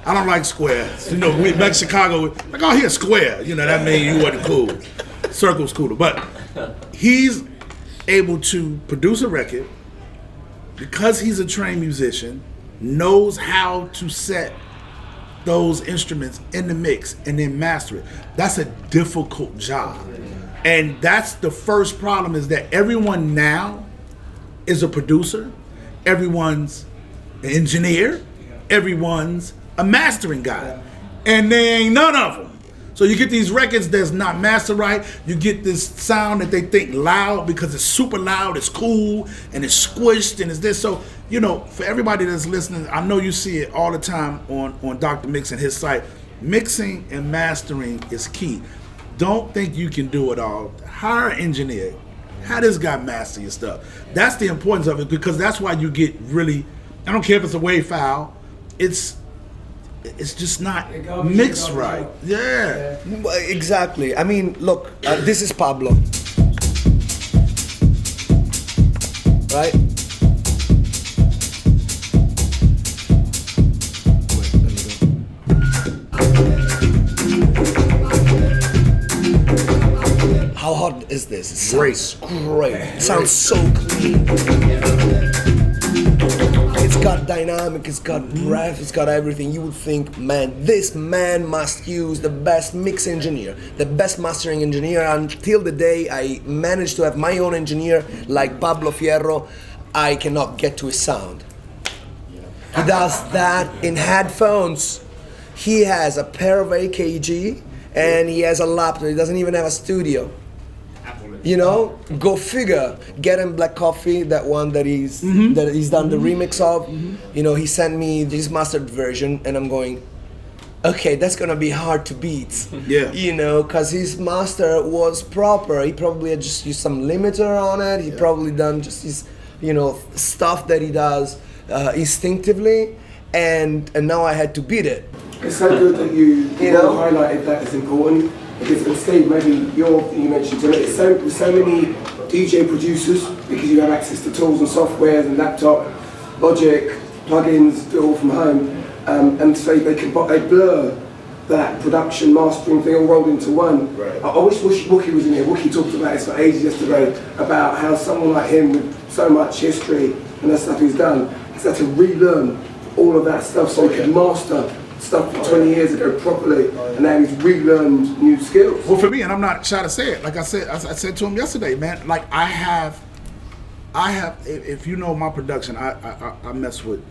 I don't like square. You know, we like Chicago, like, oh, here's square. You know, that means you wasn't cool. Circle's cooler. But he's able to produce a record because he's a trained musician, knows how to set those instruments in the mix and then master it. That's a difficult job. And that's the first problem, is that everyone now is a producer, everyone's an engineer, everyone's a mastering guy, and there ain't none of them. So you get these records that's not mastered right. You get this sound that they think loud because it's super loud, it's cool, and it's squished, and it's this. So, you know, for everybody that's listening, I know you see it all the time on Dr. Mix and his site. Mixing and mastering is key. Don't think you can do it all. Hire an engineer. Have this guy master your stuff. That's the importance of it, because that's why you get really, I don't care if it's a wave file, it's just not mixed right. Yeah. Exactly. I mean, look, this is Pablo. Right? How hot is this? It sounds great. It sounds so clean. It's got dynamic, it's got breath, it's got everything. You would think, man, this man must use the best mix engineer, the best mastering engineer. Until the day I managed to have my own engineer like Pablo Fierro, I cannot get to his sound. He does that in headphones. He has a pair of AKG and he has a laptop. He doesn't even have a studio. You know, go figure. Get him Black Coffee, that one that he's done the remix of. You know, he sent me this mastered version, and I'm going, okay, that's gonna be hard to beat. Yeah. You know, cause his master was proper. He probably had just used some limiter on it. He probably done just his, you know, stuff that he does instinctively, and now I had to beat it. It's so good that you highlighted that as important. Because Steve, maybe you mentioned to it, so many DJ producers, because you have access to tools and softwares and laptop, Logic, plugins, do it all from home, and so they blur that production mastering thing all rolled into one. Right. I wish Wookie was in here. Wookie talked about this for ages yesterday, about how someone like him with so much history and the stuff he's done, he's had to relearn all of that stuff so he could master stuff from 20 years ago properly, and now he's relearned new skills. Well, for me, and I'm not shy to say it, like I said to him yesterday, man, like I have, if you know my production, I mess with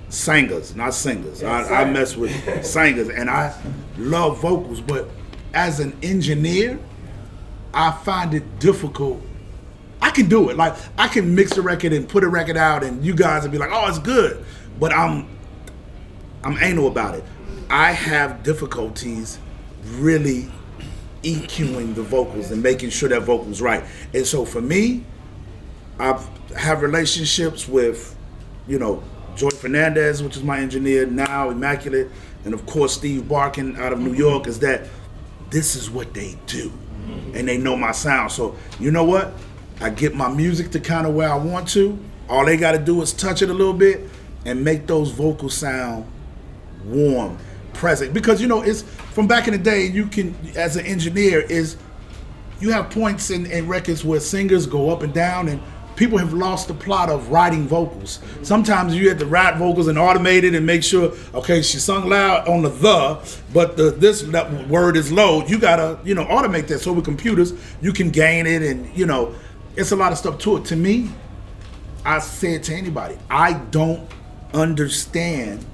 singers, not singers. I mess with singers, and I love vocals, but as an engineer, I find it difficult. I can do it, like I can mix a record and put a record out, and you guys will be like, oh, it's good, but I'm anal about it. I have difficulties really EQing the vocals and making sure that vocal's right. And so for me, I have relationships with, you know, Joy Fernandez, which is my engineer now, Immaculate, and of course Steve Barkin out of New York, is that this is what they do. And they know my sound. So you know what? I get my music to kind of where I want to. All they gotta do is touch it a little bit and make those vocals sound warm, present. Because you know, it's from back in the day, you can, as an engineer, is you have points in records where singers go up and down, and people have lost the plot of writing vocals. Sometimes you have to write vocals and automate it and make sure, okay, she sung loud on but that word is low. You gotta, automate that. So with computers, you can gain it, and it's a lot of stuff to it. To me, I say it to anybody, I don't understand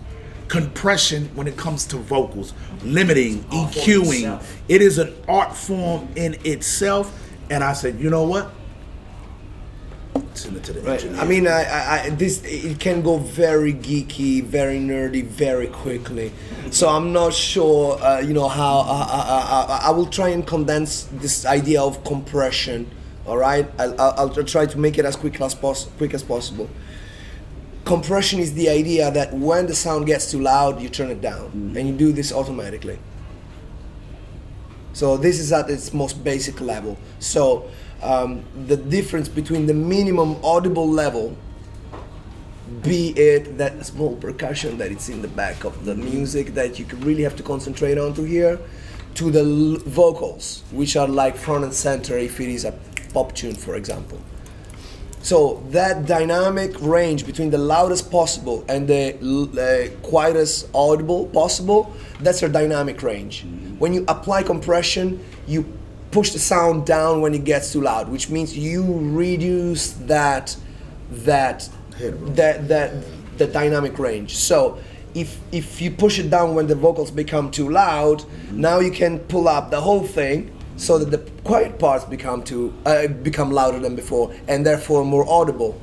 compression when it comes to vocals, limiting, EQing. It is an art form in itself, and I said, you know what? Send it to the engineer. I mean, it can go very geeky, very nerdy, very quickly. So I'm not sure, how I will try and condense this idea of compression. All right, I'll try to make it as quick as possible. Compression is the idea that when the sound gets too loud, you turn it down, and you do this automatically. So this is at its most basic level. So the difference between the minimum audible level, be it that small percussion that it's in the back of the music that you really have to concentrate on to hear, to the vocals, which are like front and center if it is a pop tune, for example. So that dynamic range between the loudest possible and the quietest audible possible, that's your dynamic range. When you apply compression, you push the sound down when it gets too loud, which means you reduce the dynamic range. So if you push it down when the vocals become too loud, now you can pull up the whole thing so that the quiet parts become louder than before, and therefore more audible.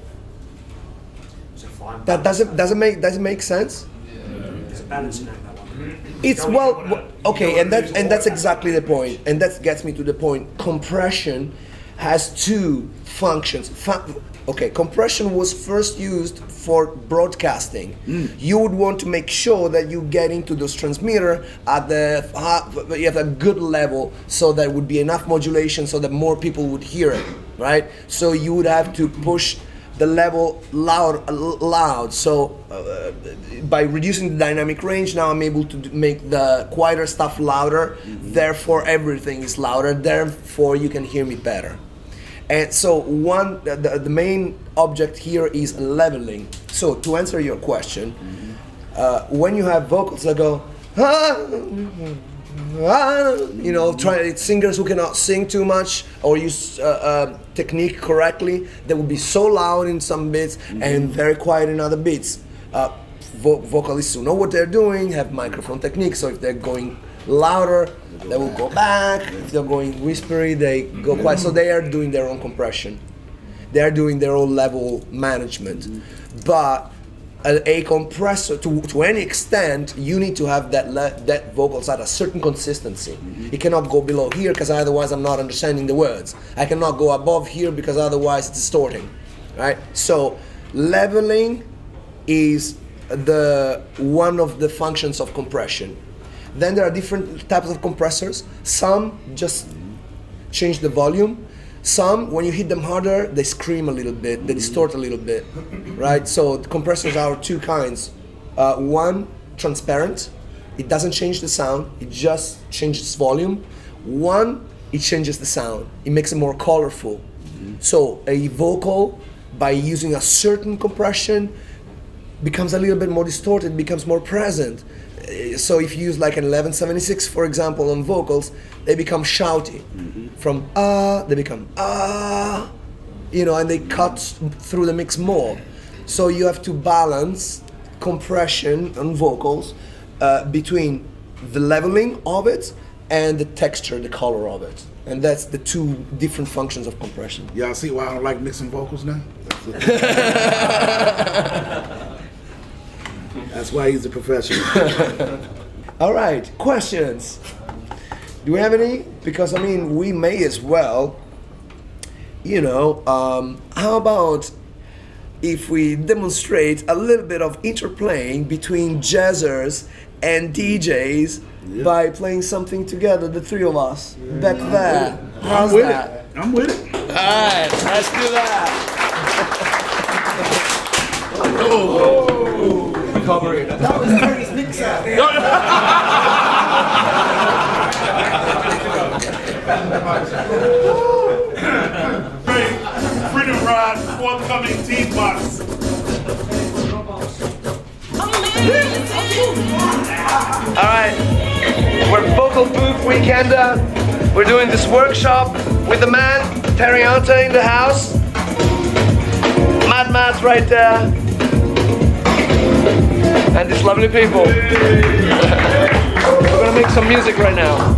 That doesn't make sense? There's a balancing act, that one. It's okay, and that's exactly the point, and that gets me to the point. Compression has two functions. Compression was first used for broadcasting. You would want to make sure that you get into those transmitter you have a good level, so there would be enough modulation so that more people would hear it, right? So you would have to push the level loud. So by reducing the dynamic range, now I'm able to make the quieter stuff louder. Therefore, everything is louder. Therefore, you can hear me better. And so the main object here is leveling. So to answer your question, when you have vocals that go, singers who cannot sing too much or use technique correctly, they will be so loud in some bits and very quiet in other bits. Vocalists who know what they're doing have microphone technique, so if they're going louder, they will go back. If they're going whispery, they go quiet. So they are doing their own compression. They are doing their own level management. But a compressor, to any extent, you need to have that vocals at a certain consistency. It cannot go below here, because otherwise I'm not understanding the words. I cannot go above here, because otherwise it's distorting, right? So leveling is one of the functions of compression. Then there are different types of compressors. Some just change the volume. Some, when you hit them harder, they scream a little bit, they distort a little bit, right? So the compressors are two kinds. One, transparent. It doesn't change the sound, it just changes volume. One, it changes the sound. It makes it more colorful. So a vocal, by using a certain compression, becomes a little bit more distorted, becomes more present. So if you use like an 1176, for example, on vocals, they become shouty. From they become and they cut through the mix more. So you have to balance compression on vocals between the leveling of it and the texture, the color of it. And that's the two different functions of compression. Y'all see why I don't like mixing vocals now? That's why he's a professional. All right, questions. Do we have any? Because we may as well. How about if we demonstrate a little bit of interplaying between jazzers and DJs by playing something together, the three of us, back there. How's that? I'm with it. All right, let's do that. Recovery. That was Tony's mixer. printing rod, forthcoming team box. Alright, we're Vocal Booth Weekender. We're doing this workshop with the man, Teriante in the house. Mad Matt's right there. And these lovely people. We're gonna make some music right now.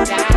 Down.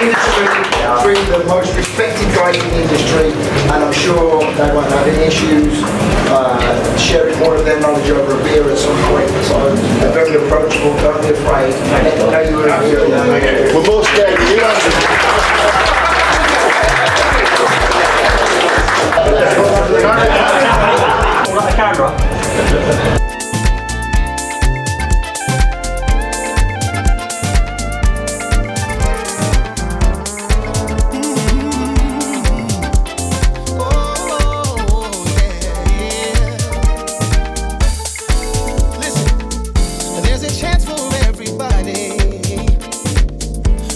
industry, three of the most respected guys in the industry, and I'm sure they won't have any issues sharing more of their knowledge over a beer at some point. So they're very approachable, don't be afraid. Let them know you were here. We're more scared than you Got the camera.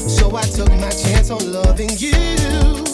So I took my chance on loving you.